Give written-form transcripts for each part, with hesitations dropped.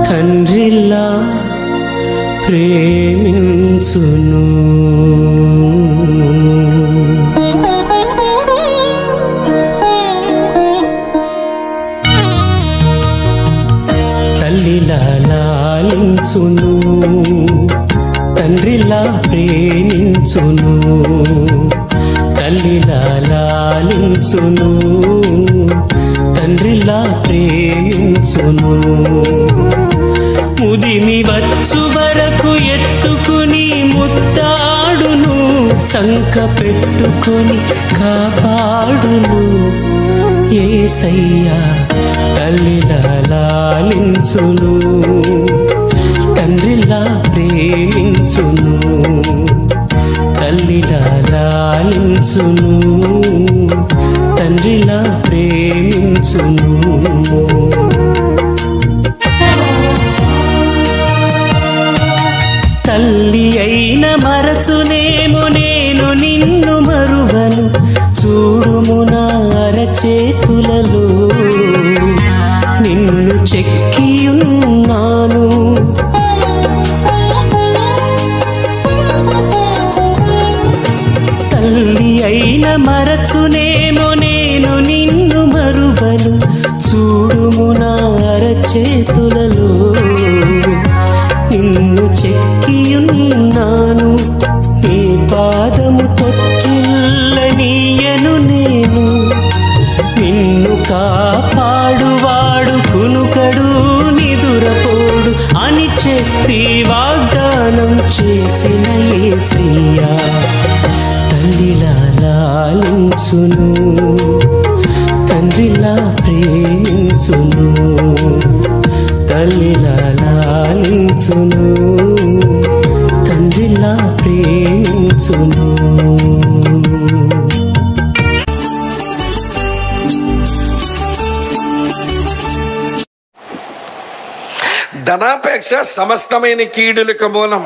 తండ్రిలా ప్రేమించును. తల్లిలా లాలించును, తండ్రిలా ప్రేమించును. తల్లిలా లాలించును, తండ్రిలా ప్రేమించును. ముదిమి వచ్చు వరకు ఎత్తుకుని ముత్తాడును, సంక పెట్టుకొని కాపాడును యేసయ్యా. తల్లిలా లాలించును, తండ్రిలా ప్రేమించును. తల్లిలా లాలించును, తండ్రిలా ప్రేమించును. తల్లి అయిన మరచునేమో నేను నిన్ను మరువను, చూడుము నా అరచేతులలో నిన్ను చెక్కియున్నాను. తల్లి అయిన మరచునేమో నేను నిన్ను మరువను, చూడుము నా అరచేతులలో నిన్ను చెక్కియున్నాను. నీ పాదము తొట్టిల్లనీయను నేను, నిన్ను కాపాడువాడు కునుకడు నిదురపోడు అని చెప్పి వాగ్దానం చేసిన యేసయ్యా. తల్లిలా లాలించును, తండ్రిలా ప్రేమించును. తల్లిలా లాలించును, తండ్రిలా ప్రేమించును. ధనాపేక్ష సమస్తమైన కీడులకు మూలం.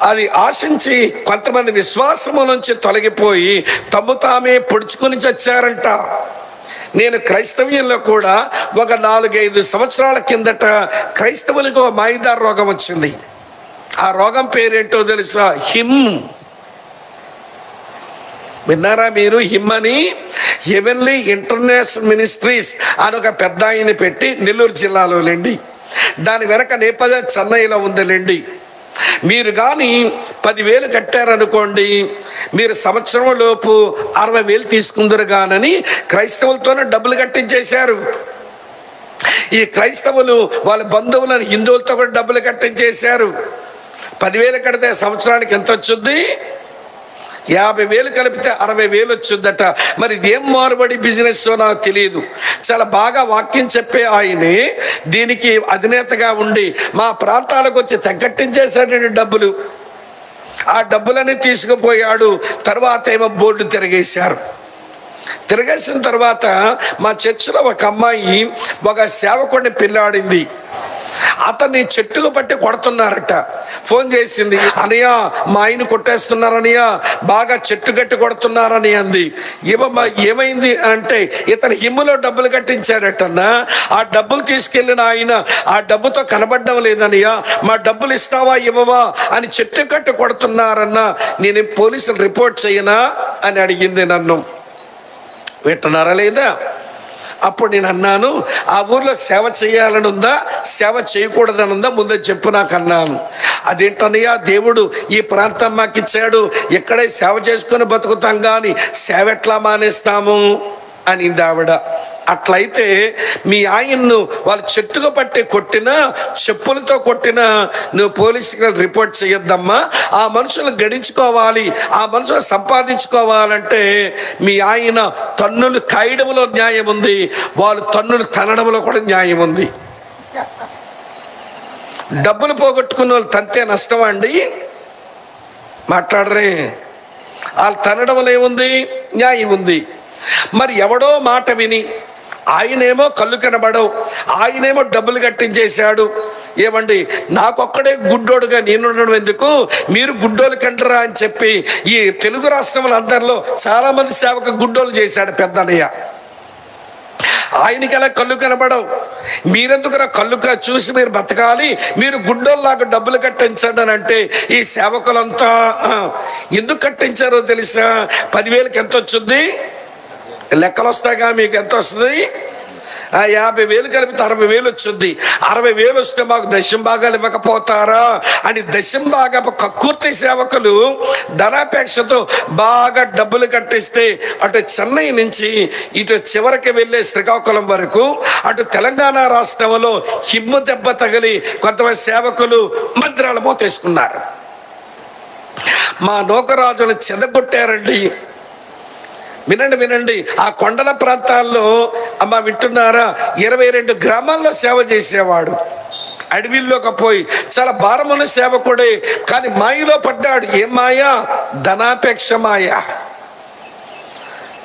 అది ఆశించి కొంతమంది విశ్వాసము నుంచి తొలగిపోయి తమ్ము తామే పొడుచుకొని చచ్చారంట. నేను క్రైస్తవ్యంలో కూడా ఒక 4-5 సంవత్సరాల కిందట క్రైస్తవులకు మాయిదార్ రోగం వచ్చింది. ఆ రోగం పేరేంటో తెలుసా? హిమ్. విన్నారా మీరు? హిమ్ అని హెవెన్లీ ఇంటర్నేషనల్ మినిస్ట్రీస్ అని ఒక పెద్ద ఆయన పెట్టి నెల్లూరు జిల్లాలో లేండి. దాని వెనక నేపథ్యం చెన్నైలో ఉందిలేండి. మీరు కానీ 10,000 కట్టారనుకోండి, మీరు సంవత్సరం లోపు 60,000 తీసుకుందరు కానని క్రైస్తవులతోనే డబ్బులు కట్టించేశారు. ఈ క్రైస్తవులు వాళ్ళ బంధువులను హిందువులతో కూడా డబ్బులు కట్టించేశారు. 10,000 కడితే సంవత్సరానికి ఎంత వచ్చింది? 50,000 కలిపితే 60,000 వచ్చిందట. మరి ఇదేం మారుబడి బిజినెస్ నాకు తెలియదు. చాలా బాగా వాక్యం చెప్పే ఆయనే దీనికి అధినేతగా ఉండి మా ప్రాంతాలకు వచ్చి తగ్గట్టించేశాడు డబ్బులు. ఆ డబ్బులని తీసుకుపోయాడు. తర్వాత ఏమో బోర్డు తిరిగేశారు. తిరిగేసిన తర్వాత మా చర్చిలో ఒక అమ్మాయి ఒక సేవకుడిని పెళ్ళాడింది. అతన్ని చెట్టుకు పట్టి కొడుతున్నారట. ఫోన్ చేసింది, అనయ్య మా ఆయన కొట్టేస్తున్నారనయ్య, బాగా చెట్టు కట్టి కొడుతున్నారని అంది. ఏమైంది అంటే ఇతను హిమ్ములో డబ్బులు కట్టించాడటన్నా. ఆ డబ్బులు తీసుకెళ్ళిన ఆయన ఆ డబ్బుతో కనబడడం లేదనయ్య, మా డబ్బులు ఇస్తావా ఇవ్వవా అని చెట్టు కట్టి కొడుతున్నారన్నా, నేను పోలీసులు రిపోర్ట్ చేయనా అని అడిగింది నన్ను. వింటున్నారా లేదా? అప్పుడు నేను అన్నాను, ఆ ఊర్లో సేవ చేయాలని ఉందా, సేవ చేయకూడదని ఉందా, ముందే చెప్పు నాకు అన్నాను. అదేంటనయ్యా, దేవుడు ఈ ప్రాంతం మాకు ఇచ్చాడు, ఇక్కడే సేవ చేసుకొని బతుకుతాం కానీ సేవ ఎట్లా మానేస్తాము అనింది ఆవిడ. అట్లయితే మీ ఆయన్ను వాళ్ళు చెట్టుగా పట్టి కొట్టినా, చెప్పులతో కొట్టినా నువ్వు పోలీసులకు రిపోర్ట్ చేయొద్దమ్మా. ఆ మనుషులు గడించుకోవాలి, ఆ మనుషులు సంపాదించుకోవాలంటే మీ ఆయన తన్నులు కాయడంలో న్యాయం ఉంది, వాళ్ళు తన్నులు తనడంలో కూడా న్యాయం ఉంది. డబ్బులు పోగొట్టుకున్న వాళ్ళు తంతే నష్టం అండి? మాట్లాడరే. వాళ్ళు తనడంలో ఏముంది? న్యాయం ఉంది. మరి ఎవడో మాట విని ఆయనేమో కళ్ళు కనబడవు, ఆయనేమో డబ్బులు కట్టించేశాడు. ఏమండి, నాకొక్కడే గుడ్డోడుగా నేనుండడం ఎందుకు, మీరు గుడ్డోలు కంటరా అని చెప్పి ఈ తెలుగు రాష్ట్రముల అందరిలో చాలా మంది సేవకు గుడ్డోలు చేశాడు పెద్దన్నయ్య. ఆయనకి అలా కళ్ళు కనబడవు, మీరెందుకు కళ్ళు చూసి మీరు బతకాలి, మీరు గుడ్డోల్లాగా డబ్బులు కట్టించండి అని అంటే ఈ సేవకులంతా ఎందుకు కట్టించారో తెలుసా? 10,000కి ఎంత వచ్చింది? లెక్కలు వస్తాయిగా, మీకు ఎంత వస్తుంది? 50,000 కలిపితే 60,000 వచ్చింది. 60,000 వస్తే మాకు దశం భాగాలు ఇవ్వకపోతారా అని దశం భాగా కక్కుర్తి సేవకులు ధనాపేక్షతో బాగా డబ్బులు కట్టిస్తే అటు చెన్నై నుంచి ఇటు చివరికి వెళ్ళే శ్రీకాకుళం వరకు, అటు తెలంగాణ రాష్ట్రంలో హిమ్ము దెబ్బ తగిలి కొంతమంది సేవకులు మందిరాలు మోతేసుకున్నారు. మా నౌకరాజులు చెదగొట్టారండి. వినండి, ఆ కొండల ప్రాంతాల్లో అమ్మ వింటున్నారా, 22 గ్రామాల్లో సేవ చేసేవాడు. అడవిల్లోకి పోయి చాలా భారమున్న సేవకుడే, కానీ మాయలో పడ్డాడు. ఏం మాయా? ధనాపేక్ష మాయ.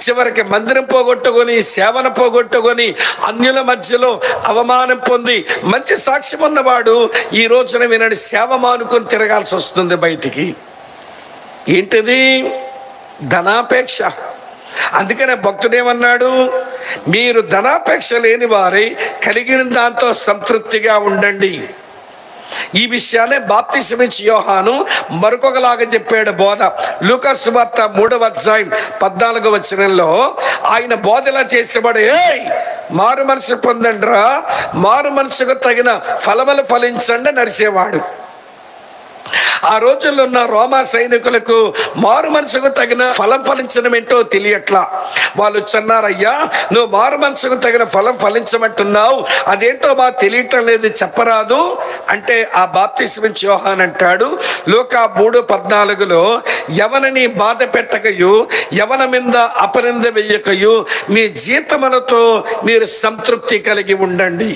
చివరికి మందిరం పోగొట్టుకొని, సేవను పోగొట్టుకొని, అన్యుల మధ్యలో అవమానం పొంది మంచి సాక్ష్యం ఉన్నవాడు ఈ రోజున వినండి సేవ మానుకొని తిరగాల్సి వస్తుంది బయటికి. ఏంటిది? ధనాపేక్ష. అందుకనే భక్తుడు ఏమన్నాడు? మీరు ధనాపేక్ష లేని వారై కలిగిన దాంతో సంతృప్తిగా ఉండండి. ఈ విషయాన్ని బాప్తిసమిచ్చి యోహాను మరొకలాగా చెప్పాడు బోధ. లూకా సువార్త 3వ అధ్యాయం 14వ వచనంలో ఆయన బోధలా చేసేవాడు, మారు మనసు పొందండిరా, మారు మనసుకు తగిన ఫలములు ఫలించండి నరిసేవాడు. ఆ రోజుల్లో ఉన్న రోమా సైనికులకు మారు మనసుకు తగిన ఫలం ఫలించడం ఏంటో తెలియట్లా. వాళ్ళు చెన్నారయ్యా, నువ్వు మారు మనసుకు తగిన ఫలం ఫలించమంటున్నావు, అదేంటో మాకు తెలియటం లేదు, చెప్పరాదు అంటే ఆ బాప్తిస్మిచ్చి యోహాన్ అంటాడు లూకా 3:14లో, ఎవరిని బాధ పెట్టకయు, ఎవరి మీద అపనింద వెయ్యకయు, మీ జీతములతో మీరు సంతృప్తి కలిగి ఉండండి.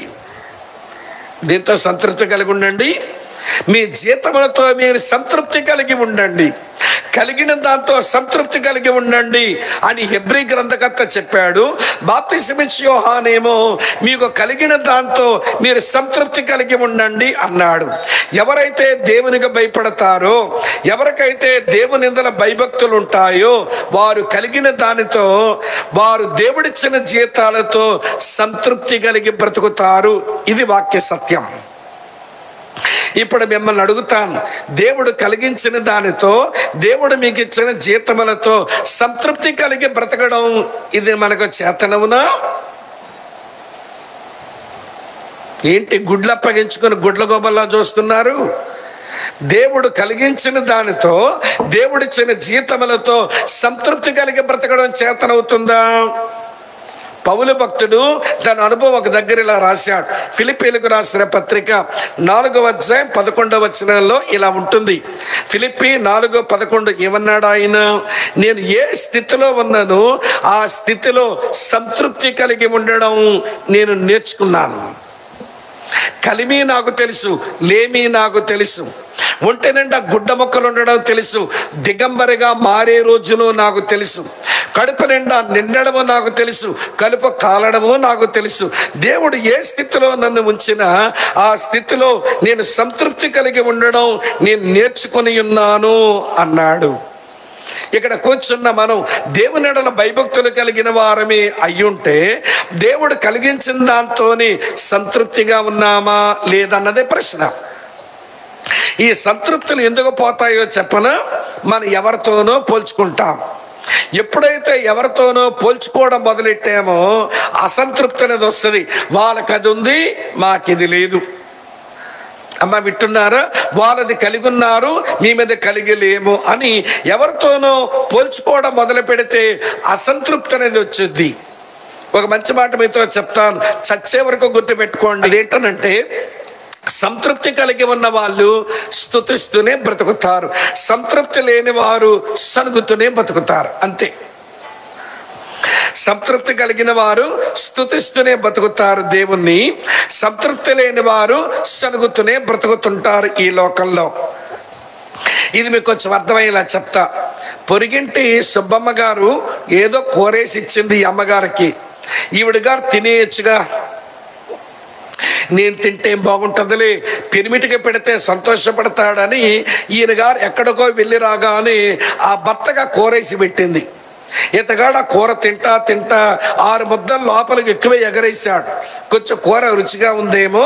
దీంతో సంతృప్తి కలిగి ఉండండి. మీ జీతములతో మీరు సంతృప్తి కలిగి ఉండండి, కలిగిన దాంతో సంతృప్తి కలిగి ఉండండి అని హెబ్రీ గ్రంథకర్త చెప్పాడు. బాప్తిస్మిచ్చి యోహానేమో మీకు కలిగిన దాంతో మీరు సంతృప్తి కలిగి ఉండండి అన్నాడు. ఎవరైతే దేవునికి భయపడతారో, ఎవరికైతే దేవుని యందు భయభక్తులు ఉంటాయో వారు కలిగిన దానితో, వారు దేవుడిచ్చిన జీతాలతో సంతృప్తి కలిగి బ్రతుకుతారు. ఇది వాక్య సత్యం. ఇప్పుడు మిమ్మల్ని అడుగుతాను, దేవుడు కలిగించిన దానితో, దేవుడు మీకు ఇచ్చిన జీతములతో సంతృప్తి కలిగి బ్రతకడం ఇది మనకు చేతనవునా? ఏంటి గుడ్లు అప్పగించుకొని గుడ్ల గోబల్లా చూస్తున్నారు? దేవుడు కలిగించిన దానితో, దేవుడిచ్చిన జీతములతో సంతృప్తి కలిగి బ్రతకడం చేతనవుతుందా? పౌలు భక్తుడు తన అనుభవం ఒక దగ్గర ఇలా రాశాడు. ఫిలిప్పీలకు రాసిన పత్రిక 4వ అధ్యాయం 11వ వచనంలో ఇలా ఉంటుంది. ఫిలిప్పీ 4:11 ఏమన్నాడు ఆయన? నేను ఏ స్థితిలో ఉన్నానో ఆ స్థితిలో సంతృప్తి కలిగి ఉండడం నేను నేర్చుకున్నాను. కలిమి నాకు తెలుసు, లేమి నాకు తెలుసు, ఒంటి నిండా గుడ్డ మొక్కలు ఉండడం తెలుసు, దిగంబరిగా మారే రోజులు నాకు తెలుసు, కడుపు నిండా నిండడము నాకు తెలుసు, కలుపు కాలడము నాకు తెలుసు. దేవుడు ఏ స్థితిలో నన్ను ఉంచినా ఆ స్థితిలో నేను సంతృప్తి కలిగి ఉండడం నేను నేర్చుకొని ఉన్నాను అన్నాడు. ఇక్కడ కూర్చున్న మనం దేవుని ఎడల భయభక్తులు కలిగిన వారమే అయ్యుంటే దేవుడు కలిగించిన దాంతోని సంతృప్తిగా ఉన్నామా లేదన్నదే ప్రశ్న. ఈ సంతృప్తులు ఎందుకు పోతాయో చెప్పనా? మనం ఎవరితోనో పోల్చుకుంటాం. ఎప్పుడైతే ఎవరితోనో పోల్చుకోవడం మొదలెట్టామో అసంతృప్తి అనేది వస్తుంది. వాళ్ళకి అది ఉంది, మాకు ఇది లేదు. అమ్మ వింటున్నారా? వాళ్ళది కలిగి ఉన్నారు, మీ మీద కలిగి లేము అని ఎవరితోనో పోల్చుకోవడం మొదలు పెడితే అసంతృప్తి అనేది వచ్చుద్ది. ఒక మంచి మాట మీతో చెప్తాను, చచ్చే వరకు గుర్తుపెట్టుకోండి. అదేంటనంటే, సంతృప్తి కలిగి ఉన్న వాళ్ళు స్తుతిస్తూనే బ్రతుకుతారు, సంతృప్తి లేని వారు సనుగుతూనే బ్రతుకుతారు. అంతే. సంతృప్తి కలిగిన వారు స్తుతిస్తూనే బ్రతుకుతారు దేవుణ్ణి, సంతృప్తి లేని వారు సనుగుతూనే బ్రతుకుతుంటారు ఈ లోకంలో. ఇది మీకు కొంచెం అర్థమయ్యేలా చెప్తా. పొరిగింటి సుబ్బమ్మ గారు ఏదో కోరేసి ఇచ్చింది ఈ అమ్మగారికి. ఈవిడ గారు తినేయచ్చుగా, నేను తింటే ఏం బాగుంటుందిలే, పిరిమిటికి పెడితే సంతోషపడతాడని ఈయన గారు ఎక్కడికో వెళ్ళి రాగానే ఆ భర్తగా కోరేసి పెట్టింది. ఇతగాడు ఆ కూర తింటా తింటా 6 ముద్దలు లోపలికి ఎక్కువ ఎగరేసాడు. కొంచెం కూర రుచిగా ఉందేమో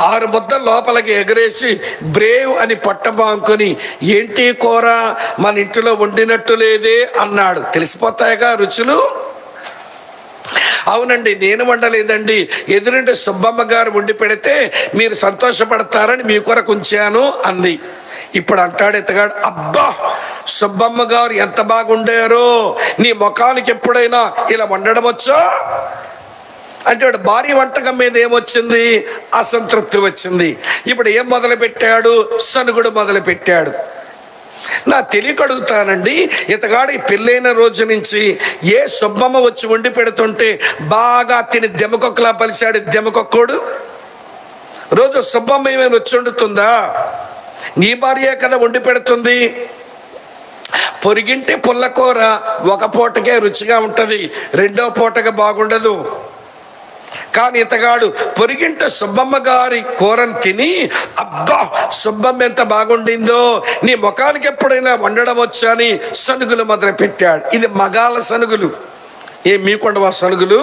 6 ముద్దలు లోపలికి ఎగరేసి బ్రేవ్ అని పట్టబాంకుని, ఏంటి కూర మన ఇంటిలో వండినట్టు లేదే అన్నాడు. తెలిసిపోతాయిగా రుచులు. అవునండి, నేను వండలేదండి, ఎదురంటే సుబ్బమ్మ గారు వండి పెడితే మీరు సంతోషపడతారని మీ కొరకు ఉంచాను అంది. ఇప్పుడు అంటాడు ఇతగాడు, అబ్బా సుబ్బమ్మ గారు ఎంత బాగుండారో, నీ ముఖానికి ఎప్పుడైనా ఇలా వండడం వచ్చా అంటే వాడు భార్య వంటకం మీద ఏమొచ్చింది? అసంతృప్తి వచ్చింది. ఇప్పుడు ఏం మొదలు పెట్టాడు? సనుగుడు మొదలు పెట్టాడు. నా తెలియక అడుగుతానండి, ఇతగాడు ఈ పెళ్ళైన రోజు నుంచి ఏ సుబ్బమ్మ వచ్చి వండి పెడుతుంటే బాగా తిని దెమ్మకొక్కలా పలిశాడు. దెమ్మకొక్కోడు రోజు సుబ్బమ్మ ఏమైనా వచ్చి వండుతుందా? నీ భార్య కదా వండి పెడుతుంది. పొరిగింటి పుల్లకూర ఒక పూటకే రుచిగా ఉంటుంది, రెండో పూటగా బాగుండదు. కానీ ఇతగాడు పొరిగింట సుబ్బమ్మ గారి కూరను తిని, అబ్బా సుబ్బమ్మ ఎంత బాగుండిందో, నీ ముఖానికి ఎప్పుడైనా వండడం వచ్చా అని సనుగులు మొదలు పెట్టాడు. ఇది మగాళ్ళ సనుగులు. మీకుండవా సనుగులు?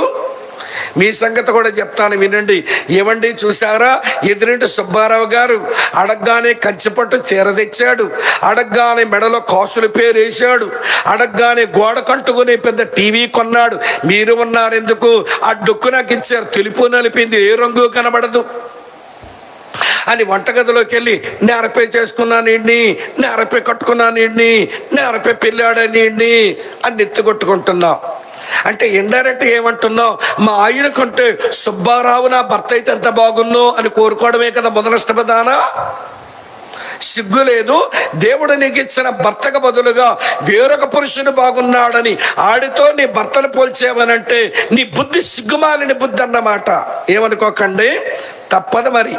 మీ సంగతి కూడా చెప్తాను వినండి. ఏమండి చూసారా, ఎదురింటి సుబ్బారావు గారు అడగ్గానే కంచిపట్టు చీర తెచ్చాడు, అడగ్గానే మెడలో కాసుల పేరు వేశాడు, అడగ్గానే గోడ కంటుకునే పెద్ద టీవీ కొన్నాడు. మీరు ఉన్నారు ఎందుకు? ఆ డొక్కు నాకు ఇచ్చారు, తెలుపు నలిపింది, ఏ రంగు కనబడదు అని వంటగదిలోకి వెళ్ళి నేరపై చేసుకున్నాను ఇండిని, నేరపై కట్టుకున్నాను ఇండిని, నేరపై పెళ్ళాడని ఇండిని అని ఎత్తుకొట్టుకుంటున్నావు. అంటే ఇండైరెక్ట్ ఏమంటున్నావు? మా ఆయన కంటే సుబ్బారావు నా భర్త అయితే ఎంత బాగున్నో అని కోరుకోవడమే కదా మొదలష్టపదానా? సిగ్గు లేదు. దేవుడు నీకు ఇచ్చిన భర్తకు బదులుగా వేరొక పురుషుడు బాగున్నాడని ఆడితో నీ భర్తను పోల్చేవనంటే నీ బుద్ధి సిగ్గుమాలిన బుద్ధి అన్నమాట. ఏమనుకోకండి, తప్పదు మరి.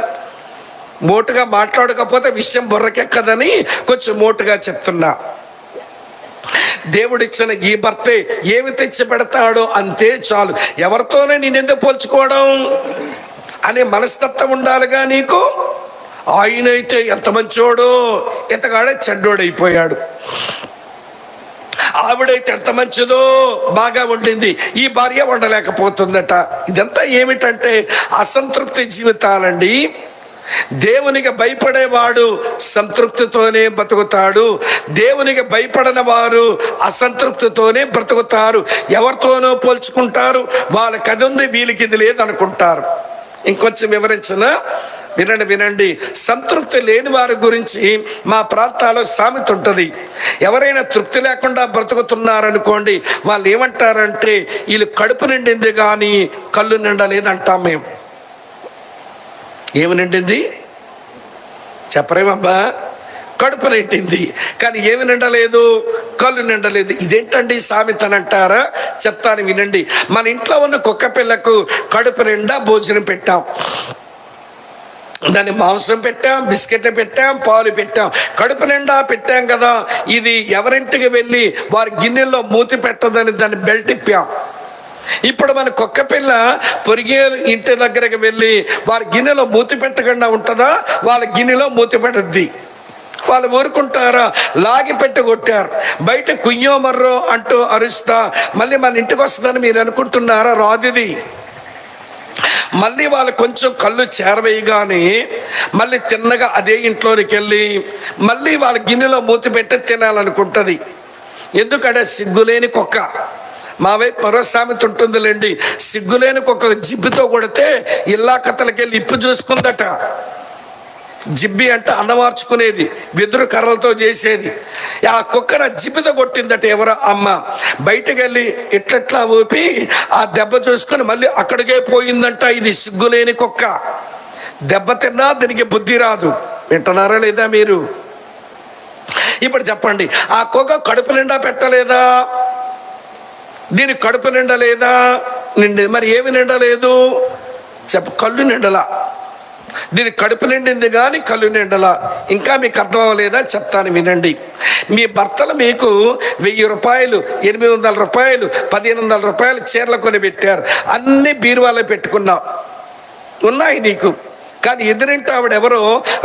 మోటుగా మాట్లాడకపోతే విషయం బుర్రకెక్కదని కొంచెం మోటుగా చెప్తున్నా. దేవుడిచ్చిన ఈ భర్తే ఏమి తెచ్చి పెడతాడో అంతే చాలు. ఎవరితోనే నేనెందుకు పోల్చుకోవడం అనే మనస్తత్వం ఉండాలిగా నీకు. ఆయనైతే ఎంత మంచోడో, ఇతగాడే చెడ్డోడైపోయాడు. ఆవిడైతే ఎంత మంచిదో, బాగా వండింది, ఈ భార్య వండలేకపోతుందట. ఇదంతా ఏమిటంటే అసంతృప్తి జీవితాలండి. దేవునికి భయపడేవాడు సంతృప్తితోనే బ్రతుకుతాడు, దేవునికి భయపడని వారు అసంతృప్తితోనే బ్రతుకుతారు. ఎవరితోనో పోల్చుకుంటారు, వాళ్ళకి అది ఉంది వీళ్ళకి ఇది లేదనుకుంటారు. ఇంకొంచెం వివరించిన వినండి. సంతృప్తి లేని వారి గురించి మా ప్రాంతాల్లో సామెత ఉంటుంది. ఎవరైనా తృప్తి లేకుండా బ్రతుకుతున్నారనుకోండి, వాళ్ళు ఏమంటారంటే వీళ్ళు కడుపు నిండింది కానీ కళ్ళు నిండలేదంటాం మేము. ఏమి నిండింది చెప్పరేమబ్బా? కడుపు నిండింది కానీ ఏమి నిండలేదు? కళ్ళు నిండలేదు. ఇదేంటండి సామెత అని అంటారా? చెప్తాను వినండి. మన ఇంట్లో ఉన్న కుక్క పిల్లకు కడుపు నిండా భోజనం పెట్టాం, దాన్ని మాంసం పెట్టాం, బిస్కెట్ పెట్టాం, పాలు పెట్టాం, కడుపు నిండా పెట్టాం కదా. ఇది ఎవరింటికి వెళ్ళి వారి గిన్నెల్లో మూతి పెట్టదని దాన్ని బెల్ట్ ఇప్పాం. ఇప్పుడు మన కుక్క పిల్ల పొరిగే ఇంటి దగ్గరికి వెళ్ళి వారి గిన్నెలో మూతి పెట్టకుండా ఉంటుందా? వాళ్ళ గిన్నెలో మూతి పెట్టుద్ది. వాళ్ళు ఊరుకుంటారా? లాగి పెట్టి కొట్టారు. బయట కుయ్యో మర్రో అంటూ అరుస్తా మళ్ళీ మన ఇంటికి వస్తుందని మీరు అనుకుంటున్నారా? రాదిది. మళ్ళీ వాళ్ళు కొంచెం కళ్ళు చేరవేయగానే మళ్ళీ తిన్నగా అదే ఇంట్లోనికి వెళ్ళి మళ్ళీ వాళ్ళ గిన్నెలో మూతి పెట్టి తినాలనుకుంటుంది. ఎందుకంటే సిగ్గులేని కుక్క. మా వైపు మరో సామెత ఉంటుందిలేండి, సిగ్గులేని కుక్క జిబ్బితో కొడితే ఇల్లాకతలకెళ్ళి ఇప్పు చూసుకుందట. జిబ్బి అంటే అన్నమార్చుకునేది, వెదురు కర్రలతో చేసేది. ఆ కుక్కన జిబ్బితో కొట్టిందట ఎవరో అమ్మ. బయటకు వెళ్ళి ఇట్లట్లా ఊపి ఆ దెబ్బ చూసుకొని మళ్ళీ అక్కడికే పోయిందంట. ఇది సిగ్గులేని కుక్క. దెబ్బ తిన్నా దీనికి బుద్ధి రాదు. వింటున్నారా లేదా మీరు? ఇప్పుడు చెప్పండి, ఆ కుక్క కడుపు నిండా పెట్టలేదా? దీని కడుపు నిండలేదా? మరి ఏమి నిండలేదు? కళ్ళు నిండలా. దీని కడుపు నిండింది కానీ కళ్ళు నిండలా. ఇంకా మీకు అర్థం అవ్వలేదా? చెప్తాను వినండి. మీ భర్తలు మీకు 1000 రూపాయలు, 800 రూపాయలు, 1500 రూపాయలు చీరలు కొని పెట్టారు. అన్ని బీరువాలో పెట్టుకున్నావు, ఉన్నాయి నీకు. కానీ ఎదురింటి ఆవిడెవరో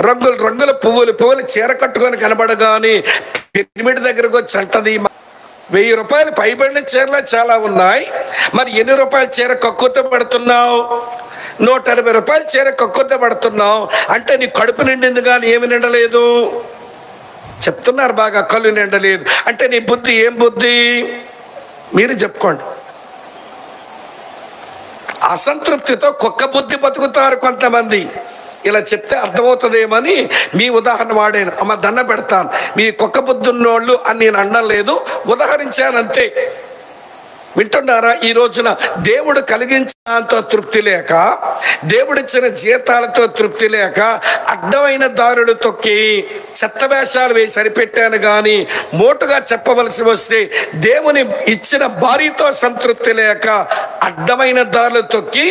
రంగులు రంగుల పువ్వులు చీర కట్టుకొని కనబడగానే పిరమిడ్ దగ్గరకు వచ్చి అంటది, 1000 రూపాయలు పైబడిన చీరలు చాలా ఉన్నాయి, మరి ఎన్ని రూపాయల చీర కక్కుర్త పడుతున్నావు? 180 రూపాయల చీర కక్కుర్త పడుతున్నావు అంటే నీ కడుపు నిండింది కానీ ఏమి నిండలేదు. చెప్తున్నారు బాగా, కళ్ళు నిండలేదు అంటే నీ బుద్ధి ఏం బుద్ధి? మీరు చెప్పుకోండి. అసంతృప్తితో కుక్క బుద్ధి బతుకుతారు కొంతమంది. ఇలా చెప్తే అర్థమవుతుందేమని మీ ఉదాహరణ వాడాను. అమ్మ దండ పెడతాను, మీ కుక్క బుద్ధి ఉన్నోళ్ళు అని నేను అనడం లేదు, ఉదాహరించాను అంతే. వింటున్నారా? ఈ రోజున దేవుడు కలిగించడంతో తృప్తి లేక, దేవుడిచ్చిన జీతాలతో తృప్తి లేక అడ్డమైన దారులు తొక్కి చెత్త వేషాలు వేసి సరిపెట్టాను కానీ మోటుగా చెప్పవలసి వస్తే దేవుని ఇచ్చిన భార్యతో సంతృప్తి లేక అడ్డమైన దారులు తొక్కి,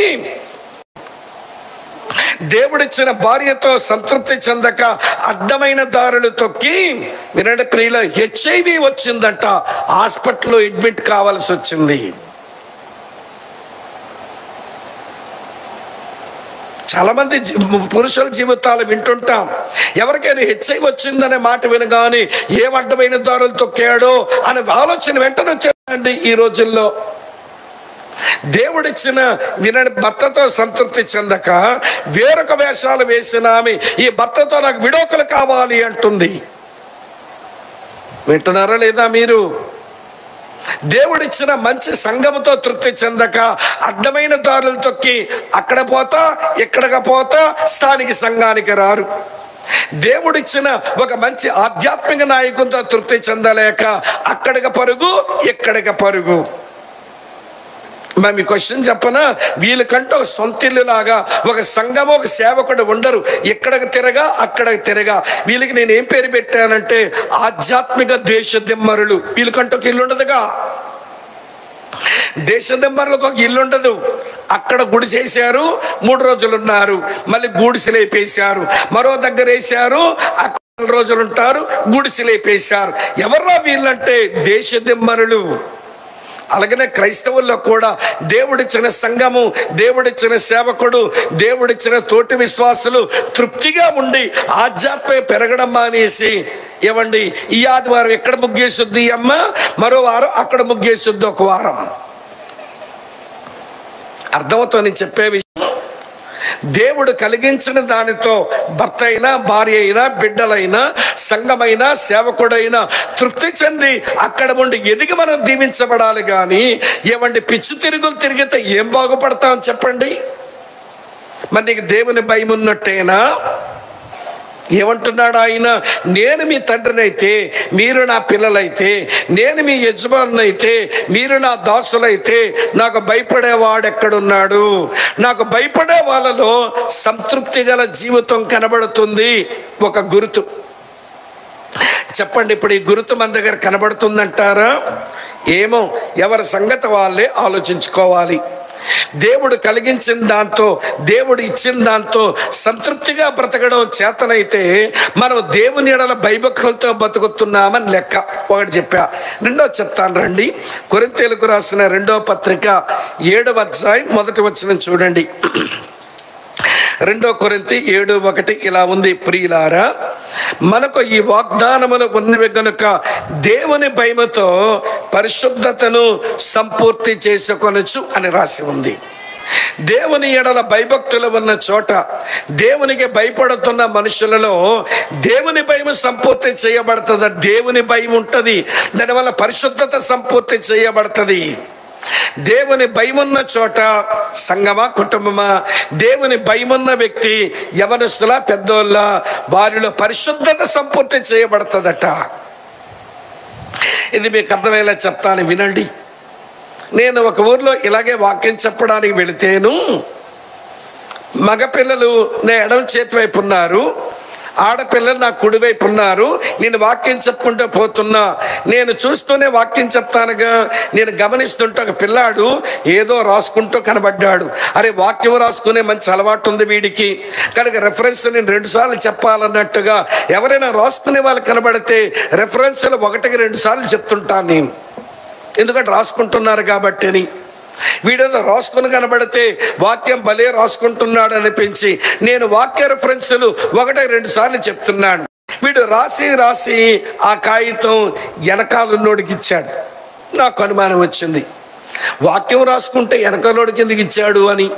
దేవుడిచ్చిన భార్యతో సంతృప్తి చెందక అడ్డమైన దారులు తొక్కి, వినండి ప్రియుల, HIV వచ్చిందంట. హాస్పిటల్లో అడ్మిట్ కావాల్సి వచ్చింది. చాలా మంది పురుషుల జీవితాలు వింటుంటాం. ఎవరికైనా HIV వచ్చిందనే మాట వినగానే ఏం అడ్డమైన దారులు తొక్కాడో అనే ఆలోచన వెంటనే వచ్చేదండి ఈ రోజుల్లో. దేవుడిచ్చిన వినని భర్తతో సంతృప్తి చెందక వేరొక వేషాలు వేసిన ఆమె ఈ భర్తతో నాకు విడాకులు కావాలి అంటుంది. వింటున్నారా లేదా మీరు? దేవుడిచ్చిన మంచి సంఘముతో తృప్తి చెందక అడ్డమైన దారులు తొక్కి అక్కడ పోతా ఇక్కడికి పోతా స్థానిక సంఘానికి రారు. దేవుడిచ్చిన ఒక మంచి ఆధ్యాత్మిక నాయకునితో తృప్తి చెందలేక అక్కడికి పరుగు ఇక్కడికి పరుగు. మరి మీ క్వశ్చన్ చెప్పనా? వీళ్ళకంటూ ఒక సొంతిల్లు లాగా ఒక సంఘము ఒక సేవకుడు ఉండరు. ఎక్కడికి తిరగా అక్కడికి తిరగా. వీళ్ళకి నేను ఏం పేరు పెట్టానంటే ఆధ్యాత్మిక దేశదిమ్మరులు. వీళ్ళకంటూ ఒక ఇల్లు ఉండదుగా. దేశదిమ్మరులకు ఒక ఇల్లు ఉండదు. అక్కడ గుడిసేశారు, 3 రోజులు ఉన్నారు, మళ్ళీ గూడిసెలేపేశారు, మరో దగ్గర వేశారు, అక్కడ 2 రోజులు ఉంటారు, గుడిసెలేపేశారు. ఎవర్రా వీళ్ళంటే దేశదిమ్మరులు. అలాగనే క్రైస్తవుల్లో కూడా దేవుడిచ్చిన సంఘము, దేవుడిచ్చిన సేవకుడు, దేవుడిచ్చిన తోటి విశ్వాసులు తృప్తిగా ఉండి ఆధ్యాత్మిక పెరగడం మానేసి, ఏమండి ఈ ఆదివారం ఎక్కడ ముగ్గేసుద్ది అమ్మ, మరో వారం అక్కడ ముగ్గేసుద్ది ఒక వారం. అర్థమవుతుంది నేను చెప్పే విషయం. దేవుడు కలిగించిన దానితో భర్త అయినా భార్య అయినా బిడ్డలైనా సంఘమైనా సేవకుడైనా తృప్తి చెంది అక్కడ ఉండి ఎదిగి మనం దీవించబడాలి. కానీ ఏమండి పిచ్చు తిరుగులు తిరిగితే ఏం బాగుపడతాం చెప్పండి? మరి నీకు దేవుని భయం ఉన్నట్టేనా? ఏమంటున్నాడు ఆయన? నేను మీ తండ్రినైతే మీరు నా పిల్లలైతే, నేను మీ యజమానునైతే మీరు నా దాసులైతే నాకు భయపడేవాడు ఎక్కడున్నాడు? నాకు భయపడే వాళ్ళలో సంతృప్తి గల జీవితం కనబడుతుంది. ఒక గుర్తు చెప్పండి. ఇప్పుడు ఈ గుర్తు మన దగ్గర కనబడుతుందంటారా? ఏమో, ఎవరి సంగతి వాళ్ళే ఆలోచించుకోవాలి. దేవుడు కలిగించిన దాంతో, దేవుడు ఇచ్చిన దాంతో సంతృప్తిగా బ్రతకడం చేతనైతే మనం దేవుని ఎడల భయభక్తులతో బతుకుతున్నామని లెక్క. ఒకటి చెప్పా. రెండో చెప్తాను రండి. కొరింథీయులకు రాసిన 2వ పత్రిక 7వ అధ్యాయం 1వ వచనం చూడండి. 2 కొరింథీ 7:1 ఇలా ఉంది, ప్రియులారా మనకు ఈ వాగ్దానములు ఉన్నవి గనుక దేవుని భయముతో పరిశుద్ధతను సంపూర్తి చేసుకొనొచ్చు అని రాసి ఉంది. దేవుని ఎడల భయభక్తులు ఉన్న చోట, దేవునికి భయపడుతున్న మనుషులలో దేవుని భయం సంపూర్తి చేయబడుతుంది. దేవుని భయం ఉంటుంది, దానివల్ల పరిశుద్ధత సంపూర్తి చేయబడుతుంది. దేవుని భయమున్న చోట, సంగమా కుటుంబమా, దేవుని భయమున్న వ్యక్తి యవనస్తుల పెద్దోళ్ళ వారిలో పరిశుద్ధత సంపూర్తి చేయబడుతుందట. ఇది మీకు అర్థమయ్యేలా చెప్తాను, వినండి. నేను ఒక ఊర్లో ఇలాగే వాక్యం చెప్పడానికి వెళితేను, మగపిల్లలు నా ఎడమ చేతి వైపు ఉన్నారు, ఆడపిల్లలు నా కుడివైపు ఉన్నారు. నేను వాక్యం చెప్పుకుంటూ పోతున్నా, నేను చూస్తూనే వాక్యం చెప్తానుగా, నేను గమనిస్తుంటే ఒక పిల్లాడు ఏదో రాసుకుంటూ కనబడ్డాడు. అరే, వాక్యం రాసుకునే మంచి అలవాటు ఉంది వీడికి కనుక రెఫరెన్స్ నేను 2 సార్లు చెప్పాలన్నట్టుగా ఎవరైనా రాసుకునే వాళ్ళు కనబడితే రెఫరెన్స్లు 1-2 సార్లు చెప్తుంటాను నేను, ఎందుకంటే రాసుకుంటున్నారు కాబట్టి అని. వీడేదో రాసుకుని కనబడితే వాక్యం భలే రాసుకుంటున్నాడు అనిపించి నేను వాక్య రెఫరెన్సులు 1-2 సార్లు చెప్తున్నాను. వీడు రాసి రాసి ఆ కాగితం వెనకాలన్నోడికి ఇచ్చాడు. నాకు అనుమానం వచ్చింది, వాక్యం రాసుకుంటే వెనకాలోడికి ఎందుకు ఇచ్చాడు అని.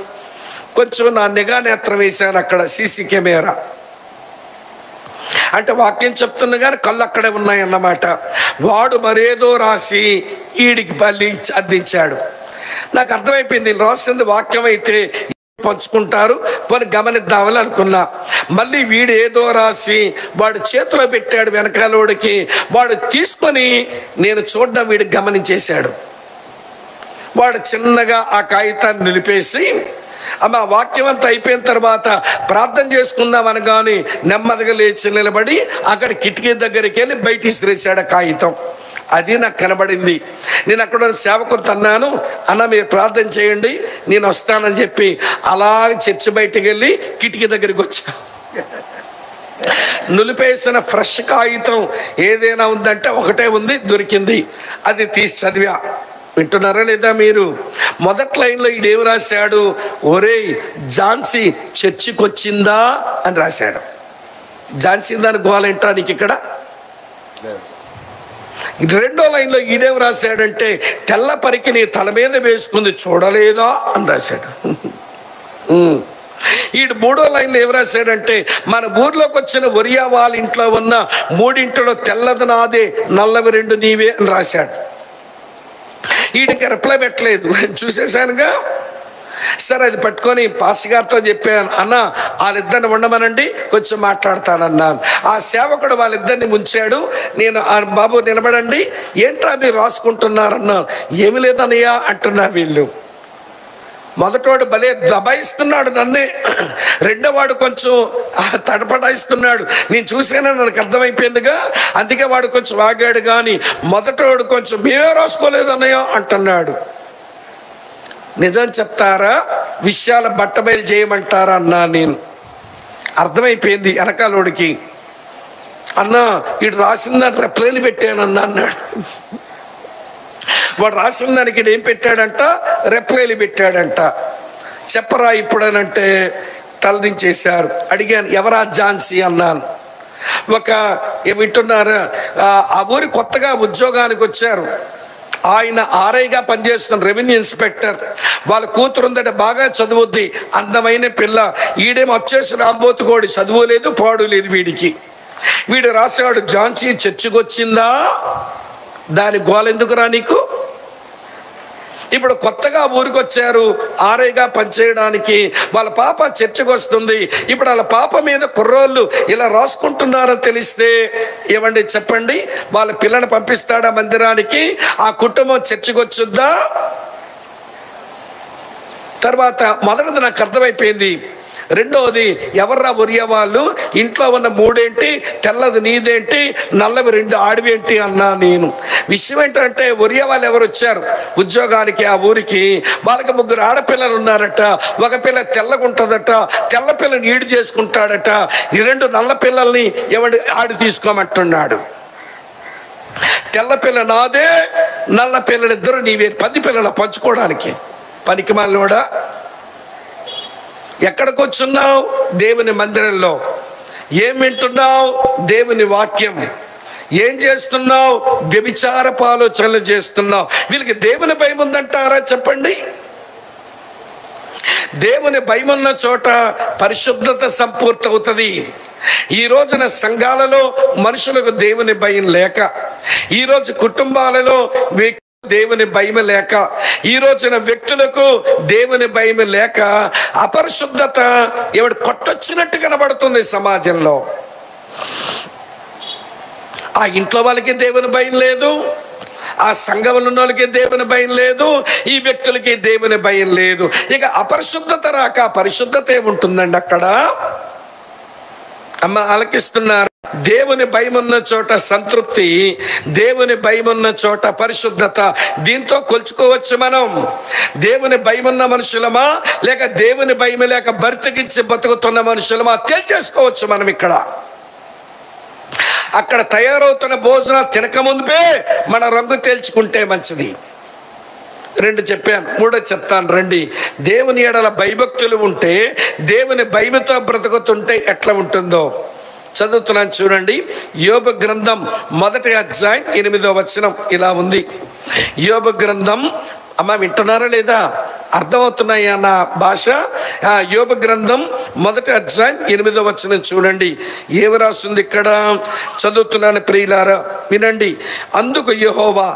కొంచెం నా నిఘా నేత్రం వేశాను అక్కడ సీసీ కెమెరా. అంటే వాక్యం చెప్తున్నా కానీ కళ్ళు అక్కడే ఉన్నాయన్నమాట. వాడు మరేదో రాసి ఈడికి పల్లి అందించాడు. నాకు అర్థమైపోయింది, రాసింది వాక్యం అయితే పంచుకుంటారు, పోనీ గమనిద్దామని అనుకున్నా. మళ్ళీ వీడు ఏదో రాసి వాడు చేతిలో పెట్టాడు వెనకాలోడికి. వాడు తీసుకొని నేను చూడడం వీడికి గమనించేశాడు. వాడు చిన్నగా ఆ కాగితాన్ని నిలిపేసి, అమ్మ వాక్యం అంతా అయిపోయిన తర్వాత ప్రార్థన చేసుకుందాం అనగాని నెమ్మదిగా లేచి నిలబడి అక్కడ కిటికీ దగ్గరికి వెళ్ళి బయట ఇసిరేసాడు కాగితం. అది నాకు కనబడింది. నేను అక్కడ సేవకుడు తన్నాను, అన్న మీరు ప్రార్థన చేయండి నేను వస్తానని చెప్పి అలా చర్చి బయటికి వెళ్ళి కిటికీ దగ్గరికి వచ్చా. నులిపేసిన ఫ్రెష్ కాగితం ఏదైనా ఉందంటే ఒకటే ఉంది, దొరికింది. అది తీసి చదివా. వింటున్నారా లేదా మీరు? మొదటి లైన్లో ఈడేం రాశాడు, ఒరేయ్ ఝాన్సీ చర్చికి వచ్చిందా అని రాశాడు. ఝాన్సీ దాని గోలేంటా నీకు ఇక్కడ. రెండో లైన్లో ఈడేం రాశాడంటే తెల్ల పరికి నీ తల మీద వేసుకుంది చూడలేదా అని రాశాడు. ఈడు మూడో లైన్లో ఏం రాశాడంటే మన ఊర్లోకి వచ్చిన ఒరియా వాళ్ళ ఇంట్లో ఉన్న 3 ఇంట్లో తెల్లది నాదే, నల్లవి 2 నీవే అని రాశాడు. ఈడికి రిప్లై పెట్టలేదు, చూసేసానుగా. సరే అది పట్టుకొని పాస్టర్ గారితో చెప్పాను, అన్న వాళ్ళిద్దరిని ఉండమనండి కొంచెం మాట్లాడతానన్నాను. ఆ సేవకుడు వాళ్ళిద్దరిని ముంచాడు. నేను బాబు నిలబడండి, ఏంట్రా మీరు రాసుకుంటున్నారన్నాను. ఏమి లేదన్నయ్యా అంటున్నారు వీళ్ళు. మొదటోడు భలే దబాయిస్తున్నాడు నన్నే, రెండోవాడు కొంచెం తడపడాయిస్తున్నాడు. నేను చూసానని నాకు అర్థమైపోయిందిగా, అందుకే వాడు కొంచెం ఆగాడు. కానీ మొదటోడు కొంచెం మేమే రాసుకోలేదన్నయ్య అంటున్నాడు. నిజం చెప్తారా, విషయాల బట్టబయలు చేయమంటారా అన్నా. నేను అర్థమైపోయింది వెనకాలోడికి. అన్న ఇటు రాసిందని రెప్లైలు పెట్టానన్నా అన్నాడు. వాడు రాసిన దానికి ఏం పెట్టాడంట, రెప్లైలు పెట్టాడంట. చెప్పరా ఇప్పుడనంటే తలదించేశారు. అడిగాను ఎవరా ఝాన్సీ అన్నాను. వింటున్నారా, ఆ ఊరి కొత్తగా ఉద్యోగానికి వచ్చారు. ఆయన ఆర్ఐగా పనిచేస్తున్న రెవెన్యూ ఇన్స్పెక్టర్. వాళ్ళ కూతురు ఉందట, బాగా చదువుద్ది, అందమైన పిల్ల. ఈడేమో వచ్చేసి రాబోతుకోడి, చదువు లేదు పాడు లేదు వీడికి. వీడు రాసేవాడు ఝాన్సీ చర్చికి వచ్చిందా, దాని గోలెందుకురా నీకు. ఇప్పుడు కొత్తగా ఊరికి వచ్చారు ఆర్ఐగా పనిచేయడానికి. వాళ్ళ పాప చర్చకు వస్తుంది. ఇప్పుడు వాళ్ళ పాప మీద కుర్రోళ్ళు ఇలా రాసుకుంటున్నారని తెలిస్తే ఏమండి చెప్పండి, వాళ్ళ పిల్లని పంపిస్తాడా మందిరానికి? ఆ కుటుంబం చర్చకు వచ్చుద్దా? తర్వాత మొదటిది నాకు అర్థమైపోయింది. రెండవది ఎవర్రా ఒరియా వాళ్ళు, ఇంట్లో ఉన్న 3 ఏంటి, తెల్లది నీదేంటి, నల్లవి 2 ఆడివేంటి అన్నా నేను. విషయం ఏంటంటే ఒరియా వాళ్ళు ఎవరు వచ్చారు ఉద్యోగానికి ఆ ఊరికి, వాళ్ళకి 3 ఆడపిల్లలు ఉన్నారట. ఒక పిల్ల తెల్లగా ఉంటుందట, తెల్ల పిల్లని ఈడు చేసుకుంటాడట. ఈ 2 నల్ల పిల్లల్ని ఎవడు ఆడి తీసుకోమంటున్నాడు. తెల్ల పిల్ల నాదే, నల్ల పిల్లలిద్దరు నీవే. 10 పిల్లల పంచుకోవడానికి పనికి మాలినోడా. ఎక్కడికి వచ్చున్నావు? దేవుని మందిరంలో. ఏం వింటున్నావు? దేవుని వాక్యం. ఏం చేస్తున్నావు? వ్యభిచారపు ఆలోచనలు చేస్తున్నావు. వీళ్ళకి దేవుని భయం ఉందంటారా చెప్పండి? దేవుని భయమున్న చోట పరిశుద్ధత సంపూర్తవుతుంది. ఈ రోజున సంఘాలలో మనుషులకు దేవుని భయం లేక, ఈరోజు కుటుంబాలలో దేవుని భయం లేక, ఈ రోజున వ్యక్తులకు దేవుని భయం లేక అపరిశుద్ధత ఎవడు కొట్టొచ్చినట్టు కనబడుతుంది సమాజంలో. ఆ ఇంట్లో వాళ్ళకి దేవుని భయం లేదు, ఆ సంఘంలో ఉన్న వాళ్ళకి దేవుని భయం లేదు, ఈ వ్యక్తులకి దేవుని భయం లేదు. ఇక అపరిశుద్ధత రాక పరిశుద్ధత ఏముంటుందండి అక్కడ? అమ్మ ఆలకిస్తున్నారు. దేవుని భయమున్న చోట సంతృప్తి, దేవుని భయమున్న చోట పరిశుద్ధత. దీంతో కొలుచుకోవచ్చు మనం. దేవుని భయమున్న మనుషులమా లేక దేవుని భయం లేక బతికించి బతుకుతున్న మనుషులమా తేల్చేసుకోవచ్చు మనం ఇక్కడ. అక్కడ తయారవుతున్న భోజనం తినకముందే మన రంగు తేల్చుకుంటే మంచిది. 2 చెప్పాను, 3 చెప్తాను రండి. దేవుని ఎడల భయభక్తులు ఉంటే, దేవుని భయముతో బ్రతుకుతుంటే ఎట్లా ఉంటుందో చదువుతున్నాను చూడండి. యోబు గ్రంథం 1వ అధ్యాయం 8వ వచనం ఇలా ఉంది. యోబు గ్రంథం, అమ్మ వింటున్నారా లేదా? అర్థమవుతున్నాయా నా భాష? యోబు గ్రంథం 1వ అధ్యాయం 8వ వచనం చూడండి. ఏమి రాస్తుంది ఇక్కడ? చదువుతున్నాను ప్రియులారా, వినండి. అందుకు యెహోవా,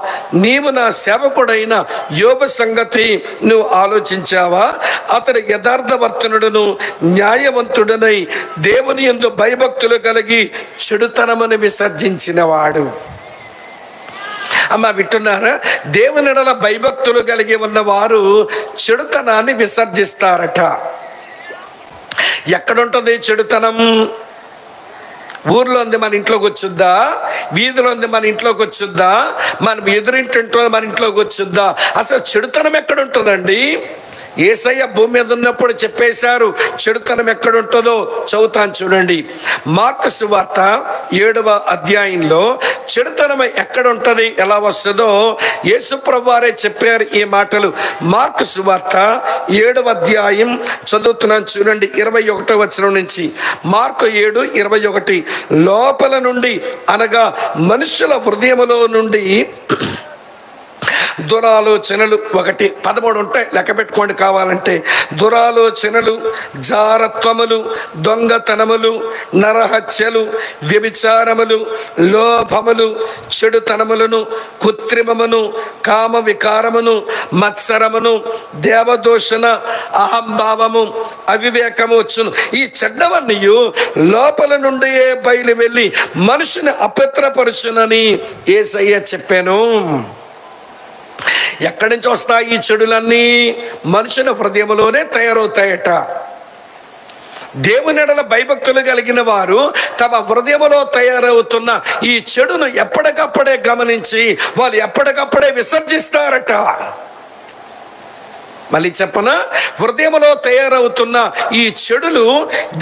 నీవు నా సేవకుడైన యోబు సంగతి నువ్వు ఆలోచించావా? అతడు యథార్థవర్తనుడును న్యాయవంతుడనై దేవుని యందు భయభక్తులు కలిగి చెడుతనమును విసర్జించినవాడు. అమ్మ వింటున్నారా? దేవుని ఎడల భయభక్తులు కలిగి ఉన్నవారు చెడుతనాన్ని విసర్జిస్తారట. ఎక్కడుంటుంది చెడుతనం? ఊర్లో ఉంది మన ఇంట్లోకి వచ్చుద్దా? వీధిలో ఉంది మన ఇంట్లోకి వచ్చుద్దా? మనం ఎదురింటింట్లో మన ఇంట్లోకి వచ్చుద్దా? అసలు చెడుతనం ఎక్కడుంటుందండి? యేసయ్య భూమి మీద ఉన్నప్పుడు చెప్పేశారు చెడుతనం ఎక్కడుంటుందో. చదువుతాను చూడండి. మార్కు సువార్త 7వ అధ్యాయంలో చెడుతనం ఎక్కడుంటుంది, ఎలా వస్తుందో యేసు ప్రభువు వారే చెప్పారు ఈ మాటలు. మార్కు సువార్త 7వ అధ్యాయం చదువుతున్నాను చూడండి, 21వ వచనం నుంచి. మార్కు 7:21. లోపల నుండి అనగా మనుషుల హృదయములో నుండి దురాలోచనలు, 13 ఉంటాయి, లెక్క పెట్టుకోండి కావాలంటే. దురాలోచనలు, జారత్వములు, దొంగతనములు, నరహత్యలు, వ్యభిచారములు, లోభములు, చెడుతనములను, కృత్రిమమును, కామ వికారమును, మత్సరమును, దేవదూషణ, అహంభావము, అవివేకము వచ్చును. ఈ చెడ్డవన్నీ లోపల నుండి బయలు వెళ్ళి మనుషుని అపవిత్రపరచునని యేసయ్య చెప్పాను. ఎక్కడి నుంచి వస్తాయి ఈ చెడులన్నీ? మనుషుల హృదయంలోనే తయారవుతాయట. దేవుని ఎడల భయభక్తులు కలిగిన వారు తమ హృదయంలో తయారవుతున్న ఈ చెడును ఎప్పటికప్పుడే గమనించి వాళ్ళు ఎప్పటికప్పుడే విసర్జిస్తారట. మళ్ళీ చెప్పనా? హృదయంలో తయారవుతున్న ఈ చెడులు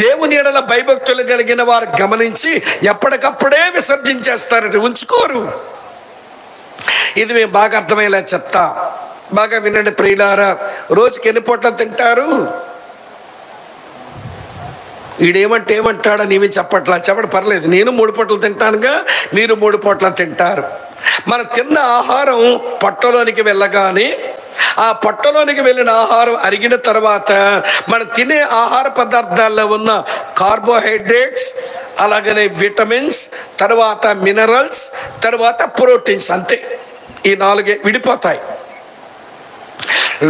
దేవుని ఎడల భయభక్తులు కలిగిన వారు గమనించి ఎప్పటికప్పుడే విసర్జించేస్తారట, ఉంచుకోరు. ఇది మేము బాగా అర్థమయ్యేలా చెప్తా. బాగా వినండి ప్రియులారా. రోజుకి ఎన్ని పూటలు తింటారు? ఈడేమంటే ఏమంటాడని ఏమి చెప్పడం పర్లేదు. నేను 3 పూటలు తింటానుగా, మీరు 3 పూటలు తింటారు. మనం తిన్న ఆహారం పొట్టలోనికి వెళ్ళగానే, ఆ పొట్టలోనికి వెళ్ళిన ఆహారం అరిగిన తర్వాత మనం తినే ఆహార పదార్థాల్లో ఉన్న కార్బోహైడ్రేట్స్, అలాగనే విటమిన్స్, తర్వాత మినరల్స్, తర్వాత ప్రోటీన్స్, అంతే. ఈ 4 విడిపోతాయి.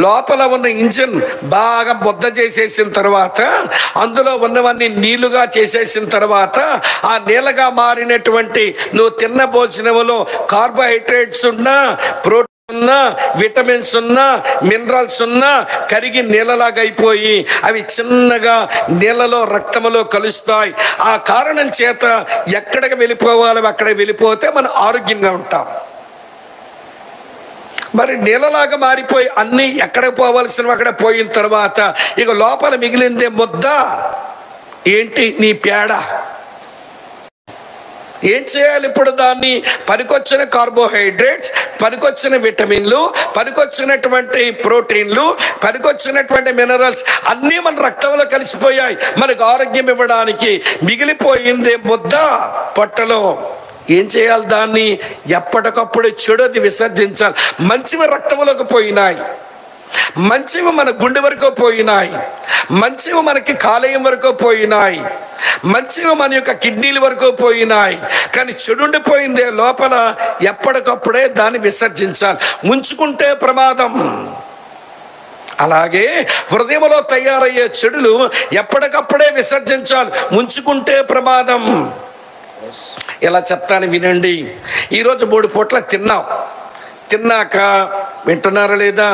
లోపల ఉన్న ఇంజిన్ బాగా బొద్ద చేసేసిన తర్వాత, అందులో ఉన్నవన్నీ నీళ్లుగా చేసేసిన తర్వాత, ఆ నీళ్ళగా మారినటువంటి నువ్వు తిన్న భోజనంలో కార్బోహైడ్రేట్స్ ఉన్నా, ప్రోటీన్ ఉన్నా, విటమిన్స్ ఉన్నా, మినరల్స్ ఉన్నా కరిగి నీళ్ళలాగా అయిపోయి అవి చిన్నగా నీళ్ళలో రక్తంలో కలుస్తాయి. ఆ కారణం చేత ఎక్కడికి వెళ్ళిపోవాలో అక్కడ వెళ్ళిపోతే మనం ఆరోగ్యంగా ఉంటాం. మరి నీళ్ళలాగా మారిపోయి అన్నీ ఎక్కడికి పోవాల్సినవి అక్కడ పోయిన తర్వాత ఇక లోపల మిగిలిందే ముద్ద ఏంటి? నీ పేడ. ఏం చేయాలి ఇప్పుడు? దాన్ని పనికొచ్చిన కార్బోహైడ్రేట్స్, పనికొచ్చిన విటమిన్లు, పనికొచ్చినటువంటి ప్రోటీన్లు, పనికొచ్చినటువంటి మినరల్స్ అన్నీ మన రక్తంలో కలిసిపోయాయి. మనకు ఆరోగ్యం ఇవ్వడానికి మిగిలిపోయిందే ముద్ద పొట్టలో. ఏం చేయాలి? దాన్ని ఎప్పటికప్పుడు చెడుది విసర్జించాలి. మంచివి రక్తంలోకి పోయినాయి. మంచివి మన గుండె వరకు పోయినాయి, మంచివి మనకి కాలేయం వరకు పోయినాయి, మంచివి మన యొక్క కిడ్నీల వరకు పోయినాయి. కానీ చెడుండిపోయిందే లోపల, ఎప్పటికప్పుడే దాన్ని విసర్జించాలి. ఉంచుకుంటే ప్రమాదం. అలాగే హృదయంలో తయారయ్యే చెడులు ఎప్పటికప్పుడే విసర్జించాలి, ఉంచుకుంటే ప్రమాదం. ఇలా చెప్తాను వినండి. ఈరోజు 3 పూట్ల తిన్నాక వింటున్నారా లేదా?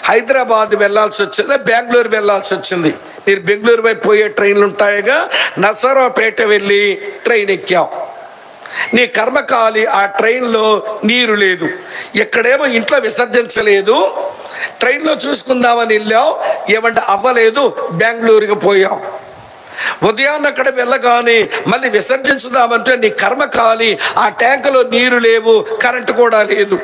హైదరాబాద్ వెళ్ళాల్సి వచ్చింది, బెంగళూరు వెళ్ళాల్సి వచ్చింది. మీరు బెంగళూరు వైపు పోయే ట్రైన్లు ఉంటాయిగా, నసరావుపేట వెళ్ళి ట్రైన్ ఎక్కావు. నీ కర్మకాలి ఆ ట్రైన్లో నీరు లేదు, ఎక్కడేమో ఇంట్లో విసర్జించలేదు, ట్రైన్లో చూసుకుందామని వెళ్ళావు, ఏమంటే అవ్వలేదు, బెంగళూరుకి పోయావు. ఉదయాన్న అక్కడ వెళ్ళగానే మళ్ళీ విసర్జించుదామంటే నీ కర్మకాలి ఆ ట్యాంకులో నీరు లేవు, కరెంటు కూడా లేదు.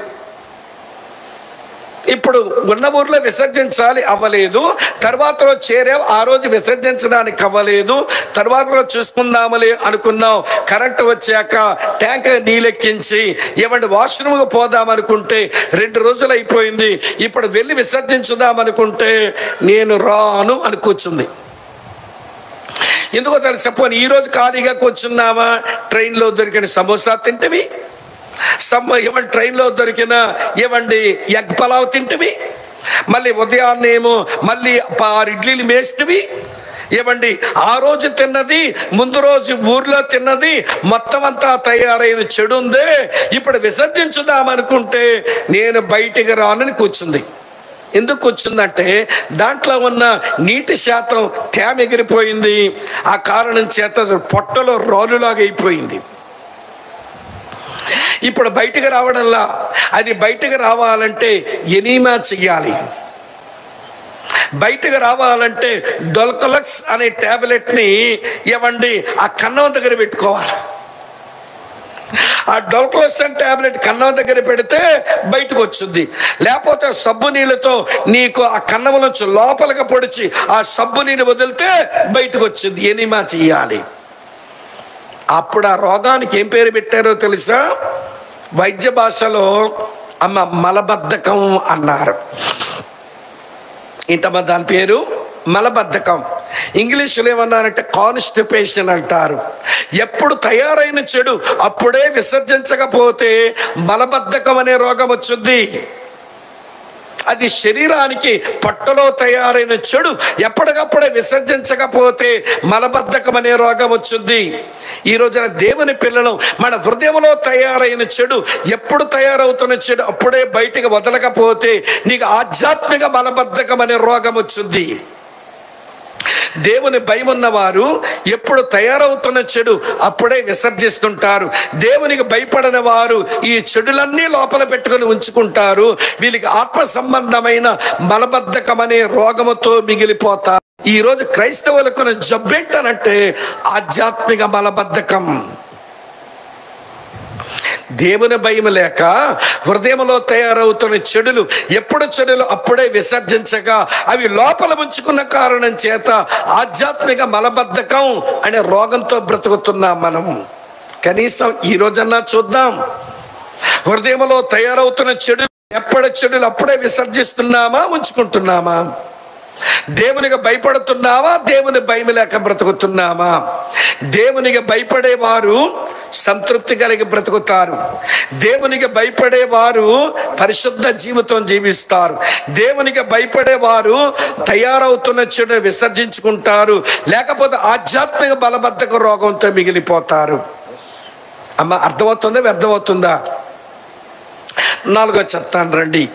ఇప్పుడు ఉన్న ఊర్లో విసర్జించాలి, అవ్వలేదు. తర్వాతలో చేరావు, ఆ రోజు విసర్జించడానికి అవ్వలేదు. తర్వాతలో చూసుకుందామలే అనుకున్నావు, కరెంటు వచ్చాక ట్యాంక్ నీళ్ళెక్కించి ఏమంటే వాష్రూమ్కి పోదామనుకుంటే 2 రోజులు అయిపోయింది. ఇప్పుడు వెళ్ళి విసర్జించుదామనుకుంటే నేను రాను అని కూర్చుంది. ఎందుకో తెలుసు చెప్పని, ఈరోజు ఖాళీగా కూర్చున్నావా, ట్రైన్లో దొరికిన సమోసా తింటివి, ఏమంటే ట్రైన్లో దొరికిన ఏమండి ఎగ్ పలావ్ తింటివి, మళ్ళీ ఉదయాన్నేమో మళ్ళీ 6 ఇడ్లీలు మేస్తివి. ఏమండి ఆ రోజు తిన్నది, ముందు రోజు ఊర్లో తిన్నది, మొత్తం అంతా తయారైన చెడు ఉందే, ఇప్పుడు విసర్జించుదామనుకుంటే నేను బయటికి రానని కూర్చుంది. ఎందుకు కూర్చుందంటే దాంట్లో ఉన్న నీటి శాతం తేమ ఎగిరిపోయింది. ఆ కారణం చేత పొట్టలో రోలులాగా అయిపోయింది. ఇప్పుడు బయటకు రావడంలా, అది బయటకు రావాలంటే ఎనీమా చెయ్యాలి. బయటకు రావాలంటే డొల్కలక్స్ అనే టాబ్లెట్ని ఏమండి ఆ కన్నం దగ్గర పెట్టుకోవాలి. ఆ డొల్కలక్స్ టాబ్లెట్ కన్నం దగ్గర పెడితే బయటకు వచ్చింది. లేకపోతే సబ్బు నీళ్ళతో నీకు ఆ కన్నం నుంచి లోపలికి పొడిచి ఆ సబ్బు నీళ్ళు వదిలితే బయటకు వచ్చింది. ఎనీమా చెయ్యాలి. అప్పుడు ఆ రోగానికి ఏం పేరు పెట్టారో తెలుసా? వైద్య భాషలో మలబద్ధకం అన్నారు. ఏంటమ్మా దాని పేరు? మలబద్ధకం. ఇంగ్లీష్లో ఏమన్నారంటే కాన్స్టిపేషన్ అంటారు. ఎప్పుడు తయారైన చెడు అప్పుడే విసర్జించకపోతే మలబద్ధకం అనే రోగం వచ్చుద్ది. అది శరీరానికి పొట్టలో తయారైన చెడు ఎప్పటికప్పుడే విసర్జించకపోతే మలబద్ధకం అనే రోగం వచ్చుద్ది. ఈ రోజున దేవుని పిల్లలు మన హృదయంలో తయారైన చెడు, ఎప్పుడు తయారవుతున్న చెడు అప్పుడే బయటికి వదలకపోతే నీకు ఆధ్యాత్మిక మలబద్ధకం అనే రోగం వచ్చుద్ది. దేవుని భయం ఉన్నవారు ఎప్పుడు తయారవుతున్న చెడు అప్పుడే విసర్జిస్తుంటారు. దేవునికి భయపడని వారు ఈ చెడులన్నీ లోపల పెట్టుకుని ఉంచుకుంటారు. వీళ్ళకి ఆత్మ సంబంధమైన మలబద్ధకం అనే రోగముతో మిగిలిపోతారు. ఈరోజు క్రైస్తవులకు జబ్బేంటనంటే ఆధ్యాత్మిక మలబద్ధకం. దేవుని భయం లేక హృదయంలో తయారవుతున్న చెడులు, ఎప్పుడు చెడులు అప్పుడే విసర్జించగా అవి లోపల ఉంచుకున్న కారణం చేత ఆధ్యాత్మిక మలబద్ధకం అనే రోగంతో బ్రతుకుతున్నాం మనం. కనీసం ఈ రోజన్నా చూద్దాం, హృదయంలో తయారవుతున్న చెడు ఎప్పటి చెడులు అప్పుడే విసర్జిస్తున్నామా, ఉంచుకుంటున్నామా? దేవునికి భయపడుతున్నావా, దేవుని భయం లేక బ్రతుకుతున్నామా? దేవునికి భయపడేవారు సంతృప్తి కలిగి బ్రతుకుతారు. దేవునికి భయపడేవారు పరిశుద్ధ జీవితం జీవిస్తారు. దేవునికి భయపడేవారు తయారవుతున్న చెడు విసర్జించుకుంటారు. లేకపోతే ఆధ్యాత్మిక బలబద్ధక రోగంతో మిగిలిపోతారు. అమ్మ అర్థమవుతుందా, వ్యర్థమవుతుందా? 4వ చెప్తాను రండి.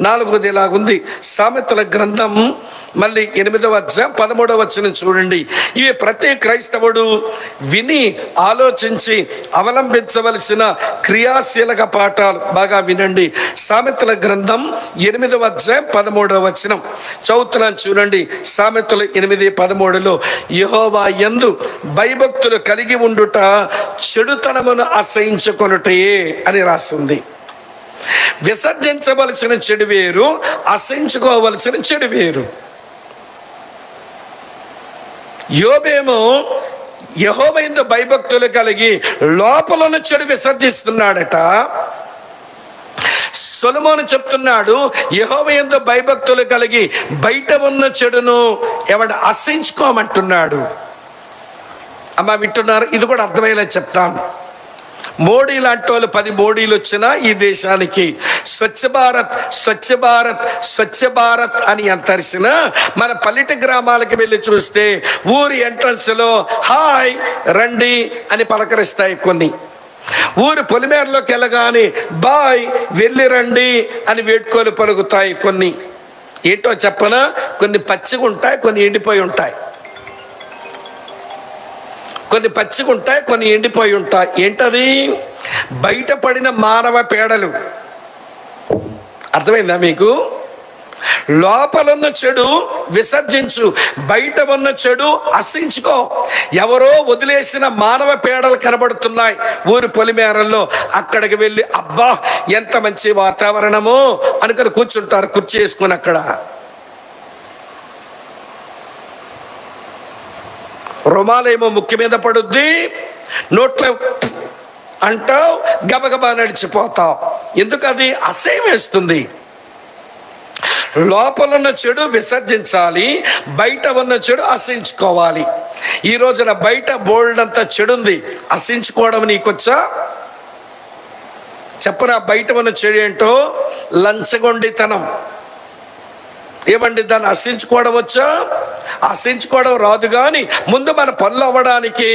4వది ఇలాగుంది. సామెతల గ్రంథం మళ్ళీ 8వ అధ్యాయం 13వ వచనం చూడండి. ఇవి ప్రతి క్రైస్తవుడు విని ఆలోచించి అవలంబించవలసిన క్రియాశీలక పాఠాలు. బాగా వినండి. సామెతల గ్రంథం 8వ అధ్యాయం 13వ వచనం చదువుతున్నాను చూడండి. సామెతలు 8:13లో యెహోవా యందు భయభక్తులు కలిగి ఉండుట చెడుతనమును అసహించుకొనుటయే అని రాస్తుంది. విసర్జించవలసిన చెడు వేరు, అసహించుకోవలసిన చెడు వేరు. యోబేమో యెహోవా యందు భయభక్తులు కలిగి లోపలను చెడు విసర్జిస్తున్నాడట. సొలొమోను చెప్తున్నాడు, యెహోవా యందు భయభక్తులు కలిగి బయట ఉన్న చెడును ఎవడు అసహించుకోమంటున్నాడు. అమ్మ వింటున్నారు? ఇది కూడా అర్థమయ్యేలా చెప్తాను. మోడీ లాంటి వాళ్ళు 10 మోడీలు వచ్చినా ఈ దేశానికి స్వచ్ఛ భారత్ స్వచ్ఛ భారత్ స్వచ్ఛ భారత్ అని ఎంత అరిసినా మన పల్లెట గ్రామాలకు వెళ్ళి చూస్తే ఊరి ఎంట్రన్స్ లో హాయ్ రండి అని పలకరిస్తాయి కొన్ని. ఊరు పొలిమేరలోకి వెళ్ళగానే బాయ్ వెళ్ళి రండి అని వేడుకోలు పలుకుతాయి కొన్ని. ఏంటో చెప్పనా, కొన్ని పచ్చిగా ఉంటాయి, కొన్ని ఎండిపోయి ఉంటాయి. కొన్ని పచ్చిగా ఉంటాయి, కొన్ని ఎండిపోయి ఉంటాయి. ఏంటది? బయటపడిన మానవ పేడలు. అర్థమైందా మీకు? లోపలున్న చెడు విసర్జించు, బయట ఉన్న చెడు అసహించుకో. ఎవరో వదిలేసిన మానవ పేడలు కనబడుతున్నాయి ఊరి పొలిమేరల్లో, అక్కడికి వెళ్ళి అబ్బా ఎంత మంచి వాతావరణమో అనుకుని కూర్చుంటారు కుర్చీ వేసుకుని. అక్కడ రుమాలేమో ముక్కు మీద పడుద్ది, నోట్లో అంటావు, గబగబా నడిచిపోతావు. ఎందుకు? అది అసహ్యం వేస్తుంది. లోపల ఉన్న చెడు విసర్జించాలి, బయట ఉన్న చెడు అసహించుకోవాలి. ఈ రోజున బయట బోల్డ్ అంతా చెడు ఉంది, అసహించుకోవడం నీకొచ్చా? చెప్పరా? బయట ఉన్న చెడు ఏంటో? లంచగొండితనం. ఏమండి, దాన్ని అసహించుకోవడం వచ్చా? అసహించుకోవడం రాదు. కానీ ముందు మన పనులు అవ్వడానికి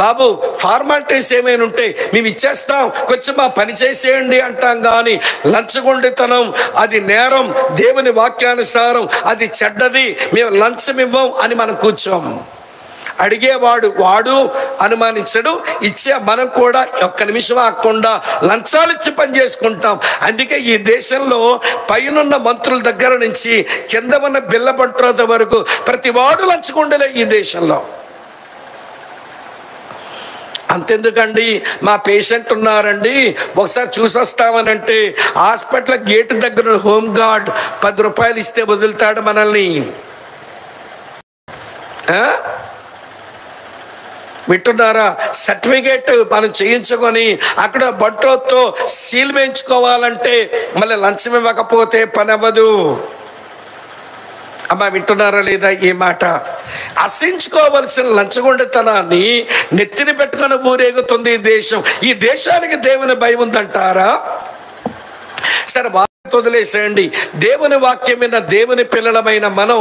బాబు ఫార్మాలిటీస్ ఏమైనా ఉంటే మేము ఇచ్చేస్తాం, కొంచెం మా పని చేసేయండి అంటాం. కానీ లంచగొండితనం అది నేరం, దేవుని వాక్యానుసారం అది చెడ్డది, మేము లంచం ఇవ్వం అని మనం కూర్చోం. అడిగేవాడు వాడు అనుమానించడు, ఇచ్చే మనం కూడా ఒక్క నిమిషం ఆగకుండా లంచాలు ఇచ్చి పని చేసుకుంటాం. అందుకే ఈ దేశంలో పైనున్న మంత్రుల దగ్గర నుంచి కింద ఉన్న బిల్ల బంట్రోత వరకు ప్రతి వాడు లంచగొండలే ఈ దేశంలో. అంతెందుకండి, మా పేషెంట్ ఉన్నారండి ఒకసారి చూసొస్తామనంటే హాస్పిటల్ గేటు దగ్గర హోమ్ గార్డ్ 10 రూపాయలు ఇస్తే వదులుతాడు మనల్ని. వింటున్నారా? సర్టిఫికేట్ మనం చేయించుకొని అక్కడ బంట్రోతో సీల్ వేయించుకోవాలంటే మళ్ళీ లంచం ఇవ్వకపోతే పని అవ్వదు. అమ్మా వింటున్నారా లేదా ఈ మాట? అసహించుకోవలసిన లంచగొండితనాన్ని నెత్తిని పెట్టుకొని ఊరేగుతుంది ఈ దేశం. ఈ దేశానికి దేవుని భయం ఉందంటారా? సరే వదిలేసేయండి. దేవుని వాక్యమైన దేవుని పిల్లలమైన మనం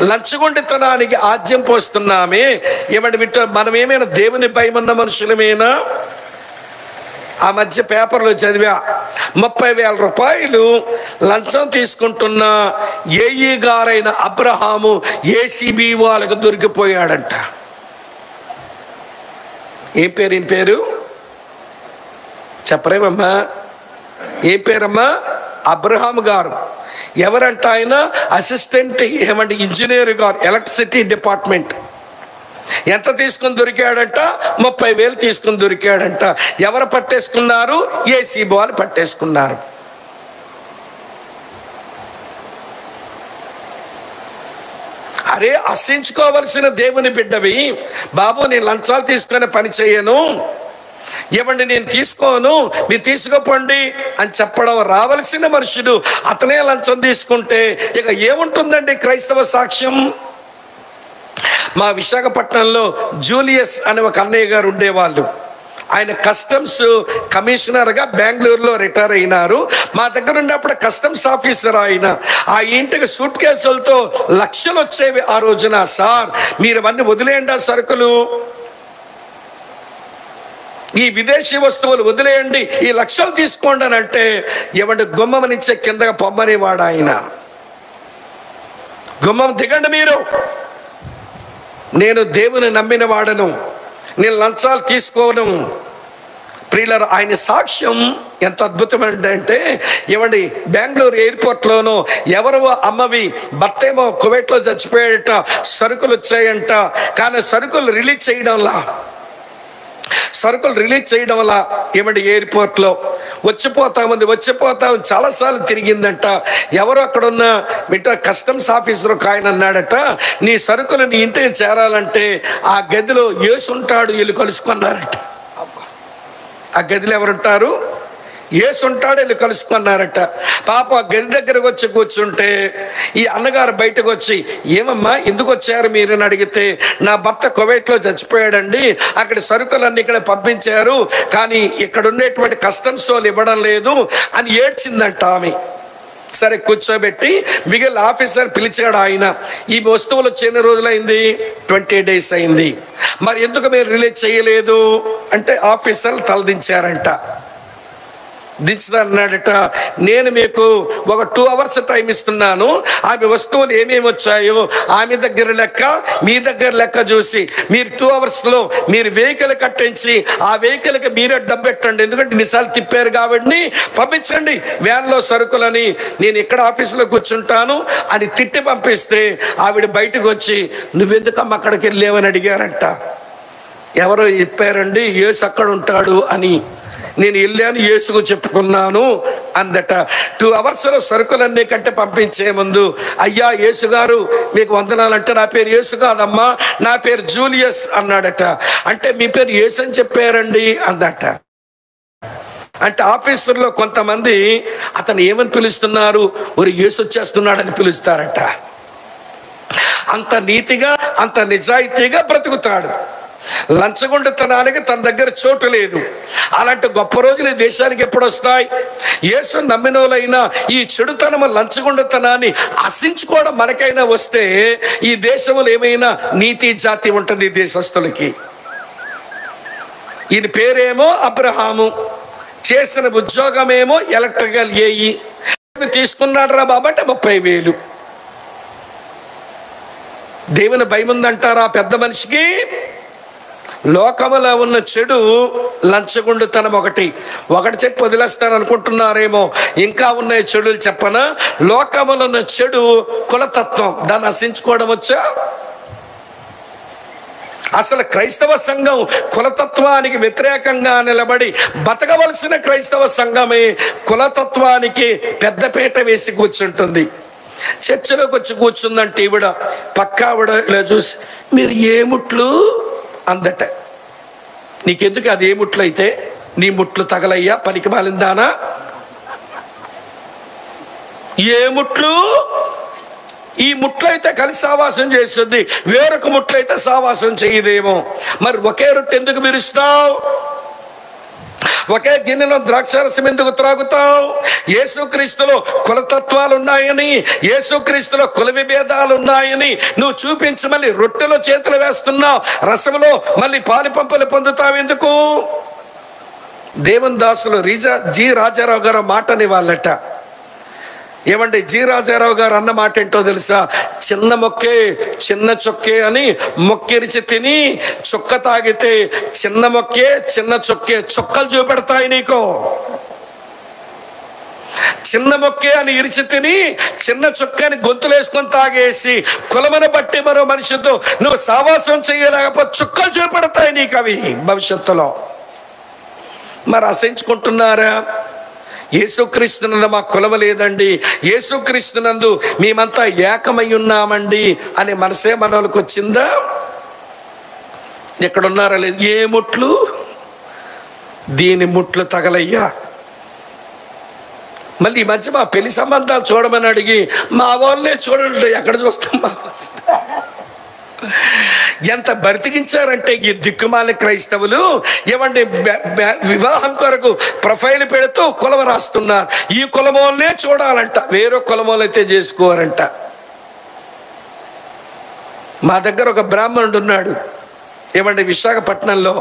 లంచగొండితనానికి ఆజ్యం పోస్తున్నామే. ఏమంటే మనం ఏమైనా దేవుని భయం ఉన్న మనుషులమేనా? ఆ మధ్య పేపర్లో చదివా, 30,000 రూపాయలు లంచం తీసుకుంటున్న ఏఈ గారైన అబ్రహాము ఏసీబీ వాళ్ళకు దొరికిపోయాడంట. ఏం పేరు చెప్పరేమమ్మా? ఏం పేరమ్మా? అబ్రహాం గారు. ఎవరంట ఆయన? అసిస్టెంట్ ఏమంటే ఇంజనీర్ గారు, ఎలక్ట్రిసిటీ డిపార్ట్మెంట్. ఎంత తీసుకుని దొరికాడంట? 30,000 తీసుకుని దొరికాడంట. ఎవరు పట్టేసుకున్నారు? ఏసీబీ వాళ్ళు పట్టేసుకున్నారు. అరే, అసహించుకోవలసిన దేవుని బిడ్డవి బాబు, నేను లంచాలు తీసుకునే పని చేయను, ఏమండి నేను తీసుకోను, మీరు తీసుకోపోండి అని చెప్పడం రావలసిన మనుషుడు అతనే లంచం తీసుకుంటే ఇక ఏముంటుందండి క్రైస్తవ సాక్ష్యం? మా విశాఖపట్నంలో జూలియస్ అనే ఒక అన్నయ్య గారు ఉండేవాళ్ళు. ఆయన కస్టమ్స్ కమిషనర్గా బెంగళూరులో రిటైర్ అయినారు. మా దగ్గర ఉన్నప్పుడు కస్టమ్స్ ఆఫీసర్ ఆయన. ఆ ఇంటికి సూట్ కేసులతో లక్షలు వచ్చేవి ఆ రోజున. సార్ మీరు అవన్నీ వదిలేయండి, ఆ సరుకులు, ఈ విదేశీ వస్తువులు వదిలేయండి, ఈ లక్షలు తీసుకోండి అని అంటే ఏమంటే గుమ్మం నుంచే కిందగా పొమ్మనేవాడు ఆయన. గుమ్మం దిగండి మీరు, నేను దేవుని నమ్మిన వాడను, నేను లంచాలు తీసుకోను. ప్రియులారా, ఆయన సాక్ష్యం ఎంత అద్భుతమైందంటే ఏమండి బెంగళూరు ఎయిర్పోర్ట్లోనూ ఎవరో అమ్మవి భర్త ఏమో కువైట్లో చచ్చిపోయాడట, సరుకులు వచ్చాయంట. కానీ సరుకులు రిలీజ్ చేయడం వల్ల ఏమంటే ఎయిర్పోర్ట్లో వచ్చిపోతాం చాలాసార్లు తిరిగిందంట. ఎవరో అక్కడ ఉన్న కస్టమ్స్ ఆఫీసర్ ఒక ఆయన అన్నాడట, నీ సరుకులు నీ ఇంటికి చేరాలంటే ఆ గదిలో యేసు ఉంటాడు, వీళ్ళు కలుసుకున్నారట. ఆ గదిలో ఎవరుంటారు? యేసు ఉంటాడు, వెళ్ళి కలుసుకున్నారట. పాప గది దగ్గరకు వచ్చి కూర్చుంటే ఈ అన్నగారు బయటకు వచ్చి, ఏమమ్మా ఎందుకు వచ్చారు మీరు అని అడిగితే, నా భర్త కువైట్లో చచ్చిపోయాడండి, అక్కడ సరుకులన్నీ ఇక్కడ పంపించారు, కానీ ఇక్కడ ఉండేటువంటి కస్టమ్స్ వాళ్ళు ఇవ్వడం లేదు అని ఏడ్చిందంట ఆమె. సరే కూర్చోబెట్టి మిగిలిన ఆఫీసర్ పిలిచాడు. ఆయన, ఈ వస్తువులు వచ్చి ఎన్ని రోజులైంది? 20 days అయింది, మరి ఎందుకు మీరు రిలీజ్ చేయలేదు అంటే ఆఫీసర్లు తలదించారంట. దించుదన్నాడట, నేను మీకు ఒక 2 hours టైం ఇస్తున్నాను, ఆమె వస్తువులు ఏమేమి వచ్చాయో ఆమె దగ్గర లెక్క మీ దగ్గర లెక్క చూసి మీరు 2 hours మీరు వెహికల్ కట్టించి ఆ వెహికల్కి మీరే డబ్బు పెట్టండి, ఎందుకంటే ఇన్నిసార్లు తిప్పారు కాబట్టి పంపించండి వ్యాన్లో సరుకులని, నేను ఇక్కడ ఆఫీసులో కూర్చుంటాను అని తిట్టి పంపిస్తే ఆవిడ బయటకు వచ్చి, నువ్వెందుకమ్మ అక్కడికి వెళ్ళేవని అడిగారంట. ఎవరో చెప్పారండి యేసు అక్కడ ఉంటాడు అని, నేను వెళ్ళాను యేసుకు చెప్పుకున్నాను అందట. 2 hours సరుకులన్నీ కంటే పంపించే ముందు, అయ్యా యేసు గారు మీకు వందనాలంటే, నా పేరు యేసు కాదమ్మా, నా పేరు జూలియస్ అన్నాడట. అంటే మీ పేరు యేసు అని చెప్పారండి అందట. అంటే ఆఫీసర్లో కొంతమంది అతను ఏమని పిలుస్తున్నారు, ఒక యేసు వచ్చేస్తున్నాడని పిలుస్తారట. అంత నీతిగా అంత నిజాయితీగా బ్రతుకుతాడు. లంచగొండతనానికి తన దగ్గర చోటు లేదు. అలాంటి గొప్ప రోజులు ఈ దేశానికి ఎప్పుడు వస్తాయి? యేసు నమ్మినోలైనా ఈ చెడుతనము లంచగొండతనాన్ని ఆశించుకోవడం మనకైనా వస్తే ఈ దేశంలో ఏమైనా నీతి జాతి ఉంటుంది ఈ దేశస్తులకి. ఈయన పేరేమో అబ్రహాము, చేసిన ఉద్యోగమేమో ఎలక్ట్రికల్ ఏఈ, తీసుకున్నాడు రా బాబు అంటే 30,000. దేవుని భయం ఉందంటారా పెద్ద మనిషికి? లోకములో ఉన్న చెడు లంచగొండుతనం ఒకటి చెప్పి వదిలేస్తాను అనుకుంటున్నారేమో, ఇంకా ఉన్నాయి చెడులు చెప్పనా? లోకములో ఉన్న చెడు కులతత్వం, దాన్ని నశించుకోవడం వచ్చా? అసలు క్రైస్తవ సంఘం కులతత్వానికి వ్యతిరేకంగా నిలబడి బతకవలసిన క్రైస్తవ సంఘమే కులతత్వానికి పెద్దపీట వేసి కూర్చుంటుంది. చర్చలోకి వచ్చి కూర్చుందంటే ఈవిడ పక్క ఆవిడ ఇలా చూసి, మీరు ఏ ముట్లు అందట. నీకెందుకు అది ఏ ముట్లు అయితే? నీ ముట్లు తగలయ్యా పనికి మాలిందానా? ఏ ముట్లు? ఈ ముట్లయితే కలిసి సావాసం చేస్తుంది, వేరొక ముట్లయితే సావాసం చేయదేమో. మరి ఒకే రొట్టె ఎందుకు విరుస్తావు? ఒకే గిన్నెలో ద్రాక్షారసం ఎందుకు త్రాగుతావు? యేసుక్రీస్తులో కులతత్వాలు ఉన్నాయని, యేసుక్రీస్తులో కుల విభేదాలు ఉన్నాయని నువ్వు చూపించి మళ్ళీ రొట్టెలో చేతులు వేస్తున్నావు, రసంలో మళ్ళీ పాలు పంపులు పొందుతావు ఎందుకు? దేవుని దాసులు జి రాజారావు గారు మాటని వాళ్ళట. ఏమంటే జి రాజారావు గారు అన్న మాట ఏంటో తెలుసా? చిన్న మొక్కే చిన్న చొక్కే అని మొక్కిరిచి తిని చుక్క తాగితే చిన్న మొక్కే చిన్న చొక్కే చుక్కలు చూపెడతాయి నీకు. చిన్న మొక్కే అని ఇరిచి తిని చిన్న చుక్కని గొంతులు వేసుకొని తాగేసి కులమని బట్టి మరో మనిషితో నువ్వు సావాసం చేయలేకపోతే చుక్కలు చూపెడతాయి నీకు అవి భవిష్యత్తులో. మరి అసహించుకుంటున్నారా? యేసుక్రీస్తునందు మా కులమ లేదండి, యేసుక్రీస్తునందు మేమంతా ఏకమై ఉన్నామండి అనే మనసే మనోళ్ళకి వచ్చిందా? ఎక్కడున్నారా? లేదు. ఏ ముట్లు? దీని ముట్లు తగలయ్యా. మళ్ళీ ఈ మధ్య మా పెళ్లి సంబంధాలు చూడమని అడిగి మా వాళ్ళే చూడండి, ఎక్కడ చూస్తాం? ఎంత బతికించారంటే ఈ దిక్కుమాల క్రైస్తవులు. ఏమండి వివాహం కొరకు ప్రొఫైల్ పెడుతూ కులం రాస్తున్నారు. ఈ కులమోళ్ళనే చూడాలంట, వేరే కులమోళ్ళు అయితే చేసుకోవారంట. మా దగ్గర ఒక బ్రాహ్మణుడు ఉన్నాడు. ఏమండి విశాఖపట్నంలో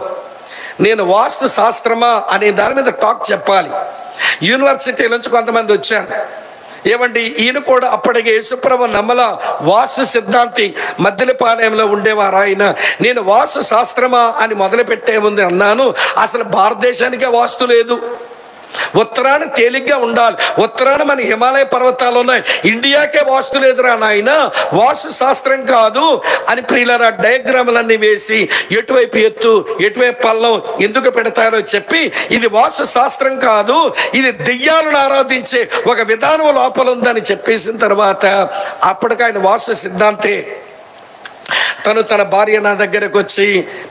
నేను వాస్తు శాస్త్రమా అనే దాని మీద టాక్ చెప్పాలి. యూనివర్సిటీ నుంచి కొంతమంది వచ్చారు. ఏమండి ఈయన కూడా అప్పటికే యేసుప్రభు నమ్మల వాస్తు సిద్ధాంతి మద్దెలపాలెంలో ఉండేవారు ఆయన. నేను వాస్తు శాస్త్రమా అని మొదలు పెట్టే ముందు అన్నాను, అసలు భారతదేశానికే వాస్తు లేదు. ఉత్తరాన తేలిగ్గా ఉండాలి, ఉత్తరాన మన హిమాలయ పర్వతాలు ఉన్నాయి, ఇండియాకే వాస్తు లేదురా నాయన, వాస్తు శాస్త్రం కాదు అని ప్రియులారా డయాగ్రాములన్నీ వేసి ఎటువైపు ఎత్తు ఎటువైపు పల్లం ఎందుకు పెడతారో చెప్పి, ఇది వాస్తు శాస్త్రం కాదు, ఇది దెయ్యాలను ఆరాధించే ఒక విధానం లోపల ఉందని చెప్పేసిన తర్వాత అప్పటికి ఆయన వాస్తు సిద్ధాంతే. తన భార్య నా దగ్గరకు వచ్చి,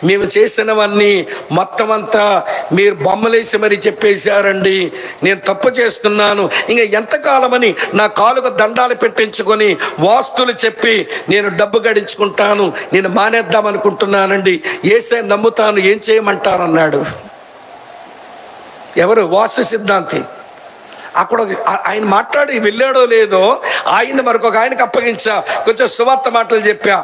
మేము చేసినవన్నీ మొత్తం అంతా మీరు బొమ్మలేసి మరి చెప్పేశారండి, నేను తప్పు చేస్తున్నాను, ఇంకా ఎంతకాలమని నా కాలుకు దండాలు పెట్టించుకొని వాస్తులు చెప్పి నేను డబ్బు గడించుకుంటాను, నేను మానేద్దాం అనుకుంటున్నానండి, యేసే నమ్ముతాను, ఏం చేయమంటారు అన్నాడు. ఎవరు? వాస్తు సిద్ధాంతి. అక్కడ ఆయన మాట్లాడి వెళ్ళాడో లేదో, ఆయన మరొక ఆయనకు అప్పగించా, కొంచెం సువార్త మాటలు చెప్పా.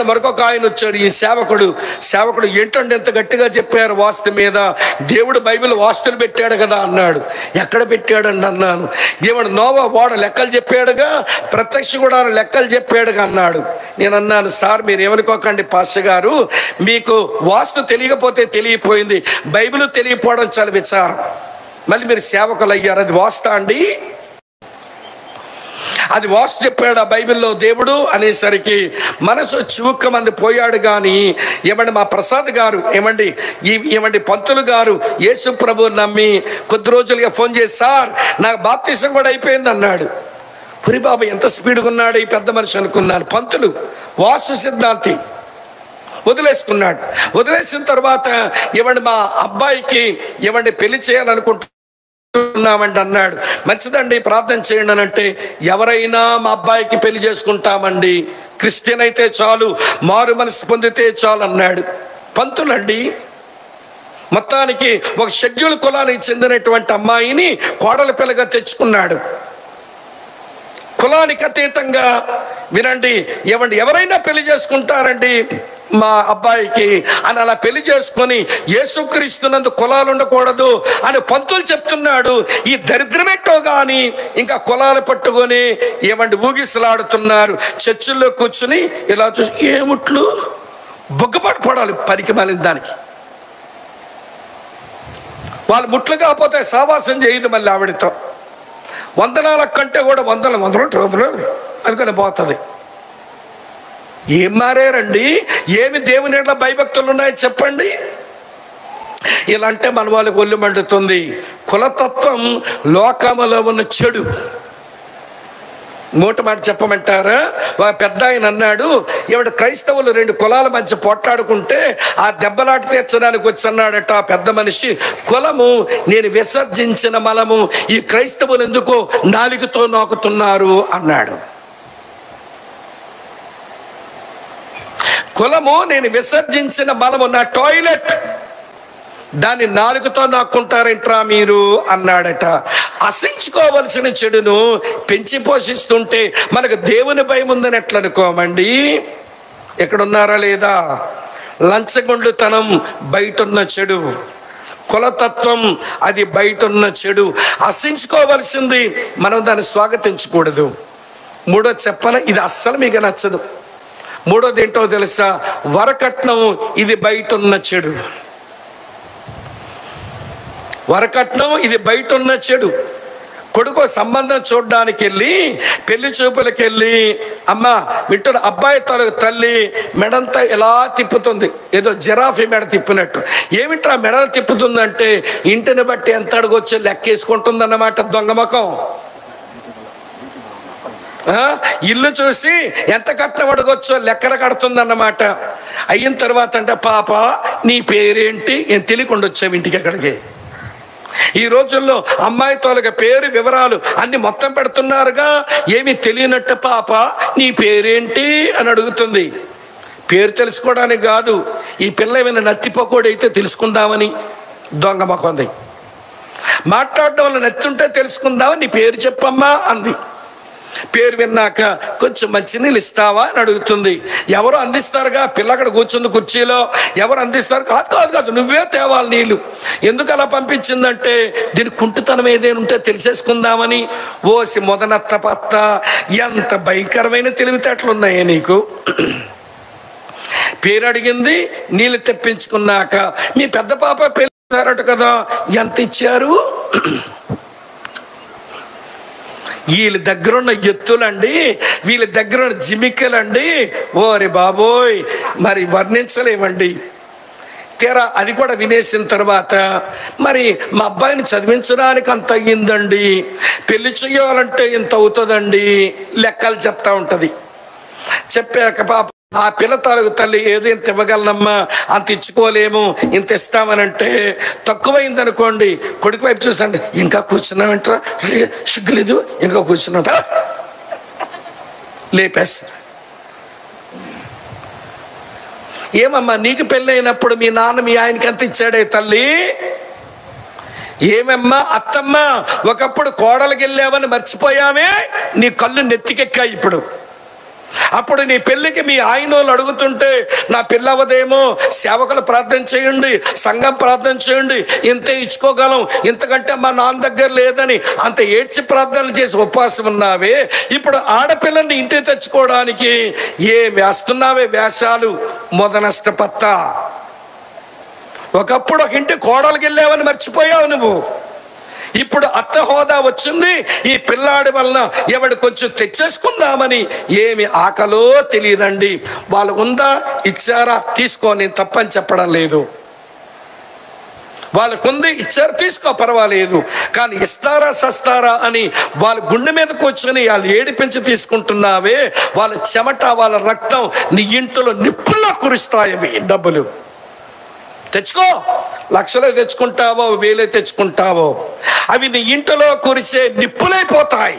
మరొక ఆయన వచ్చాడు, ఈ సేవకుడు ఏంటంటే ఎంత గట్టిగా చెప్పారు వాస్తు మీద, దేవుడు బైబిల్ వాస్తులు పెట్టాడు కదా అన్నాడు. ఎక్కడ పెట్టాడండి అన్నాను. దేవుడు నోవా ఓడ లెక్కలు చెప్పాడుగా, ప్రత్యక్ష కూడా లెక్కలు చెప్పాడుగా అన్నాడు. నేను అన్నాను, సార్ మీరు ఏమనుకోకండి పాస్టర్ గారు, మీకు వాస్తు తెలియకపోతే తెలియపోయింది, బైబిల్ తెలియపోవడం చాలా విచారం. మళ్ళీ మీరు సేవకులు అయ్యారు, అది వాస్తా అండి? అది వాస్తు చెప్పాడు ఆ బైబిల్లో దేవుడు అనేసరికి మనసు చివుక్క మంది పోయాడు. కానీ ఏమండి మా ప్రసాద్ గారు, ఏమండి పంతులు గారు యేసు ప్రభు నమ్మి కొద్ది రోజులుగా ఫోన్ చేసి, సార్ నాకు బాప్తిసం కూడా అయిపోయింది అన్నాడు. పురి బాబు ఎంత స్పీడ్గా ఉన్నాడు ఈ పెద్ద మనిషి అనుకున్నాను. పంతులు వాస్తు సిద్ధాంతి వదిలేసుకున్నాడు. వదిలేసిన తర్వాత ఏమండి మా అబ్బాయికి పెళ్లి చేయాలనుకుంటున్నామండి అన్నాడు. మంచిదండి ప్రార్థన చేయండి అని అంటే, ఎవరైనా మా అబ్బాయికి పెళ్లి చేసుకుంటామండి, క్రిస్టియన్ అయితే చాలు, మారు మనసు పొందితే చాలు అన్నాడు. పంతులండి మొత్తానికి ఒక షెడ్యూల్ కులానికి చెందినటువంటి అమ్మాయిని కోడల పిల్లగా తెచ్చుకున్నాడు. కులానికి అతీతంగా వినండి, ఎవరైనా పెళ్లి చేసుకుంటారండి మా అబ్బాయికి అని అలా పెళ్లి చేసుకొని యేసుక్రీస్తునందు కులాలు ఉండకూడదు అని పంతులు చెప్తున్నాడు. ఈ దరిద్రమేటో కానీ ఇంకా కులాలు పట్టుకొని ఊగిసలాడుతున్నారు. చర్చిల్లో కూర్చుని ఇలా చూసి ఏముట్లు బొగ్గపాటు పడాలి పనికి మాలిన దానికి. వాళ్ళు ముట్లు కాకపోతే సావాసం చేయదు మళ్ళీ ఆవిడతో. వందనాల కంటే కూడా వందలు అనుకుని పోతుంది. ఏం మారారండి? ఏమి దేవుని ఎట్లా భయభక్తులు ఉన్నాయి చెప్పండి. ఇలా అంటే మన వాళ్ళకి ఒళ్ళు మండుతుంది. కులతత్వం లోకములో ఉన్న చెడు. మూట మాట చెప్పమంటారా? పెద్ద ఆయన అన్నాడు, క్రైస్తవులు 2 కులాల మధ్య పోట్లాడుకుంటే ఆ దెబ్బలాట తీర్చడానికి వచ్చన్నాడట ఆ పెద్ద మనిషి. కులము నేను విసర్జించిన మలము, ఈ క్రైస్తవులు ఎందుకో నాలుగుతో నోకుతున్నారు అన్నాడు. కులము నేను విసర్జించిన మలము, నా టాయిలెట్, దాన్ని నాలుగుతో నాక్కుంటారేంట్రా మీరు అన్నాడట. అసహించుకోవలసిన చెడును పెంచి పోషిస్తుంటే మనకు దేవుని భయం ఉందని ఎట్లా అనుకోమండి? ఎక్కడున్నారా లేదా? లంచగొండుతనం బయటున్న చెడు, కులతత్వం అది బయటున్న చెడు. అసహించుకోవలసింది, మనం దాన్ని స్వాగతించకూడదు. మూడో చెప్పన, ఇది అస్సలు మీకు నచ్చదు. మూడోది ఏంటో తెలుసా? వరకట్నం, ఇది బయటున్న చెడు. వరకట్నం ఇది బయటున్న చెడు. కొడుకు సంబంధం చూడడానికి వెళ్ళి, పెళ్లి చూపులకు వెళ్ళి, అమ్మ వింటున్న అబ్బాయి తల్లి మెడంతా ఎలా తిప్పుతుంది, ఏదో జిరాఫీ మెడ తిప్పినట్టు. ఏమిట్రా మెడలు తిప్పుతుందంటే, ఇంటిని బట్టి ఎంత అడుగొచ్చో లెక్కేసుకుంటుంది అన్నమాట. దొంగమకం. ఇల్లు చూసి ఎంత కట్నం అడగొచ్చో లెక్కలు కడుతుందన్నమాట. అయిన తర్వాత అంటే, పాప నీ పేరేంటి, ఏం తెలియకుండా వచ్చావు ఇంటికి ఎక్కడికి. ఈ రోజుల్లో అమ్మాయి తోలక పేరు వివరాలు అన్ని మొత్తం పెడుతున్నారుగా. ఏమి తెలియనట్టు పాప నీ పేరేంటి అని అడుగుతుంది. పేరు తెలుసుకోవడానికి కాదు, ఈ పిల్ల ఏమైనా నత్తిపోకూడైతే తెలుసుకుందామని దొంగ మొకంది. మాట్లాడడం వల్ల నత్తుంటే తెలుసుకుందామని నీ పేరు చెప్పమ్మా అంది. పేరు విన్నాక కొంచెం మంచినీళ్ళు ఇస్తావా అని అడుగుతుంది. ఎవరు అందిస్తారుగా, పిల్ల అక్కడ కూర్చుంది కుర్చీలో, ఎవరు అందిస్తారు? కాదు నువ్వే తేవాలి నీళ్ళు. ఎందుకు అలా పంపించిందంటే, దీని కుంటుతనం ఏదైనా ఉంటే తెలిసేసుకుందామని. ఓసి మొదనత్త పత్త, ఎంత భయంకరమైన తెలివితేటలున్నాయే నీకు. పేరు అడిగింది, నీళ్ళు తెప్పించుకున్నాక మీ పెద్ద పాప పెళ్ళారట కదా, ఎంత ఇచ్చారు? వీళ్ళ దగ్గరున్న ఎత్తులండి, వీళ్ళ దగ్గరున్న జిమికలండి, ఓరి బాబోయ్ మరి వర్ణించలేమండి. తీరా అది కూడా వినేసిన తర్వాత, మరి మా అబ్బాయిని చదివించడానికి అంత అయ్యిందండి, పెళ్లి చేయాలంటే ఇంత అవుతుందండి, లెక్కలు చెప్తా ఉంటుంది. చెప్పాక పాప ఆ పిల్ల తాలూకు తల్లి ఏదో ఇంత ఇవ్వగలనమ్మా, అంత ఇచ్చుకోలేము, ఇంత ఇస్తామనంటే తక్కువైంది అనుకోండి, కొడుకు వైపు చూసండి, ఇంకా కూర్చున్నామంటారా, సిగ్గులేదు, ఇంకా కూర్చున్నాట లేపేస్తా. ఏమమ్మా నీకు పెళ్ళి అయినప్పుడు మీ నాన్న మీ ఆయనకి ఎంత ఇచ్చాడే తల్లి? ఏమమ్మా అత్తమ్మ ఒకప్పుడు కోడలికి వెళ్ళావని మర్చిపోయామే, నీ కళ్ళు నెత్తికెక్కాయి ఇప్పుడు. అప్పుడు నీ పెళ్ళికి మీ ఆయన వాళ్ళు అడుగుతుంటే నా పిల్లవదేమో, సేవకులు ప్రార్థన చేయండి, సంఘం ప్రార్థన చేయండి, ఇంతే ఇచ్చుకోగలం, ఇంతకంటే మా నాన్న దగ్గర లేదని అంత ఏడ్చి ప్రార్థనలు చేసి ఉపవాసం ఉన్నావే. ఇప్పుడు ఆడపిల్లల్ని ఇంటికి తెచ్చుకోవడానికి ఏం వేస్తున్నావే వేషాలు, మొదనష్టపత్త. ఒకప్పుడు ఒక ఇంటి కోడలికి వెళ్ళావని మర్చిపోయావు నువ్వు. ఇప్పుడు అత్త హోదా వచ్చింది, ఈ పిల్లాడి వలన ఎవడు కొంచెం తెచ్చేసుకుందామని ఏమి ఆకలో తెలియదండి. వాళ్ళు ఉందా, ఇచ్చారా, తీసుకో, నేను తప్పని చెప్పడం లేదు. వాళ్ళకుంది, ఇచ్చారు, తీసుకో, పర్వాలేదు. కానీ ఇస్తారా సస్తారా అని వాళ్ళ గుండె మీద కూర్చొని వాళ్ళు ఏడిపించి తీసుకుంటున్నావే, వాళ్ళ చెమట వాళ్ళ రక్తం నీ ఇంట్లో నిప్పుల్లో కురుస్తాయి. డబ్బులు తెచ్చుకో, లక్షలే తెచ్చుకుంటావో వేలే తెచ్చుకుంటావో, అవి నీ ఇంటిలో కురిసే నిప్పులైపోతాయి.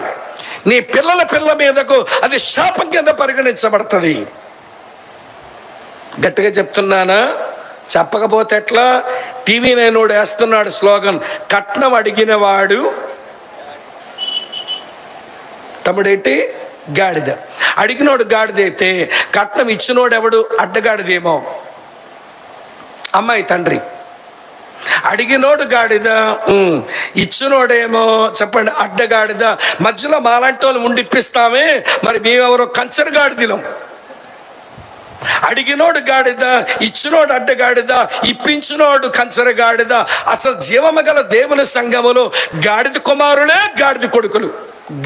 నీ పిల్ల మీదకు అది శాపం కింద పరిగణించబడుతుంది. గట్టిగా చెప్తున్నానా? చెప్పకపోతే ఎట్లా? టీవీ నైనోడు వేస్తున్నాడు స్లోగన్, కట్నం అడిగిన వాడు తమ్ముడేంటి గాడిద. అడిగినోడు గాడిదైతే కట్నం ఇచ్చినోడు ఎవడు? అడ్డగాడిదేమో అమ్మాయి తండ్రి. అడిగినోడు గాడిద, ఇచ్చినోడేమో చెప్పండి అడ్డగాడిద. మధ్యలో మాలాంటి వాళ్ళు ఉండిప్పిస్తామే, మరి మేమెవరో కంచరు గాడిదిలం. అడిగినోడు గాడిద, ఇచ్చినోడు అడ్డగాడిద, ఇప్పించినోడు కంచర గాడిద. అసలు జీవము గల దేవుని సంఘములో గాడిద కుమారులే గాడిద కొడుకులు.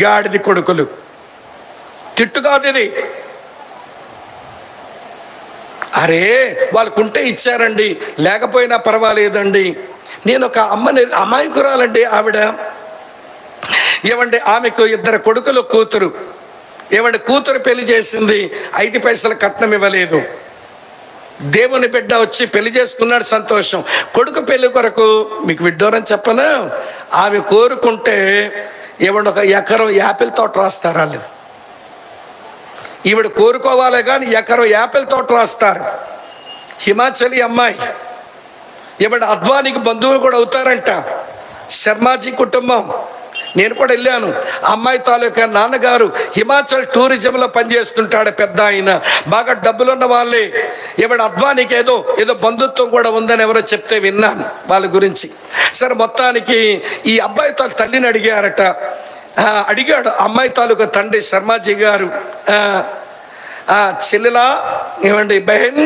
గాడిద కొడుకులు తిట్టు కాదు ఇది. అరే వాళ్ళకుంటే ఇచ్చారండి, లేకపోయినా పర్వాలేదండి. నేను ఒక అమ్మని, అమాయకురాలండి ఆవిడ. ఏమండి ఆమెకు 2 కొడుకులు, కూతురు. ఏమండి కూతురు పెళ్లి చేసింది, 5 పైసల కట్నం ఇవ్వలేదు. దేవుని బిడ్డ వచ్చి పెళ్లి చేసుకున్నాడు, సంతోషం. కొడుకు పెళ్లి కొరకు మీకు విడ్డోరని చెప్పనా, ఆమె కోరుకుంటే ఏమండి 1 ఎకరం యాపిల్ తోట రాస్తారా లేదు. ఈవిడ కోరుకోవాలే కానీ 1 ఎకరం యాపిల్ తోట రాస్తారు. హిమాచలి అమ్మాయి. ఈవిడ అద్వానికి బంధువులు కూడా అవుతారంట, శర్మాజీ కుటుంబం. నేను కూడా వెళ్ళాను. అమ్మాయి తాలూకా నాన్నగారు హిమాచల్ టూరిజంలో పనిచేస్తుంటాడు, పెద్ద ఆయన, బాగా డబ్బులున్న వాళ్ళే. ఈవిడ అద్వానికి ఏదో బంధుత్వం కూడా ఉందని ఎవరో చెప్తే విన్నాను వాళ్ళ గురించి. సరే మొత్తానికి ఈ అబ్బాయి తల్లిని అడిగారట. అడిగాడు అమ్మాయి తాలూకా తండ్రి శర్మాజీ గారు, చెల్లెలా ఏమండి బెహన్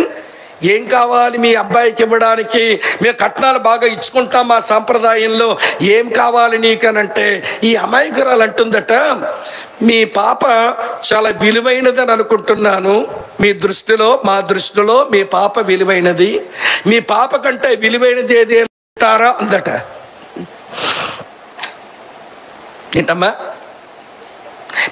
ఏం కావాలి మీ అబ్బాయికి ఇవ్వడానికి? మేము కట్నాలు బాగా ఇచ్చుకుంటాం మా సాంప్రదాయంలో, ఏం కావాలి నీకనంటే ఈ అమాయకురాలు అంటుందట, మీ పాప చాలా విలువైనదని అనుకుంటున్నాను. మీ దృష్టిలో, మా దృష్టిలో మీ పాప విలువైనది. మీ పాప కంటే విలువైనది ఏది అంటారా అందట. ఏంటమ్మా?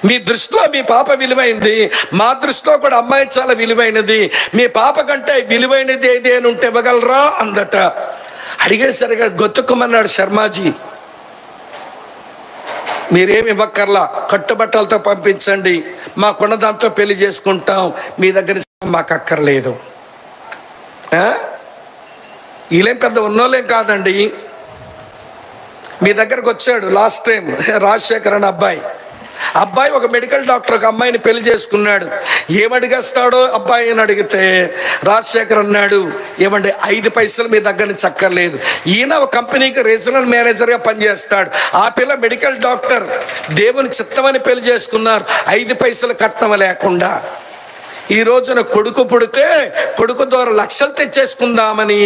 మీ దృష్టిలో మీ పాప విలువైంది, మా దృష్టిలో కూడా అమ్మాయి చాలా విలువైనది. మీ పాప కంటే విలువైనది ఏది అని ఉంటే ఇవ్వగలరా అందట. అడిగేసరిగా గొత్తుకోమన్నాడు శర్మాజీ. మీరేమి ఇవ్వక్కర్లా, కట్టుబట్టలతో పంపించండి, మాకున్న దాంతో పెళ్లి చేసుకుంటాం, మీ దగ్గర మాకు అక్కర్లేదు. వీళ్ళేం పెద్ద ఉన్నోళ్ళేం కాదండి. మీ దగ్గరకు వచ్చాడు లాస్ట్ టైం రాజశేఖర్ అని అబ్బాయి ఒక మెడికల్ డాక్టర్ ఒక అమ్మాయిని పెళ్లి చేసుకున్నాడు. ఏమడిగేస్తాడో అబ్బాయి అని అడిగితే రాజశేఖర్ అన్నాడు, ఏమండి 5 పైసలు మీ దగ్గర నుంచి అక్కర్లేదు. ఈయన ఒక కంపెనీకి రీజనల్ మేనేజర్గా పనిచేస్తాడు, ఆ పిల్ల మెడికల్ డాక్టర్. దేవుని చిత్తమని పెళ్లి చేసుకున్నారు, 5 పైసలు కట్నం లేకుండా. ఈ రోజున కొడుకు పుడితే కొడుకు ద్వారా లక్షలు తెచ్చేసుకుందామని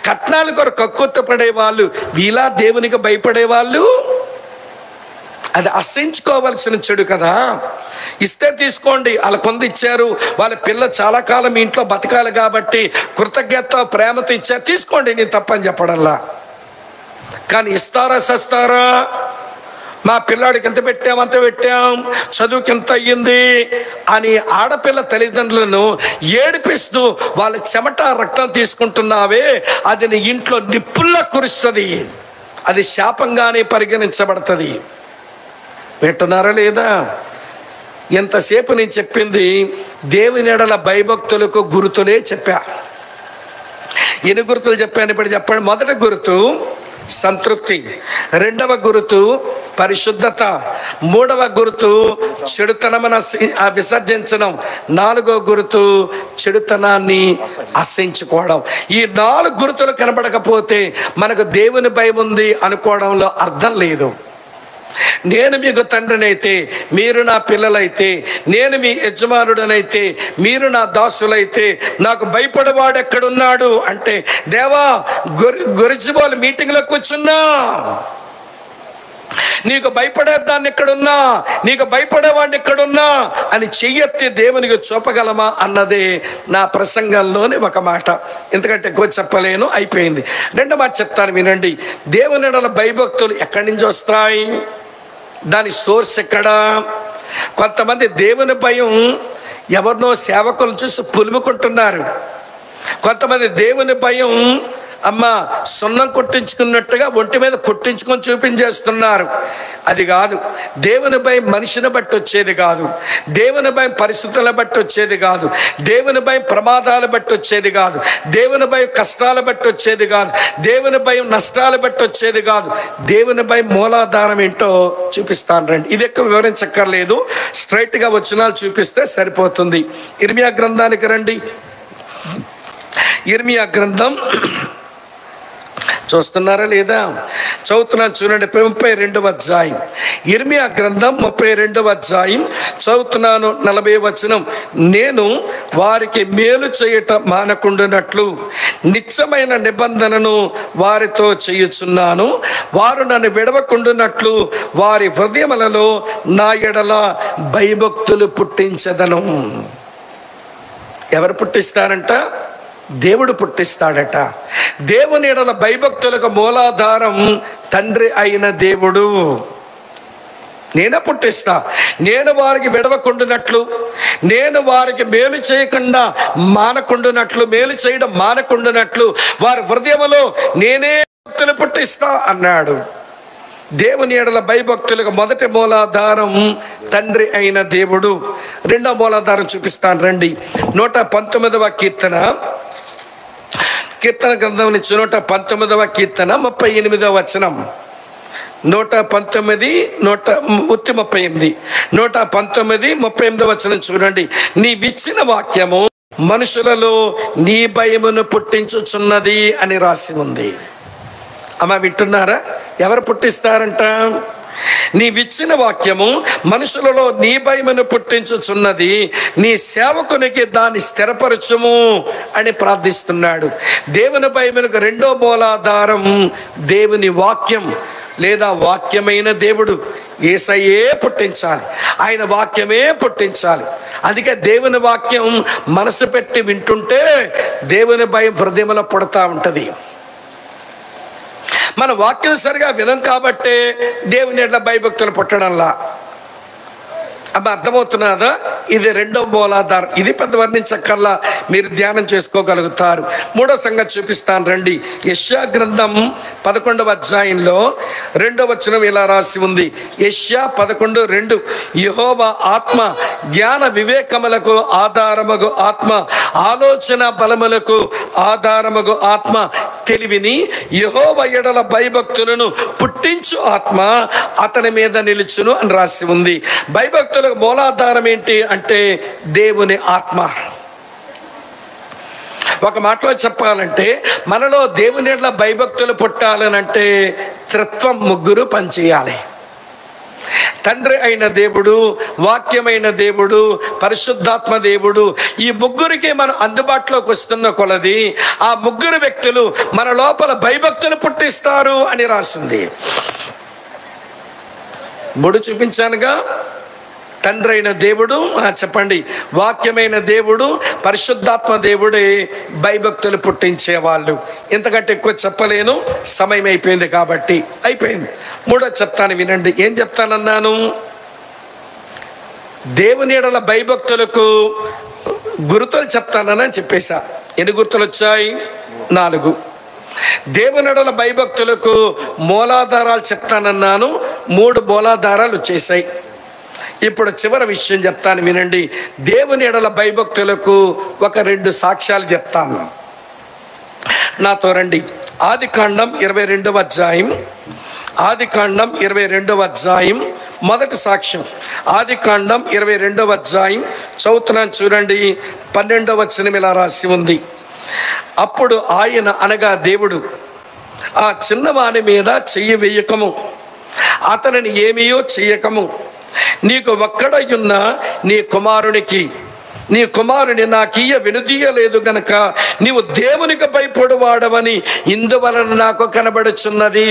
కట్నాలు కొరకు కక్కుర్తి పడేవాళ్ళు వీలా దేవునికి భయపడేవాళ్ళు. అది అసహించుకోవాల్సిన చెడు కదా. ఇస్తే తీసుకోండి, వాళ్ళ కొంత ఇచ్చారు, వాళ్ళ పిల్ల చాలా కాలం మీ ఇంట్లో బతకాలి కాబట్టి కృతజ్ఞత ప్రేమతో ఇచ్చారు, తీసుకోండి, నేను తప్పని చెప్పడంలా. కానీ ఇస్తారా సస్తారా? మా పిల్లాడికి ఎంత పెట్టాం అంత పెట్టాం, చదువుకి ఎంత అయ్యింది అని ఆడపిల్ల తల్లిదండ్రులను ఏడిపిస్తూ వాళ్ళ చెమట రక్తం తీసుకుంటున్నావే, అది నీ ఇంట్లో నిప్పుల్లా కురుస్తుంది, అది శాపంగానే పరిగణించబడుతుంది. వింటున్నారా లేదా? ఎంతసేపు నేను చెప్పింది దేవుని ఎడల భయభక్తులకు గుర్తులే చెప్పా. ఎన్ని గుర్తులు చెప్పాను ఇప్పుడు చెప్పండి. మొదటి గుర్తు సంతృప్తి, రెండవ గుర్తు పరిశుద్ధత, మూడవ గుర్తు చెడుతనమును విసర్జించడం, నాలుగో గుర్తు చెడుతనాన్ని అసహించుకోవడం. ఈ 4 గుర్తులు కనబడకపోతే మనకు దేవుని భయం ఉంది అనుకోవడంలో అర్థం లేదు. నేను మీకు తండ్రినైతే మీరు నా పిల్లలైతే, నేను మీ యజమానుడనైతే మీరు నా దాసులైతే, నాకు భయపడేవాడు ఎక్కడున్నాడు అంటే, దేవా గొరిజిబోలు మీటింగ్లో కూర్చున్నా, నీకు భయపడేదాన్ని ఎక్కడున్నా, నీకు భయపడేవాడిని ఎక్కడున్నా అని చెయ్యెత్తి దేవునికి చూపగలమా అన్నదే నా ప్రసంగంలోని ఒక మాట. ఎందుకంటే ఎక్కువ చెప్పలేను, అయిపోయింది. రెండో మాట చెప్తాను వినండి. దేవుని ఎడల భయభక్తులు ఎక్కడి నుంచి వస్తాయి? దాని సోర్స్ ఎక్కడా? కొంతమంది దేవుని భయం ఎవరినో సేవకులను చూసి పులుముకుంటున్నారు. కొంతమంది దేవుని భయం సున్నం కొట్టించుకున్నట్టుగా ఒంటి మీద కొట్టించుకొని చూపించేస్తున్నారు. అది కాదు. దేవుని భయం మనిషిని బట్టి వచ్చేది కాదు, దేవుని భయం పరిస్థితులను బట్టి వచ్చేది కాదు, దేవుని భయం ప్రమాదాలు బట్టి వచ్చేది కాదు, దేవుని భయం కష్టాలు బట్టి వచ్చేది కాదు, దేవుని భయం నష్టాలు బట్టి వచ్చేది కాదు. దేవుని భయం మూలాధారం ఏంటో చూపిస్తాను రండి. ఇది ఎక్కువ వివరించక్కర్లేదు, స్ట్రైట్గా వచనాలు చూపిస్తే సరిపోతుంది. ఇర్మియా గ్రంథానికి రండి. ఇర్మియా గ్రంథం చూస్తున్నారా లేదా? చదువుతున్నాను చూడండి. 32వ అధ్యాయం ఇర్మియా గ్రంథం 32వ అధ్యాయం చదువుతున్నాను. 40వ వచనం. నేను వారికి మేలు చేయట మానకుండునట్లు నిత్యమైన నిబంధనను వారితో చేయుచున్నాను, వారు నన్ను విడవకుండునట్లు వారి హృదయములలో నా ఎడల భయభక్తులు పుట్టించదను. ఎవరు పుట్టిస్తారంట? దేవుడు పుట్టిస్తాడట. దేవుని ఎడల భయభక్తులకు మూలాధారం తండ్రి అయిన దేవుడు. నేనే పుట్టిస్తా. నేను వారికి విడవకుండునట్లు, నేను వారికి మేలు చేయకుండా మానకుండునట్లు, మేలు చేయడం మానకుండునట్లు వారి హృదయములో నేనే భక్తులు పుట్టిస్తా అన్నాడు. దేవుని ఎడల భయభక్తులకు మొదటి మూలాధారం తండ్రి అయిన దేవుడు. రెండవ మూలాధారం చూపిస్తాను రండి. 119వ కీర్తన గ్రంథం నుంచి 119వ కీర్తన 38వ వచనం. 119 138 119 వచనం చూడండి. నీవిచ్చిన వాక్యము మనుషులలో నీ భయమును పుట్టించుచున్నది అని రాసి ఉంది. వింటున్నారా? ఎవరు పుట్టిస్తారంట? నీవిచ్చిన వాక్యము మనుషులలో నీ భయమును పుట్టించుచున్నది, నీ సేవకునికి దాన్ని స్థిరపరచుము అని ప్రార్థిస్తున్నాడు. దేవుని భయమునకు రెండో మూలాధారం దేవుని వాక్యం లేదా వాక్యమైన దేవుడు. యేసయ్యే పుట్టించాలి, ఆయన వాక్యమే పుట్టించాలి. అందుకే దేవుని వాక్యం మనసు పెట్టి వింటుంటే దేవుని భయం హృదయంలో పుడతా ఉంటుంది. మన వాక్యం సరిగా వినం కాబట్టే దేవుని ఎడల భయభక్తులు పుట్టడంలా. అర్థమవుతున్నదా? ఇది రెండో మూలాధారం. ఇది పెద్ద వర్ణించక్కర్లా, మీరు ధ్యానం చేసుకోగలుగుతారు. మూడో సంగతి చూపిస్తాను రండి. యెషయా గ్రంథం 11వ అధ్యాయంలో 2వ వచనం ఇలా రాసి ఉంది. యెషయా 11:2. యెహోవా ఆత్మ జ్ఞాన వివేకములకు ఆధారమగు ఆత్మ, ఆలోచన బలములకు ఆధారమగు ఆత్మ, తెలివిని యెహోవా ఎడల భయభక్తులను పుట్టించు ఆత్మ అతని మీద నిలుచును అని రాసి ఉంది. భయభక్తులకు మూలాధారం ఏంటి అంటే దేవుని ఆత్మ. ఒక మాటలో చెప్పాలంటే మనలో దేవుని ఎడల భయభక్తులు పుట్టాలనంటే త్రిత్వం ముగ్గురు పనిచేయాలి. తండ్రి అయిన దేవుడు, వాక్యమైన దేవుడు, పరిశుద్ధాత్మ దేవుడు. ఈ ముగ్గురికి మనం అందుబాటులోకి వస్తున్న కొలది ఆ ముగ్గురు వ్యక్తులు మన లోపల భయభక్తులు పుట్టిస్తారు అని రాసింది. 3 చూపించానుగా. తండ్రి అయిన దేవుడు, చెప్పండి, వాక్యమైన దేవుడు, పరిశుద్ధాత్మ దేవుడే భయభక్తులు పుట్టించేవాళ్ళు. ఇంతకంటే ఎక్కువ చెప్పలేను, సమయం అయిపోయింది కాబట్టి. అయిపోయింది. మూడో చెప్తాను, వినండి. ఏం చెప్తానన్నాను? దేవుని యెడల భయభక్తులకు గుర్తులు చెప్తానని చెప్పేశా. ఎన్ని గుర్తులు వచ్చాయి? 4. దేవుని యెడల భయభక్తులకు మూలాధారాలు చెప్తానన్నాను. 3 మూలాధారాలు వచ్చేసాయి. ఇప్పుడు చివరి విషయం చెప్తాను, వినండి. దేవుని యెడల భయభక్తులకు ఒక 2 సాక్ష్యాలు చెప్తాను. నాతో రండి. ఆదికాండం 22వ అధ్యాయం. ఆదికాండం 22వ అధ్యాయం మొదటి సాక్ష్యం. ఆదికాండం 22వ అధ్యాయం చదువుతున్నాను, చూడండి. 12వ వచనం ఇలా రాసి ఉంది. అప్పుడు ఆయన, అనగా దేవుడు, ఆ చిన్నవాని మీద చెయ్యి వేయకము, అతనిని ఏమీయో చెయ్యకము. నీకు ఒక్కడయ్యున్న నీ కుమారుని నాకీయ వెనుదీయలేదు గనక నీవు దేవునికి భయపడువాడవని ఇందువలన నాకు కనబడుచున్నది.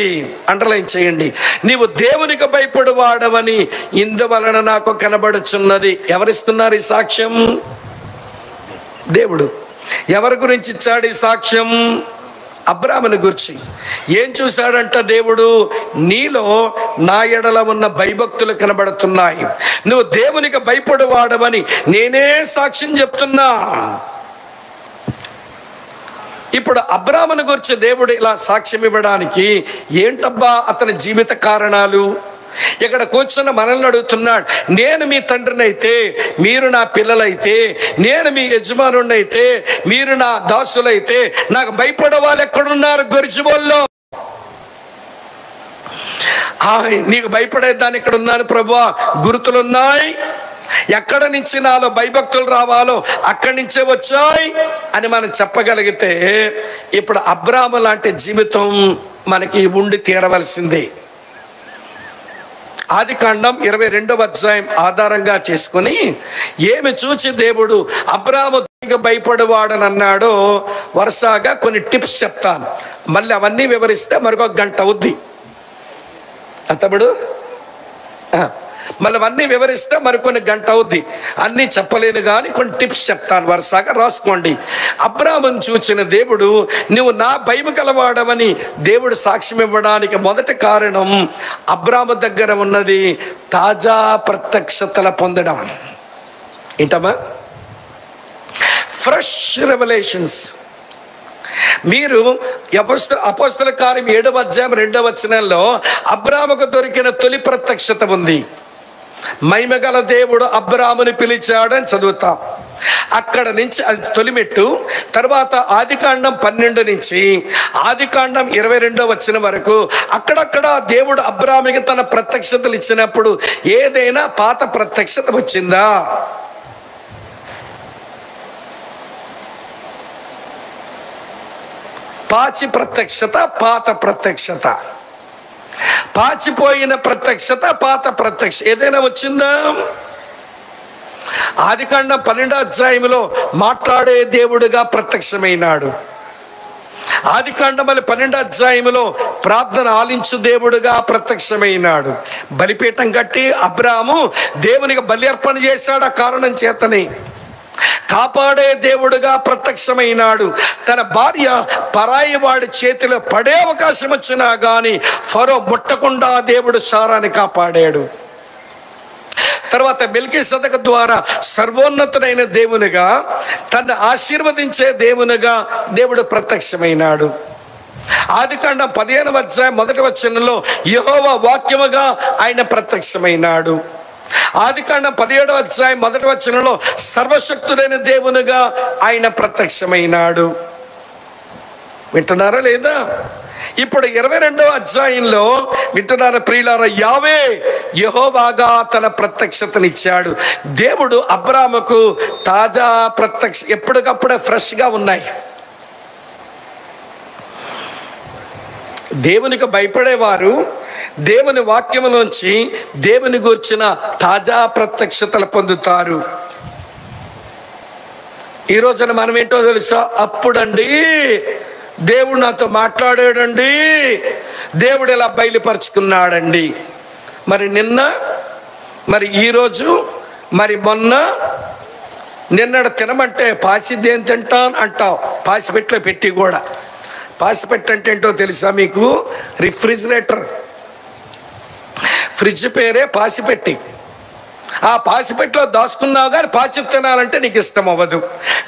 అండర్లైన్ చేయండి. నీవు దేవునికి భయపడువాడవని ఇందువలన నాకు కనబడుచున్నది. ఎవరిస్తున్నారు ఈ సాక్ష్యం? దేవుడు. ఎవరి గురించి ఇచ్చాడు ఈ సాక్ష్యం? అబ్రాహాముని గురించి. ఏం చూశాడంట దేవుడు? నీలో నా ఎడల ఉన్న భయభక్తులు కనబడుతున్నాయి, నువ్వు దేవునికి భయపడువాడవని నేనే సాక్ష్యం చెప్తున్నా. ఇప్పుడు అబ్రాహాముని గురించి దేవుడు ఇలా సాక్ష్యం ఇవ్వడానికి ఏంటబ్బా అతని జీవిత కారణాలు? ఇక్కడ కూర్చున్న మనల్ని అడుగుతున్నాడు. నేను మీ తండ్రిని అయితే, మీరు నా పిల్లలైతే, నేను మీ యజమానుడిని అయితే, మీరు నా దాసులైతే, నాకు భయపడే వాళ్ళు ఎక్కడున్నారు? గొరిజిబోల్లో. నీకు భయపడేదాన్ని ఇక్కడ ఉన్నాను ప్రభువా, గుర్తులున్నాయి. ఎక్కడ నుంచి నాలో భయభక్తులు రావాలో అక్కడి నుంచే వచ్చాయి అని మనం చెప్పగలిగితే ఇప్పుడు అబ్రాహాము లాంటి జీవితం మనకి ఉండి తీరవలసిందే. ఆదికాండం 22వ అధ్యాయం ఆధారంగా చేసుకుని ఏమి చూచి దేవుడు అబ్రాహాము భయపడేవాడని అన్నాడో వరుసగా కొన్ని టిప్స్ చెప్తాను. మళ్ళీ అవన్నీ వివరిస్తే మరొక గంట అవుద్ది. తమ్ముడు, మళ్ళీ అవన్నీ వివరిస్తే మరికొన్ని గంట అవుద్ది. అన్నీ చెప్పలేను కానీ కొన్ని టిప్స్ చెప్తాను, వరుసగా రాసుకోండి. అబ్రాహామును చూచిన దేవుడు నువ్వు నా భయం కలవాడవని దేవుడు సాక్ష్యం ఇవ్వడానికి మొదటి కారణం అబ్రాహాము దగ్గర ఉన్నది తాజా ప్రత్యక్షతల పొందడం. ఏంటమ్మా? Fresh revolutions. మీరు అపోస్తల కార్యం 7వ అధ్యాయం 2వ వచనంలో అబ్రాహాముకు దొరికిన తొలి ప్రత్యక్షత ఉంది. మహిమగల దేవుడు అబ్రాహాముని పిలిచాడని చదువుతాం. అక్కడ నుంచి అది తొలిమెట్టు. తర్వాత ఆదికాండం 12 నుంచి ఆదికాండం 22వ వచనం వరకు అక్కడక్కడ దేవుడు అబ్రాహాముకి తన ప్రత్యక్షతలు ఇచ్చినప్పుడు ఏదైనా పాత ప్రత్యక్షత వచ్చిందా? పాచి ప్రత్యక్షత, పాత ప్రత్యక్షత, పాచిపోయిన ప్రత్యక్షత, పాత ప్రత్యక్ష ఏదైనా వచ్చిందా? ఆదికాండం 12వ అధ్యాయంలో మాట్లాడే దేవుడుగా ప్రత్యక్షమైనాడు. ఆదికాండం 12వ అధ్యాయంలో ప్రార్థన ఆలించు దేవుడుగా ప్రత్యక్షమైనాడు. బలిపీఠం కట్టి అబ్రాహాము దేవునికి బలి అర్పణ చేశాడు. ఆ కారణం చేతనే కాపాడే దేవుడుగా ప్రత్యక్షమైనాడు. తన భార్య పరాయి వాడి చేతిలో పడే అవకాశం వచ్చినా గాని ఫరో ముట్టకుండా దేవుడు సారాని కాపాడాడు. తర్వాత మెల్కీసెదెకు ద్వారా సర్వోన్నతుడైన దేవునిగా, తను ఆశీర్వదించే దేవునిగా దేవుడు ప్రత్యక్షమైనాడు. ఆదికాండం 15వ అధ్యాయం 1వ వచనంలో యెహోవా వాక్యముగా ఆయన ప్రత్యక్షమైనాడు. ఆదికాండం 17వ అధ్యాయం 1వ వచనంలో సర్వశక్తుడైన దేవునిగా ఆయన ప్రత్యక్షమైనాడు. వింటున్నారా లేదా? ఇప్పుడు 22వ అధ్యాయంలో వింటున్నారా ప్రియులారా? యావే యెహోవాగా తన ప్రత్యక్షతనిచ్చాడు. దేవుడు అబ్రాహాముకు తాజా ప్రత్యక్ష, ఎప్పటికప్పుడే ఫ్రెష్గా ఉన్నాయి. దేవునికి భయపడేవారు దేవుని వాక్యములోంచి దేవుని గూర్చిన తాజా ప్రత్యక్షతలు పొందుతారు. ఈ రోజున మనం ఏంటో తెలుసా? అప్పుడండి దేవుడు నాతో మాట్లాడాడండి, దేవుడు ఇలా బయలుపరుచుకున్నాడండి. మరి నిన్న, మరి ఈరోజు, మరి మొన్న నిన్నడు తినమంటే పాసిద్ది ఏం తింటాను అంటావు. పాసిపెట్లో పెట్టి కూడా. పాసిపెట్టు అంటే ఏంటో తెలుసా మీకు? రిఫ్రిజిరేటర్. ఫ్రిడ్జ్ పేరే పాసిపెట్టి. ఆ పాసిపెట్లో దాచుకున్నావు కానీ పాచి తినాలంటే నీకు ఇష్టం అవ్వదు.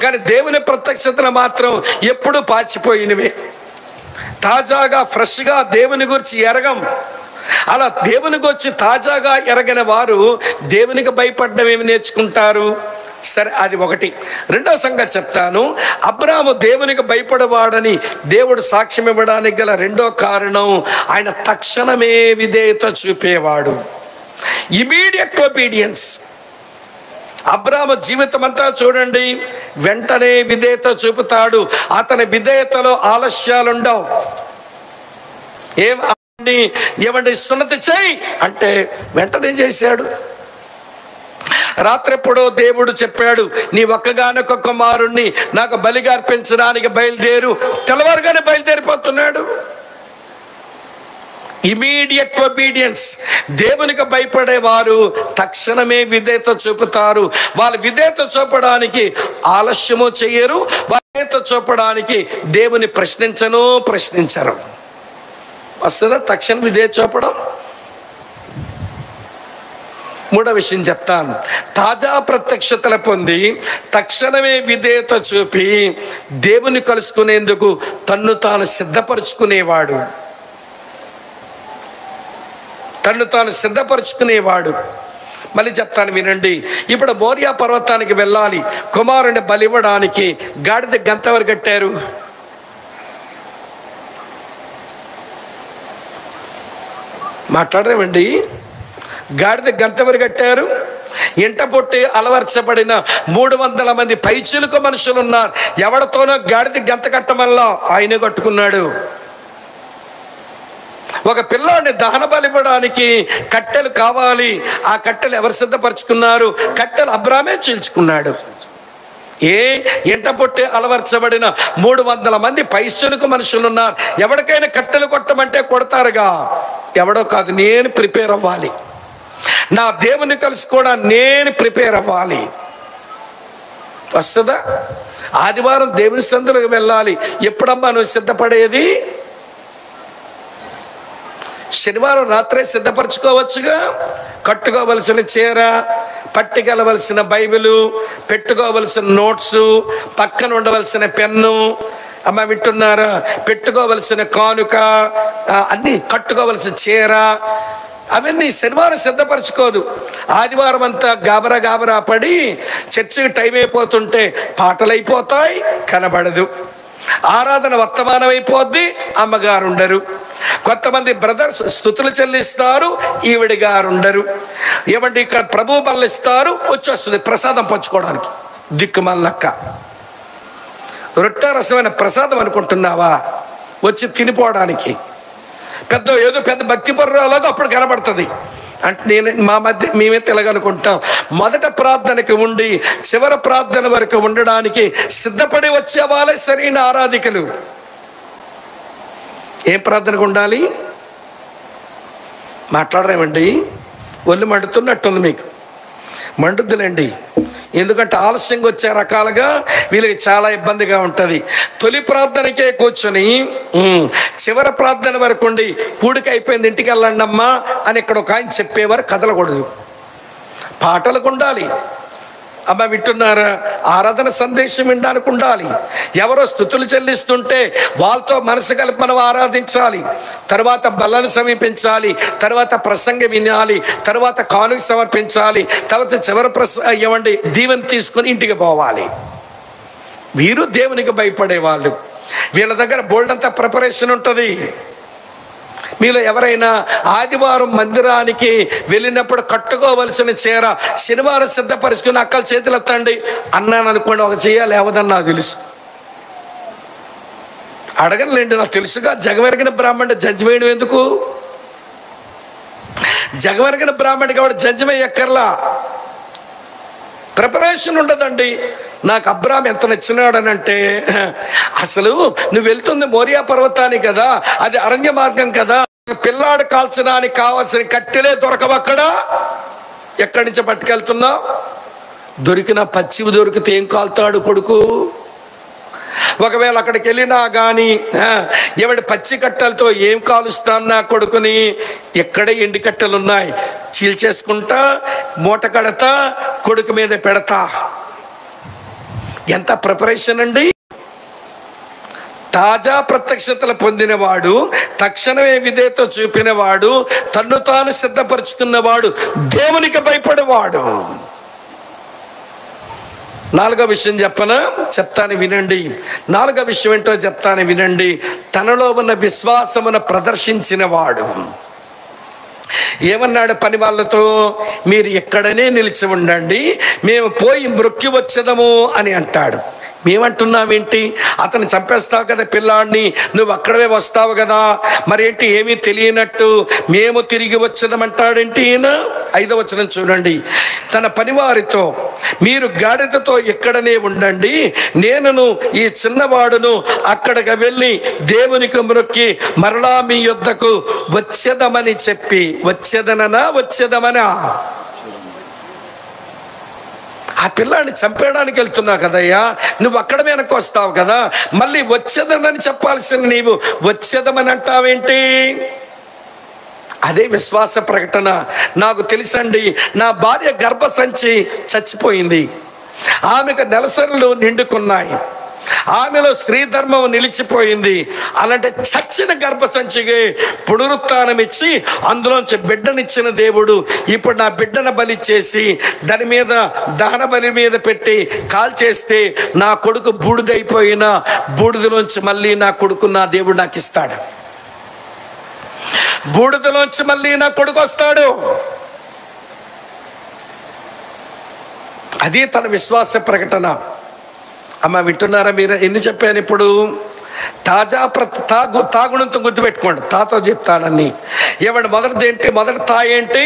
కానీ దేవుని ప్రత్యక్షతను మాత్రం ఎప్పుడు పాచిపోయినవే. తాజాగా ఫ్రెష్గా దేవుని గురించి ఎరగం. అలా దేవుని గురించి తాజాగా ఎరగని వారు దేవునికి భయపడడం ఏమి నేర్చుకుంటారు? సరే, అది ఒకటి. రెండవ సంగతి చెప్తాను. అబ్రాహాము దేవునికి భయపడవాడని దేవుడు సాక్ష్యం ఇవ్వడానికి గల రెండో కారణం, ఆయన తక్షణమే విధేయత చూపేవాడు. Immediate obedience. అబ్రాహాము జీవితం అంతా చూడండి, వెంటనే విధేయత చూపుతాడు. అతని విధేయతలో ఆలస్యాలుండవు. ఏమండి సున్నతి చేయి అంటే వెంటనే చేశాడు. రాత్రెప్పుడో దేవుడు చెప్పాడు, నీ ఒక్కగానొక్క కుమారుణ్ణి నాకు బలిగా అర్పించడానికి బయలుదేరు. తెల్లవారుగానే బయలుదేరిపోతున్నాడు. Immediate obedience. దేవునికి భయపడేవారు తక్షణమే విధేయత చూపుతారు. వాళ్ళు విధేయత చూపడానికి ఆలస్యము చేయరు. విధేయత చూపడానికి దేవుని ప్రశ్నించరు. వస్తుందా తక్షణ విధేయత చూపడం? మూడో విషయం చెప్తాను. తాజా ప్రత్యక్షతలు పొంది తక్షణమే విధేయత చూపి దేవుని కలుసుకునేందుకు తన్ను తాను సిద్ధపరుచుకునేవాడు. మళ్ళీ చెప్తాను వినండి. ఇప్పుడు మోరియా పర్వతానికి వెళ్ళాలి. కుమారుని బలివ్వడానికి గాడిద గంతవరు కట్టారు? మాట్లాడరేమండి? గాడిద గంతవరు కట్టారు? ఇంట పొట్టి అలవర్చబడిన 300 మంది పైచిలుక మనుషులు ఉన్నారు. ఎవరితోనో గాడిద గంత కట్టమల్లా ఆయనే కట్టుకున్నాడు. ఒక పిల్లాడిని దహన బలివ్వడానికి కట్టెలు కావాలి. ఆ కట్టెలు ఎవరు సిద్ధపరచుకున్నారు? కట్టెలు అబ్రామే చీల్చుకున్నాడు. ఎంట పొట్టి అలవర్చబడిన 300 మంది పైశ్చలుకు మనుషులు ఉన్నారు. ఎవరికైనా కట్టెలు కొట్టమంటే కొడతారుగా. ఎవడో కాదు, నేను ప్రిపేర్ అవ్వాలి. నా దేవుని కలిసి కూడా నేను ప్రిపేర్ అవ్వాలి. వస్తుందా? ఆదివారం దేవుని సందులకు వెళ్ళాలి. ఎప్పుడమ్మా నువ్వు సిద్ధపడేది? శనివారం రాత్రే సిద్ధపరచుకోవచ్చుగా. కట్టుకోవలసిన చీర, పట్టుకెళ్ళవలసిన బైబిలు, పెట్టుకోవలసిన నోట్సు, పక్కన ఉండవలసిన పెన్ను, అమ్మ వింటున్నారా, పెట్టుకోవలసిన కానుక, అన్నీ కట్టుకోవలసిన చీర, అవన్నీ శనివారం సిద్ధపరచుకోదు. ఆదివారం అంతా గాబరా పడి చర్చికి టైం అయిపోతుంటే పాటలు అయిపోతాయి, కనబడదు. ఆరాధన వర్తమానం అయిపోద్ది, అమ్మగారు ఉండరు. కొంతమంది బ్రదర్స్ స్తుతులు చెల్లిస్తారు, ఈవిడి గారు ఉండరు. ఏమంటే ఇక్కడ ప్రభు బలిస్తారు, వచ్చేస్తుంది ప్రసాదం పంచుకోవడానికి. దిక్కుమల్లక్క రొట్టె రసమైన ప్రసాదం అనుకుంటున్నావా? వచ్చి తినిపోవడానికి ఏదో పెద్ద భక్తి పరురాలాగా అప్పుడు కనబడుతుంది. అంటే మా మధ్య మేమే తెలగనుకుంటాం. మొదట ప్రార్థనకి ఉండి చివరి ప్రార్థన వరకు ఉండడానికి సిద్ధపడి వచ్చే వాళ్ళే సరైన ఆరాధికులు. ఏం ప్రార్థనకు ఉండాలి? మాట్లాడరేమండి? ఒళ్ళు మండుతున్నట్టుంది మీకు. మండుద్దులేండి, ఎందుకంటే ఆలస్యంగా వచ్చే రకాలుగా వీళ్ళకి చాలా ఇబ్బందిగా ఉంటుంది. తొలి ప్రార్థనకే కూర్చొని చివరి ప్రార్థన వరకు ఉండి కూడిక అయిపోయింది ఇంటికి వెళ్ళండి అమ్మా అని ఇక్కడ ఒక ఆయన చెప్పేవారు కదలకూడదు. పాటలకు ఉండాలి. అమ్మ వింటున్నారా? ఆరాధన సందేశం వినడానికి ఉండాలి. ఎవరో స్తుతులు చెల్లిస్తుంటే వాళ్ళతో మనసు కలిపి మనం ఆరాధించాలి. తర్వాత బల్లను సమీపించాలి, తర్వాత ప్రసంగం వినాలి, తర్వాత కానుక సమర్పించాలి, తర్వాత చివరి ఏమండి దీవెన తీసుకుని ఇంటికి పోవాలి. వీరు దేవునికి భయపడేవాళ్ళు. వీళ్ళ దగ్గర బోల్డంతా ప్రిపరేషన్ ఉంటుంది. మీలో ఎవరైనా ఆదివారం మందిరానికి వెళ్ళినప్పుడు కట్టుకోవలసిన చీర శనివారం సిద్ధపరుచుకుని అక్కల చేతులు ఎత్తండి అన్నాను అనుకోండి, ఒక చేయాలి లేవదని నాకు తెలుసు. అడగనులేండి, నాకు తెలుసుగా. జగమెరిగిన బ్రాహ్మణుడు జడ్జి వేయడం ఎందుకు? జగమెరిగిన బ్రాహ్మణుడికి వాడు జడ్జి వేయక్కర్లా. ప్రిపరేషన్ ఉండదండి. నాకు అబ్రాహాం ఎంత నచ్చినాడనంటే, అసలు నువ్వు వెళ్తుంది మోరియా పర్వతానికి కదా, అది అరణ్య మార్గం కదా, పిల్లాడు కాల్చడానికి కావాల్సిన కట్టెలే దొరకవు అక్కడ. ఎక్కడి నుంచి పట్టుకెళ్తున్నావు? దొరికిన పచ్చివి దొరికితే ఏం కాలుతాడు కొడుకు? ఒకవేళ అక్కడికి వెళ్ళినా కానీ ఎవడి పచ్చి కట్టెలతో ఏం కాలుస్తాను నా కొడుకుని? ఎక్కడే ఎండి కట్టెలు ఉన్నాయి, చీల్చేసుకుంటా మూట కడతా కొడుకు మీద పెడతా. ఎంత ప్రిపరేషన్ అండి! తాజా ప్రత్యక్షతలు పొందినవాడు, తక్షణమే విధేయత చూపినవాడు, తన్ను తాను సిద్ధపరుచుకున్నవాడు, దేవునికి భయపడేవాడు. నాలుగో విషయం చెప్తాను వినండి. నాలుగో విషయం ఏంటో చెప్తాను వినండి. తనలో ఉన్న విశ్వాసమును ప్రదర్శించిన వాడు. ఏమన్నాడు పని వాళ్ళతో? మీరు ఎక్కడనే నిలిచి ఉండండి, మేము పోయి మృక్కి వచ్చేదము అని అంటాడు. మేమంటున్నావేంటి? అతను చంపేస్తావు కదా పిల్లాడిని, నువ్వు అక్కడే వస్తావు కదా, మరేంటి ఏమీ తెలియనట్టు మేము తిరిగి వచ్చేదమంటాడేంటి ఈయన? 5వ వచనం చూడండి. తన పనివారితో, మీరు గాడిదతో ఎక్కడనే ఉండండి, నేనును ఈ చిన్నవాడును అక్కడికి వెళ్ళి దేవునికి మొక్కి మరలా మీ యొద్దకు వచ్చేదమని చెప్పి. వచ్చేదమనా? ఆ పిల్లాడిని చంపేయడానికి వెళ్తున్నావు కదయ్యా, నువ్వు అక్కడ వెనక్కి వస్తావు కదా, మళ్ళీ వచ్చేదనని చెప్పాల్సిన నీవు వచ్చేదమని అంటావేంటి? అదే విశ్వాస ప్రకటన. నాకు తెలుసండి, నా భార్య గర్భసంచి చచ్చిపోయింది, ఆమెకు నెలసరులు నిండుకున్నాయి, ఆమెలో స్త్రీ ధర్మం నిలిచిపోయింది. అలాంటి చచ్చిన గర్భసంచికి పునరుత్థానం ఇచ్చి అందులోంచి బిడ్డనిచ్చిన దేవుడు ఇప్పుడు నా బిడ్డను బలి చేసి దాని మీద దహన బలి మీద పెట్టి కాల్చేస్తే నా కొడుకు బూడిదైపోయిన బూడిదలోంచి మళ్ళీ నా కొడుకు నా దేవుడు నాకు ఇస్తాడు. బూడిదలోంచి మళ్ళీ నా కొడుకు వస్తాడు. అది తన విశ్వాస ప్రకటన. అమ్మ వింటున్నారా మీరు? ఎన్ని చెప్పాను ఇప్పుడు? తాగుణంతో గుర్తుపెట్టుకోండి, తాతో చెప్తానని. ఏమంటే మొదటి తాయి ఏంటి?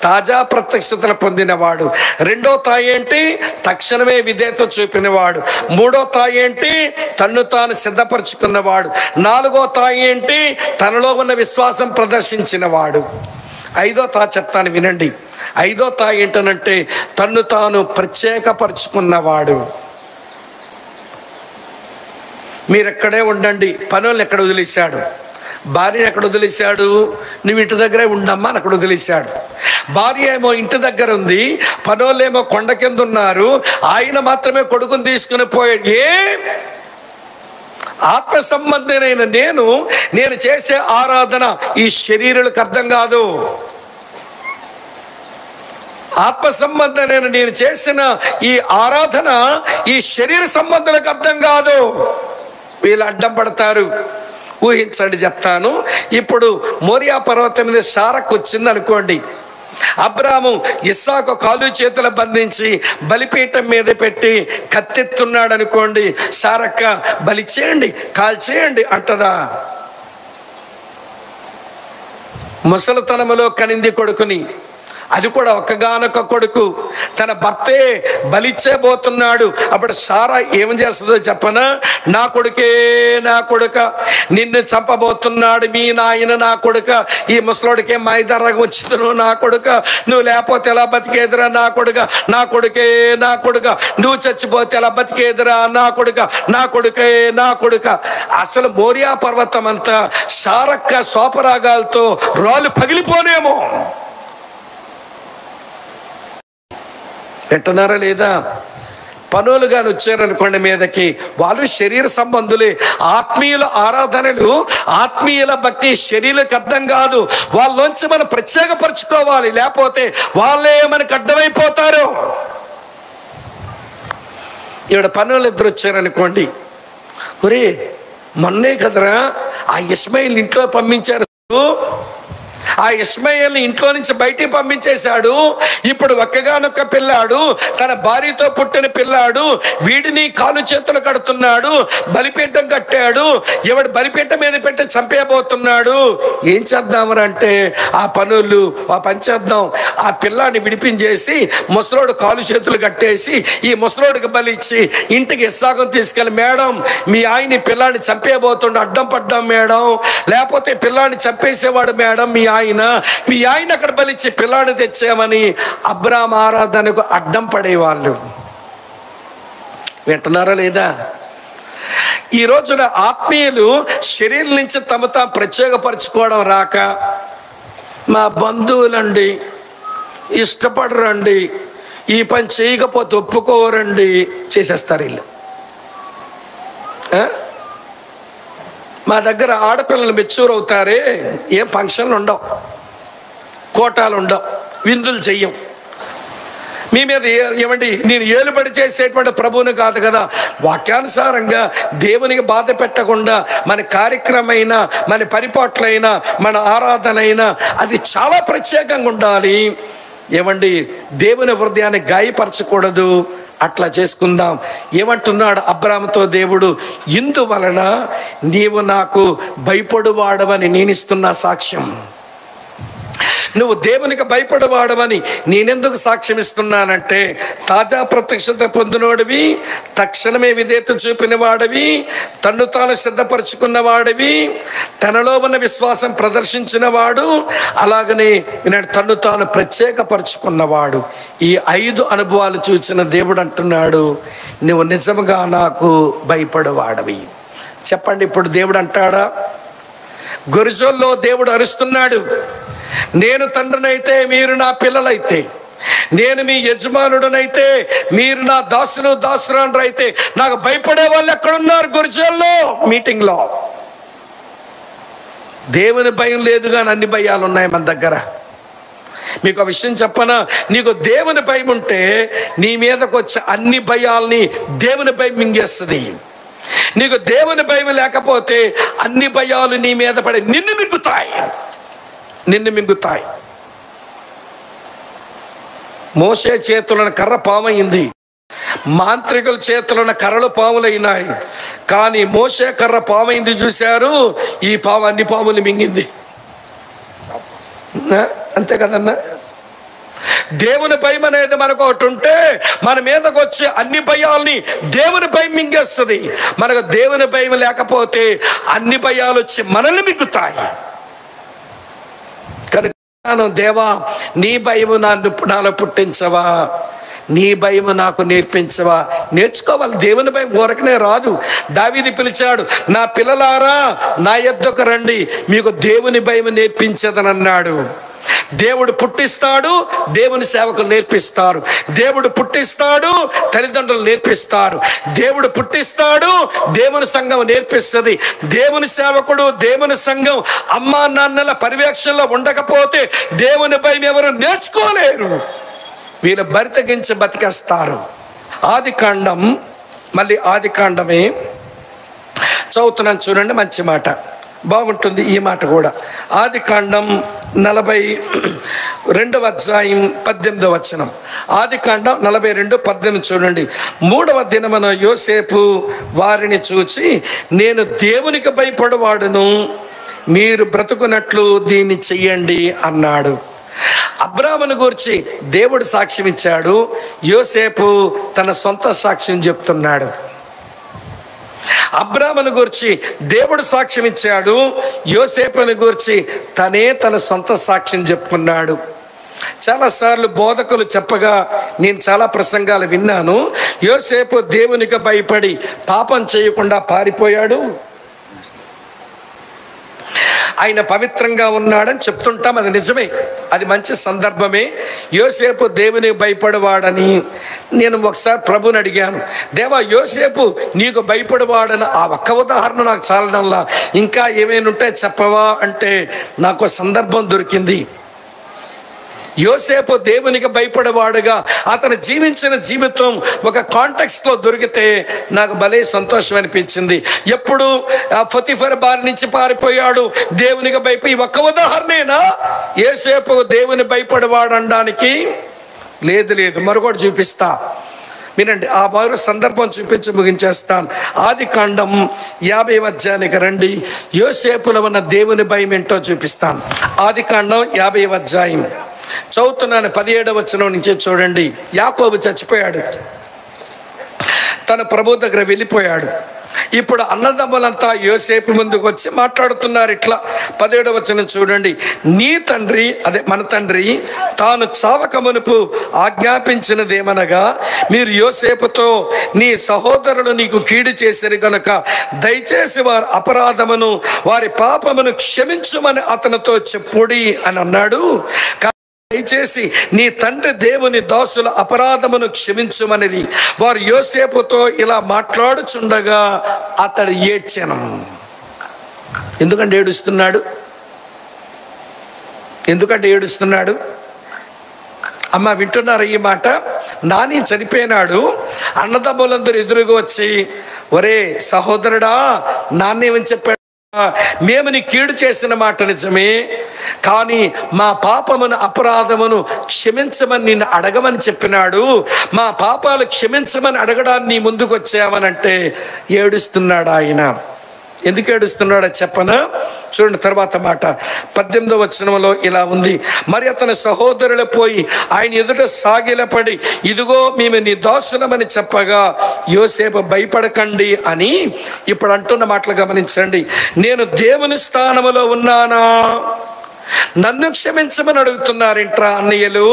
తాజా ప్రత్యక్షతలు పొందినవాడు. రెండో తాయి ఏంటి? తక్షణమే విధేయత చూపినవాడు. మూడో తాయి ఏంటి? తన్ను తాను సిద్ధపరచుకున్నవాడు. నాలుగో తాయి ఏంటి? తనలో ఉన్న విశ్వాసం ప్రదర్శించినవాడు. 5వ తా చెప్తాను వినండి. 5వ తాయి ఏంటనంటే తన్ను తాను ప్రత్యేకపరుచుకున్నవాడు. మీరు ఎక్కడే ఉండండి. పనులను ఎక్కడ వదిలేశాడు? భార్యను ఎక్కడ వదిలేశాడు? నువ్వు ఇంటి దగ్గరే ఉండమ్మా అని అక్కడ వదిలేశాడు. భార్య ఏమో ఇంటి దగ్గర ఉంది, పనులేమో కొండ కింద ఉన్నారు, ఆయన మాత్రమే కొడుకుని తీసుకుని పోయాడు. ఆత్మ సంబంధమైన నేను చేసే ఆరాధన ఈ శరీరాలకు అర్థం కాదు. ఆత్మ సంబంధమైన నేను చేసిన ఈ ఆరాధన ఈ శరీర సంబంధాలకు అర్థం కాదు. వీళ్ళు అడ్డం పడతారు. ఊహించండి, చెప్తాను. ఇప్పుడు మోరియా పర్వతం మీద సారకు వచ్చింది అనుకోండి. అబ్రాము ఇస్సాకు కాలు చేతులు బంధించి బలిపీఠం మీద పెట్టి కత్తెత్తున్నాడు అనుకోండి. సారక్క బలి చేయండి, కాల్చేయండి అంటదా? ముసలితనములో కనింది కొడుకుని, అది కూడా ఒక్కగానొక్క కొడుకు, తన భర్తే బలిచ్చేబోతున్నాడు. అప్పుడు సారా ఏం చేస్తుందో చెప్పనా? నా కొడుకే, నా కొడుక, నిన్ను చంపబోతున్నాడు మీ నాయన, నా కొడుక, ఈ ముసలోడికే మైదరగం వచ్చింది నా కొడుక, నువ్వు లేకపోతే ఎలా బతికేదిరా నా కొడుక, నా కొడుకే, నా కొడుక, నువ్వు చచ్చిపోతే ఎలా బతికేదిరా నా కొడుక, నా కొడుకే, నా కొడుక. అసలు మోరియా పర్వతం అంతా సారక్క సోపరాగాలతో రాళ్ళు పగిలిపోనేమో. వింటున్నారా లేదా? పనులుగా వచ్చారనుకోండి మీదకి, వాళ్ళు శరీర సంబంధులే. ఆత్మీయుల ఆరాధనలు, ఆత్మీయుల భక్తి శరీరకు అర్థం కాదు. వాళ్ళలోంచి మనం ప్రత్యేకపరచుకోవాలి, లేకపోతే వాళ్ళే మనకు అడ్డమైపోతారు. ఇక్కడ పనులు ఇద్దరు వచ్చారనుకోండి, ఒరే మొన్నే కదరా ఆ ఇస్మాయిల్ ఇంట్లో పంపించారు, ఆ ఇస్మాయిల్ని ఇంట్లో నుంచి బయటికి పంపించేశాడు. ఇప్పుడు ఒక్కగానొక్క పిల్లాడు, తన భార్యతో పుట్టిన పిల్లాడు, వీడిని కాలు చేతులు కడుతున్నాడు, బలిపీఠం కట్టాడు, ఎవడు బలిపీఠం మీద పెట్టి చంపేయబోతున్నాడు. ఏం చేద్దామని అంటే ఆ పని చేద్దాం, ఆ పిల్లాన్ని విడిపించేసి ముసలోడు కాలు చేతులు కట్టేసి ఈ ముసలోడికి బలి ఇచ్చి ఇంటికి ఇస్సాకుని తీసుకెళ్ళి, మేడం మీ ఆయన్ని పిల్లాన్ని చంపేయబోతుండే అడ్డం పడ్డాం మేడం, లేకపోతే పిల్లాన్ని చంపేసేవాడు మేడం, మీ మీ ఆయన అక్కడ బలిచ్చి పిల్లాడిని తెచ్చామని అబ్రాహాము ఆరాధనకు అడ్డం పడేవాళ్ళు. వింటున్నారా లేదా? ఈ రోజున ఆత్మీయులు శరీరం నుంచి తమ తాము ప్రత్యేకపరచుకోవడం రాక, మా బంధువులండి ఇష్టపడరండి, ఈ పని చేయకపోతే ఒప్పుకోరండి, చేసేస్తారు వీళ్ళు. మా దగ్గర ఆడపిల్లలు మెచ్యూర్ అవుతారే, ఏం ఫంక్షన్లు ఉండవు, కోటాలు ఉండవు, విందులు చెయ్యం. మీ మీద ఏమండి నేను ఏలుబడి చేసేటువంటి ప్రభువుని కాదు కదా, వాక్యానుసారంగా దేవునికి బాధ పెట్టకుండా మన కార్యక్రమైనా, మన పరిపాట్లైనా, మన ఆరాధన అయినా అది చాలా ప్రత్యేకంగా ఉండాలి. ఏమండి దేవుని హృదయాన్ని గాయపరచకూడదు, అట్లా చేసుకుందాం. ఏమంటున్నాడు అబ్రాహాముతో దేవుడు, ఇందువలన నీవు నాకు భయపడువాడవని నేను ఇస్తున్నా సాక్ష్యం. నువ్వు దేవునికి భయపడవాడవని నేనెందుకు సాక్ష్యం ఇస్తున్నానంటే, తాజా ప్రత్యక్షత పొందినవాడివి, తక్షణమే విధేయత చూపిన వాడివి, తన్ను తాను సిద్ధపరచుకున్నవాడివి, తనలో ఉన్న విశ్వాసం ప్రదర్శించిన వాడు, అలాగనే తన్ను తాను ప్రత్యేకపరచుకున్నవాడు. ఈ 5 అనుభవాలు చూసిన దేవుడు అంటున్నాడు, నువ్వు నిజంగా నాకు భయపడవాడవి. చెప్పండి, ఇప్పుడు దేవుడు అంటాడా? గొరిజోల్లో దేవుడు అరుస్తున్నాడు, నేను తండ్రినైతే మీరు నా పిల్లలైతే, నేను మీ యజమానుడనైతే మీరు నా దాసురాండ్రైతే నాకు భయపడే వాళ్ళు ఎక్కడున్నారు? గురిజోల్లో మీటింగ్లో. దేవుని భయం లేదు కానీ అన్ని భయాలు ఉన్నాయి మన దగ్గర. మీకు ఒక విషయం చెప్పనా, నీకు దేవుని భయం ఉంటే నీ మీదకు వచ్చే అన్ని భయాల్ని దేవుని భయం మింగేస్తుంది. నీకు దేవుని భయం లేకపోతే అన్ని భయాలు నీ మీద పడి నిన్ను మింగుతాయి. మోషే చేతులను కర్ర పామైంది, మాంత్రికుల చేతులను కర్రలు పాములైనాయి, కానీ మోషే కర్ర పామైంది చూశారు, ఈ పాము అన్ని పాములు మింగింది. అంతే కదన్నా? దేవుని భయం అనేది మనకు ఒకటి ఉంటే మన మీదకి వచ్చే అన్ని భయాల్ని దేవుని భయం మింగేస్తుంది. మనకు దేవుని భయం లేకపోతే అన్ని భయాలు వచ్చి మనల్ని మింగుతాయి. కనుక దేవా, నీ భయము నాలో పుట్టించవా, నీ భయము నాకు నేర్పించవా. నేర్చుకోవాలి. దేవుని భయం ఊరకనే రాదు. దావీదు పిలిచాడు, నా పిల్లలారా నా యొద్దకు రండి, మీకు దేవుని భయం నేర్పించదనన్నాడు. దేవుడు పుట్టిస్తాడు, దేవుని సేవకులు నేర్పిస్తారు. దేవుడు పుట్టిస్తాడు, తల్లిదండ్రులు నేర్పిస్తారు. దేవుడు పుట్టిస్తాడు, దేవుని సంఘం నేర్పిస్తుంది. దేవుని సేవకుడు, దేవుని సంఘం అమ్మా నాన్నల పర్యవేక్షణలో ఉండకపోతే దేవుని భయం ఎవరు నేర్చుకోలేరు. వీళ్ళు బరితగించి బతికేస్తారు. ఆదికాండం, మళ్ళీ ఆదికాండమే చదువుతున్నాను చూడండి, మంచి మాట, బాగుంటుంది ఈ మాట కూడా. ఆదికాండం 42వ అధ్యాయం 18వ వచనం. ఆదికాండం 42:18 చూడండి. 3వ దినమున యోసేపు వారిని చూచి, నేను దేవునికి భయపడవాడును, మీరు బ్రతుకున్నట్లు దీన్ని చెయ్యండి అన్నాడు. అబ్రాహామును గురించి దేవుడు సాక్ష్యం ఇచ్చాడు, యోసేపు తన సొంత సాక్ష్యం చెప్తున్నాడు. అబ్రాహామును గురించి దేవుడు సాక్ష్యం ఇచ్చాడు, యోసేపుని గురించి తన సొంత సాక్ష్యం చెప్పుకున్నాడు. చాలాసార్లు బోధకులు చెప్పగా నేను చాలా ప్రసంగాలు విన్నాను. యోసేపు దేవునికి భయపడి పాపం చేయకుండా పారిపోయాడు, ఆయన పవిత్రంగా ఉన్నాడని చెప్తుంటాం. అది నిజమే, అది మంచి సందర్భమే. యోసేపు దేవునికి భయపడవాడని నేను ఒకసారి ప్రభుని అడిగాను, దేవా యోసేపు నీకు భయపడవాడని ఆ ఒక్క ఉదాహరణ నాకు చాలడంలా, ఇంకా ఏమైనా ఉంటే చెప్పవా అంటే నాకు సందర్భం దొరికింది. యోసేపు దేవునికి భయపడేవాడుగా అతను జీవించిన జీవితం ఒక కాంటెక్స్ట్లో దొరికితే నాకు భలే సంతోషం అనిపించింది. ఎప్పుడు పొతిఫర్ బారి నుంచి పారిపోయాడు, దేవునికి భయపడి ఒక్క ఉదాహరణేనా యోసేపు దేవుని భయపడేవాడు అనడానికి? లేదు, మరొకటి చూపిస్తా వినండి. ఆ వారు సందర్భం చూపించి ముగించేస్తాను. ఆదికాండం 50వ అధ్యాయానికి రండి, యోసేపులో ఉన్న దేవుని భయం ఏంటో చూపిస్తాను. ఆదికాండం 50వ అధ్యాయం చదువుతున్నాను, 17వ వచనం నుంచి చూడండి. యాకోబు చచ్చిపోయాడు, తన ప్రభు దగ్గర వెళ్ళిపోయాడు. ఇప్పుడు అన్నదమ్ములంతా యోసేపు ముందుకు వచ్చి మాట్లాడుతున్నారు ఇట్లా. 17వ వచనం చూడండి. నీ తండ్రి, అదే మన తండ్రి, తాను చావక మునుపు ఆజ్ఞాపించినదేమనగా, మీరు యోసేపుతో నీ సహోదరులు నీకు కీడు చేశారు గనుక దయచేసి వారి అపరాధమును వారి పాపమును క్షమించుమని అతనితో చెప్పుడి అని అన్నాడు. దయచేసి నీ తండ్రి దేవుని దాసుల అపరాధమును క్షమించుమనిది. వారు యోసేపుతో ఇలా మాట్లాడుచుండగా అతడు ఏడ్చెను. ఎందుకంటే ఏడుస్తున్నాడు? అమ్మ వింటున్నారు ఈ మాట? నాని చనిపోయినాడు. అన్నదమ్ములందరూ ఎదురుగా వచ్చి, ఒరే సహోదరుడా, నాన్నేమని చెప్పాడు? మేము నీ కీడు చేసిన మాట నిజమే, కానీ మా పాపమును అపరాధమును క్షమించమని నిన్ను అడగమని చెప్పినాడు. మా పాపాలు క్షమించమని అడగడానికి నీ ముందుకు వచ్చామనంటే ఏడుస్తున్నాడు ఆయన. ఎందుకు ఏడుస్తున్నాడో చెప్పనా? చూడండి తర్వాత మాట 18వ వచనంలో ఇలా ఉంది. మరి అతని సహోదరులు పోయి ఆయన ఎదుట సాగిలపడి, ఇదిగో మేము నీ దాసులమని చెప్పగా యోసేపు భయపడకండి అని ఇప్పుడు అంటున్న మాటలు గమనించండి. నేను దేవుని స్థానములో ఉన్నానా? నన్ను క్షమించమని అడుగుతున్నారేంట్రా అన్నయ్యలు?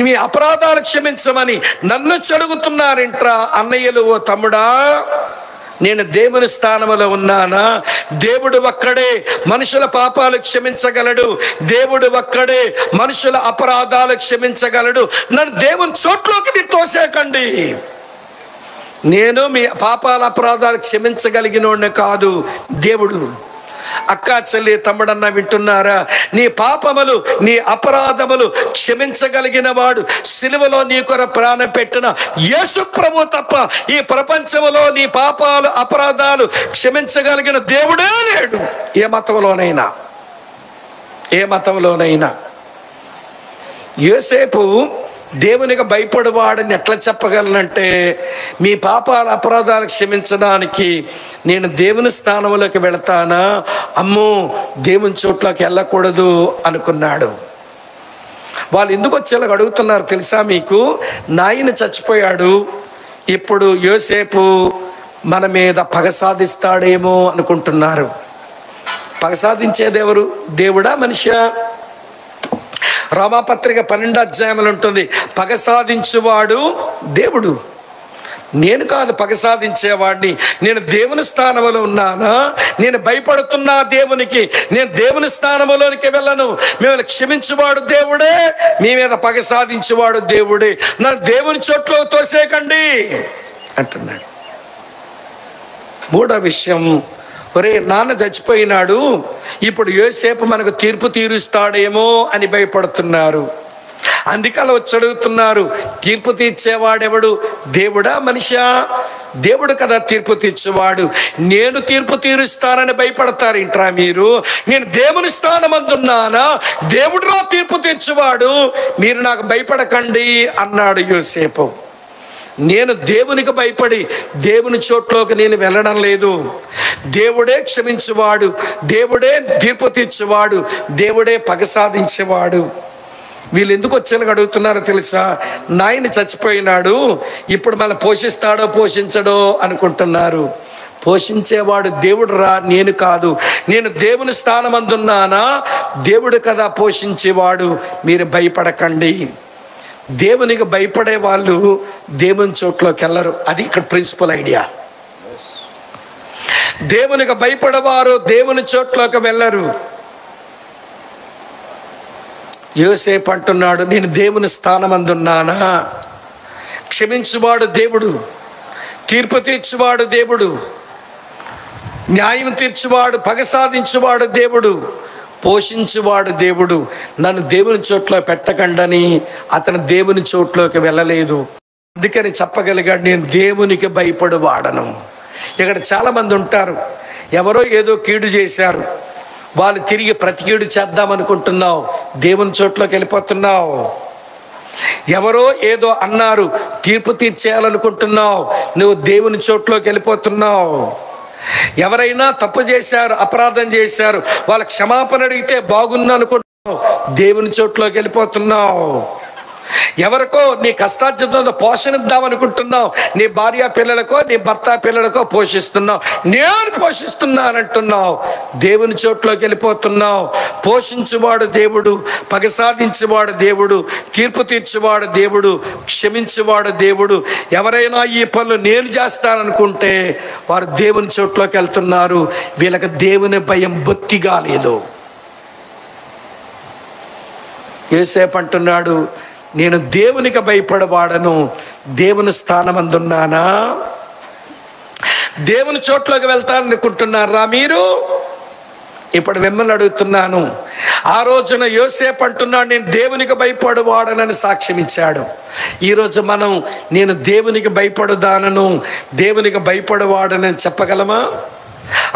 మీ అపరాధాలు క్షమించమని నన్ను అడుగుతున్నారేంట్రా అన్నయ్యలు? ఓ తమ్ముడా, నేను దేవుని స్థానంలో ఉన్నానా? దేవుడు ఒక్కడే మనుషుల పాపాలు క్షమించగలడు. దేవుడు ఒక్కడే మనుషుల అపరాధాలు క్షమించగలడు. నన్ను దేవుని చోట్లోకి మీరు తోసేకండి. నేను మీ పాపాల అపరాధాలు క్షమించగలిగినోడిని కాదు, దేవుడు. అక్క చెల్లి తమ్ముడన్న వింటున్నారా? నీ పాపములు నీ అపరాధములు క్షమించగలిగిన వాడు సిలువలో నీ కొరకు ప్రాణం పెట్టిన యేసు ప్రభు తప్ప ఈ ప్రపంచంలో నీ పాపాలు అపరాధాలు క్షమించగలిగిన దేవుడే లేడు. ఏ మతంలోనైనా. యోసేపు దేవునికి భయపడేవాడని ఎట్లా చెప్పగలనంటే, మీ పాపాల అపరాధాలు క్షమించడానికి నేను దేవుని స్థానంలోకి వెళతానా? అమ్మో, దేవుని చోట్లోకి వెళ్ళకూడదు అనుకున్నాడు. వాళ్ళు ఎందుకు వచ్చేలా అడుగుతున్నారు తెలుసా మీకు? నాయన చచ్చిపోయాడు, ఇప్పుడు యోసేపు మన మీద పగ సాధిస్తాడేమో అనుకుంటున్నారు. పగ సాధించేది ఎవరు? దేవుడా మనిషా? రోమాపత్రిక 12వ అధ్యాయంలో ఉంటుంది, పగ సాధించువాడు దేవుడు. నేను కాదు పగ సాధించేవాడిని. నేను దేవుని స్థానంలో ఉన్నానా? నేను భయపడుతున్నా దేవునికి. నేను దేవుని స్థానంలోనికి వెళ్ళను. మిమ్మల్ని క్షమించువాడు దేవుడే, మీ మీద పగ సాధించువాడు దేవుడే. నన్ను దేవుని చోట్లో తోసేకండి అంటున్నాడు. మూడో విషయం, ఒరే నాన్న చచ్చిపోయినాడు, ఇప్పుడు యోసేపు మనకు తీర్పు తీరుస్తాడేమో అని భయపడుతున్నారు. అందుకే అలా వచ్చి అడుగుతున్నారు, తీర్పు తీర్చేవాడెవడు? దేవుడా మనిషా? దేవుడు కదా తీర్పు తీర్చేవాడు. నేను తీర్పు తీరుస్తానని భయపడతారు ఇంట్రా మీరు? నేను దేవుని స్థానమందున్నానా? దేవుడు రా తీర్పు తీర్చేవాడు, మీరు నాకు భయపడకండి అన్నాడు యోసేపు. నేను దేవునికి భయపడి దేవుని చోట్లోకి నేను వెళ్ళడం లేదు. దేవుడే క్షమించేవాడు, దేవుడే తీర్పు తీర్చేవాడు, దేవుడే పగ సాధించేవాడు. వీళ్ళు ఎందుకు వచ్చేలా అడుగుతున్నారో తెలుసా? నాయన చచ్చిపోయినాడు, ఇప్పుడు మనం పోషిస్తాడో పోషించడో అనుకుంటున్నారు. పోషించేవాడు దేవుడు రా, నేను కాదు. నేను దేవుని స్థానమందున్నానా? దేవుడు కదా పోషించేవాడు, మీరు భయపడకండి. దేవునికి భయపడే వాళ్ళు దేవుని చోట్లోకి వెళ్ళరు. అది ఇక్కడ ప్రిన్సిపల్ ఐడియా. దేవునికి భయపడేవారు దేవుని చోట్లోకి వెళ్ళరు. యోసేపు అంటున్నాడు, నేను దేవుని స్థానమందున్నానా? క్షమించువాడు దేవుడు, తీర్పు తీర్చువాడు దేవుడు, న్యాయం తీర్చువాడు, పగ సాధించువాడు దేవుడు, పోషించువాడు దేవుడు. నన్ను దేవుని చోట్లో పెట్టకండని అతను దేవుని చోట్లోకి వెళ్ళలేదు. అందుకని చెప్పగలిగాడు, నేను దేవునికి భయపడువాడను. ఇక్కడ చాలామంది ఉంటారు, ఎవరో ఏదో కీడు చేశారు, వాళ్ళు తిరిగి ప్రతి కీడు చేద్దామనుకుంటున్నావు, దేవుని చోట్లోకి వెళ్ళిపోతున్నావు. ఎవరో ఏదో అన్నారు, తీర్పు తీర్చేయాలనుకుంటున్నావు, నువ్వు దేవుని చోట్లోకి వెళ్ళిపోతున్నావు. ఎవరైనా తప్పు చేశారు, అపరాధం చేశారు, వాళ్ళ క్షమాపణ అడిగితే బాగుంది అనుకుంటున్నావు, దేవుని చోట్లోకి వెళ్ళిపోతున్నావు. ఎవరికో నీ కష్టార్జితంతో పోషణ ఇద్దామనుకుంటున్నావు, నీ భార్య పిల్లలకో నీ భర్త పిల్లలకో పోషిస్తున్నావు. నేను పోషిస్తున్నానంటున్నావు, దేవుని చోట్లోకి వెళ్ళిపోతున్నావు. పోషించువాడు దేవుడు, పగ సాధించేవాడు దేవుడు, తీర్పు తీర్చేవాడు దేవుడు, క్షమించేవాడు దేవుడు. ఎవరైనా ఈ పనులు నేను చేస్తాననుకుంటే వారు దేవుని చోట్లోకి వెళ్తున్నారు. వీళ్ళకి దేవుని భయం బొత్తిగా లేదు. యోసేపు అంటున్నాడు, నేను దేవునికి భయపడవాడను, దేవుని స్థానమందున్నానా? దేవుని చోట్లోకి వెళ్తాననుకుంటున్నారా మీరు? ఇప్పుడు మిమ్మల్ని అడుగుతున్నాను. ఆ రోజున యోసేపు అంటున్నాడు, నేను దేవునికి భయపడవాడనని సాక్ష్యం ఇచ్చాడు. ఈరోజు మనం నేను దేవునికి భయపడుదానను, దేవునికి భయపడవాడనని చెప్పగలమా?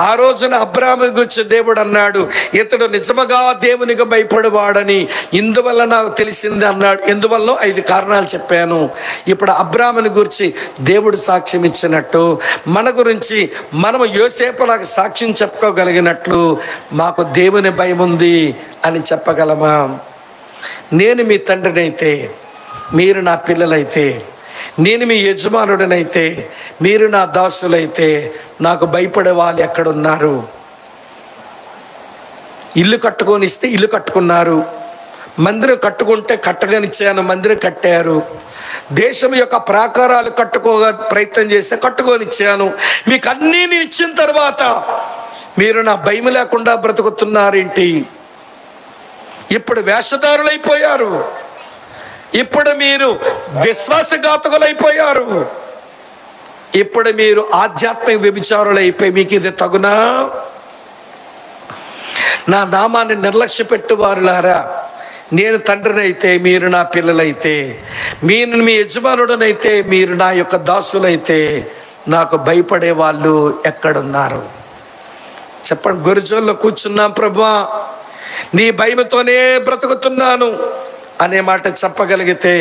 ఆ రోజున అబ్రాహాముని గురించి దేవుడు అన్నాడు, ఇతడు నిజముగా దేవునికి భయపడవాడని ఇందువల్ల నాకు తెలిసింది అన్నాడు. ఎందువల్ల 5 కారణాలు చెప్పాను. ఇప్పుడు అబ్రాహాముని గురించి దేవుడు సాక్ష్యం ఇచ్చినట్టు మన గురించి మనము యోసేపులాగా సాక్ష్యం చెప్పుకోగలిగినట్లు మాకు దేవుని భయం ఉంది అని చెప్పగలమా? నేను మీ తండ్రినైతే, మీరు నా పిల్లలైతే, నేను మీ యజమానుడినైతే, మీరు నా దాసులైతే నాకు భయపడే వాళ్ళు ఎక్కడున్నారు? ఇల్లు కట్టుకొని ఇస్తే ఇల్లు కట్టుకున్నారు, మందిరం కట్టుకుంటే కట్టగనిచ్చాను, మందిరం కట్టారు. దేశం యొక్క ప్రాకారాలు కట్టుకోగా ప్రయత్నం చేస్తే కట్టుకొని ఇచ్చాను. మీకు అన్నీ నేను ఇచ్చిన తర్వాత మీరు నా భయం లేకుండా బ్రతుకుతున్నారేంటి? ఇప్పుడు వేషధారులైపోయారు, ఇప్పుడు మీరు విశ్వాసఘాతకులైపోయారు, ఇప్పుడు మీరు ఆధ్యాత్మిక వ్యభిచారులైపోయి మీకు ఇది తగునా? నా నామాన్ని నిర్లక్ష్య పెట్టువారులారా, నేను తండ్రినైతే మీరు నా పిల్లలైతే, మీరు మీ యజమానుడనైతే మీరు నా యొక్క దాసులైతే నాకు భయపడే వాళ్ళు ఎక్కడున్నారు? చెప్పండి. గురుజోల్లో కూర్చున్నాం, ప్రభువా నీ భయంతోనే బ్రతుకుతున్నాను అనే మాట చెప్పగలిగితే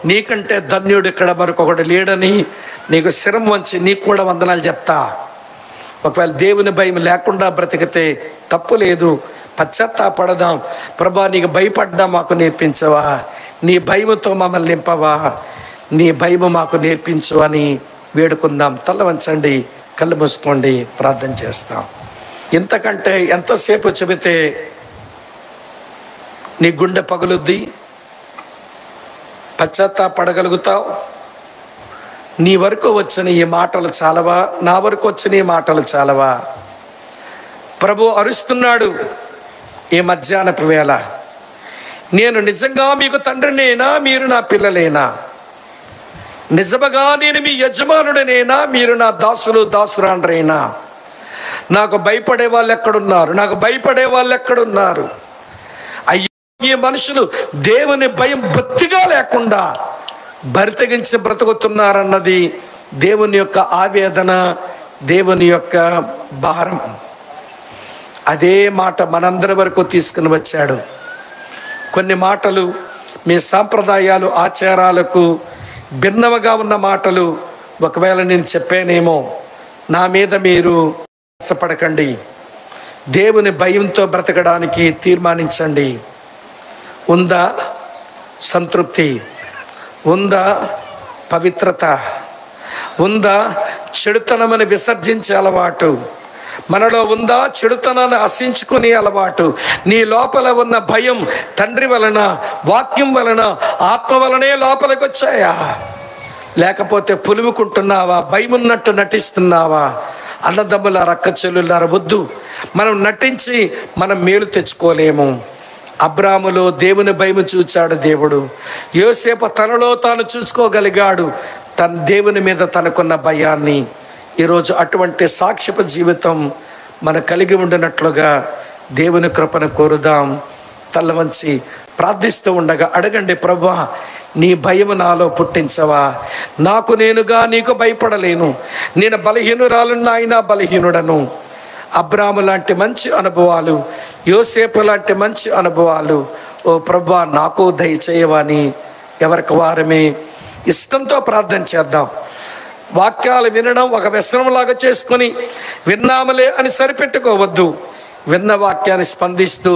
నీకంటే ధన్యుడు ఇక్కడ మరొకడు లేడని నీకు శిరం వంచి నీకు కూడా వందనాలు చెప్తా. ఒకవేళ దేవుని భయం లేకుండా బ్రతికితే తప్పు లేదు, పశ్చాత్తాపడదాం. ప్రభా నీకు భయపడ్డా మాకు నేర్పించవా, నీ భయముతో మమ్మల్ని నింపవా, నీ భయము మాకు నేర్పించు అని వేడుకుందాం. తల వంచండి, కళ్ళు మూసుకోండి, ప్రార్థన చేస్తాం. ఇంతకంటే ఎంతసేపు చెబితే నీ గుండె పగులుద్ది, పశ్చాత్తాపడగలుగుతావు? నీ వరకు వచ్చిన ఈ మాటలు చాలవా? నా వరకు వచ్చిన ఈ మాటలు చాలవా? ప్రభు అరుస్తున్నాడు ఈ మధ్యాహ్నపు వేళ, నేను నిజంగా మీకు తండ్రినేనా, మీరు నా పిల్లలేనా? నిజముగా నేను మీ యజమానుడినేనా, మీరు నా దాసులు దాసురాండ్రేనా? నాకు భయపడే వాళ్ళు ఎక్కడున్నారు? నాకు భయపడే వాళ్ళు ఎక్కడున్నారు? అయ్యో, ఈ మనుషులు దేవుని భయం బొత్తిగా లేకుండా బరితెగించి బ్రతుకుతున్నారన్నది దేవుని యొక్క ఆవేదన, దేవుని యొక్క భారం. అదే మాట మనందరి వరకు తీసుకుని వచ్చాడు. కొన్ని మాటలు మీ సాంప్రదాయాలు ఆచారాలకు భిన్నముగా ఉన్న మాటలు ఒకవేళ నేను చెప్పానేమో, నా మీద మీరు ఆశపడకండి. దేవుని భయంతో బ్రతకడానికి తీర్మానించండి. ఉందా సంతృప్తి? ఉందా పవిత్రత? ఉందా చెడుతనమని విసర్జించే అలవాటు? మనలో ఉందా చెడుతనాన్ని అసించుకునే అలవాటు? నీ లోపల ఉన్న భయం తండ్రి వలన, వాక్యం వలన, ఆత్మ వలనే లోపలికి వచ్చాయా? లేకపోతే పులుముకుంటున్నావా? భయం ఉన్నట్టు నటిస్తున్నావా? అన్నదమ్ముల రక్క చెల్లులార వద్దు. మనం నటించి మనం మేలు తెచ్చుకోలేము. అబ్రాములో దేవుని భయము చూచాడు దేవుడు. యోసేపు తనలో తాను చూసుకోగలిగాడు తన దేవుని మీద తనకున్న భయాన్ని. ఈరోజు అటువంటి సాక్ష్యపు జీవితం మన కలిగి ఉండినట్లుగా దేవుని కృపను కోరుదాం. తల వంచి ప్రార్థిస్తూ ఉండగా అడగండి, ప్రభువా నీ భయము నాలో పుట్టించవా? నాకు నేనుగా నీకు భయపడలేను, నేను బలహీనురాలు, నాయనా బలహీనుడను. అబ్రాము లాంటి మంచి అనుభవాలు, యోసేపు లాంటి మంచి అనుభవాలు ఓ ప్రభువా నాకు దయచేయవని ఎవరికి వారమే ఇష్టంతో ప్రార్థన చేద్దాం. వాక్యాలు వినడం ఒక వ్యసనంలాగా చేసుకొని విన్నాములే అని సరిపెట్టుకోవద్దు. విన్న వాక్యాన్ని స్పందిస్తూ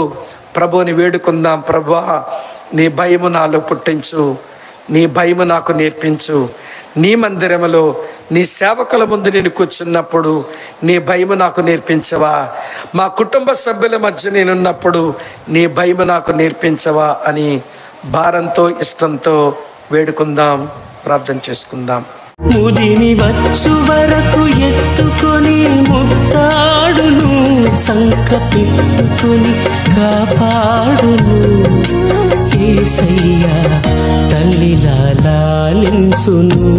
ప్రభువుని వేడుకుందాం. ప్రభువా నీ భయము నాలో పుట్టించు, నీ భయము నాకు నేర్పించు. నీ మందిరములో నీ సేవకుల ముందు నేను కూర్చున్నప్పుడు నీ భయము నాకు నేర్పించవా? మా కుటుంబ సభ్యుల మధ్య నేనున్నప్పుడు నీ భయము నాకు నేర్పించవా అని భారంతో ఇష్టంతో వేడుకుందాం, ప్రార్థన చేసుకుందాం. ముదిమి వచ్చు వరకు ఎత్తుకొని ముత్తాడును, సంక పెట్టుకొని కాపాడును. యేసయ్యా తల్లిలా లాలించును,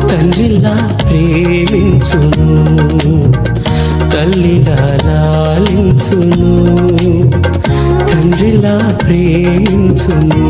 తండ్రిలా ప్రేమించును. తల్లిలా లాలించును, తండ్రిలా ప్రేమించును.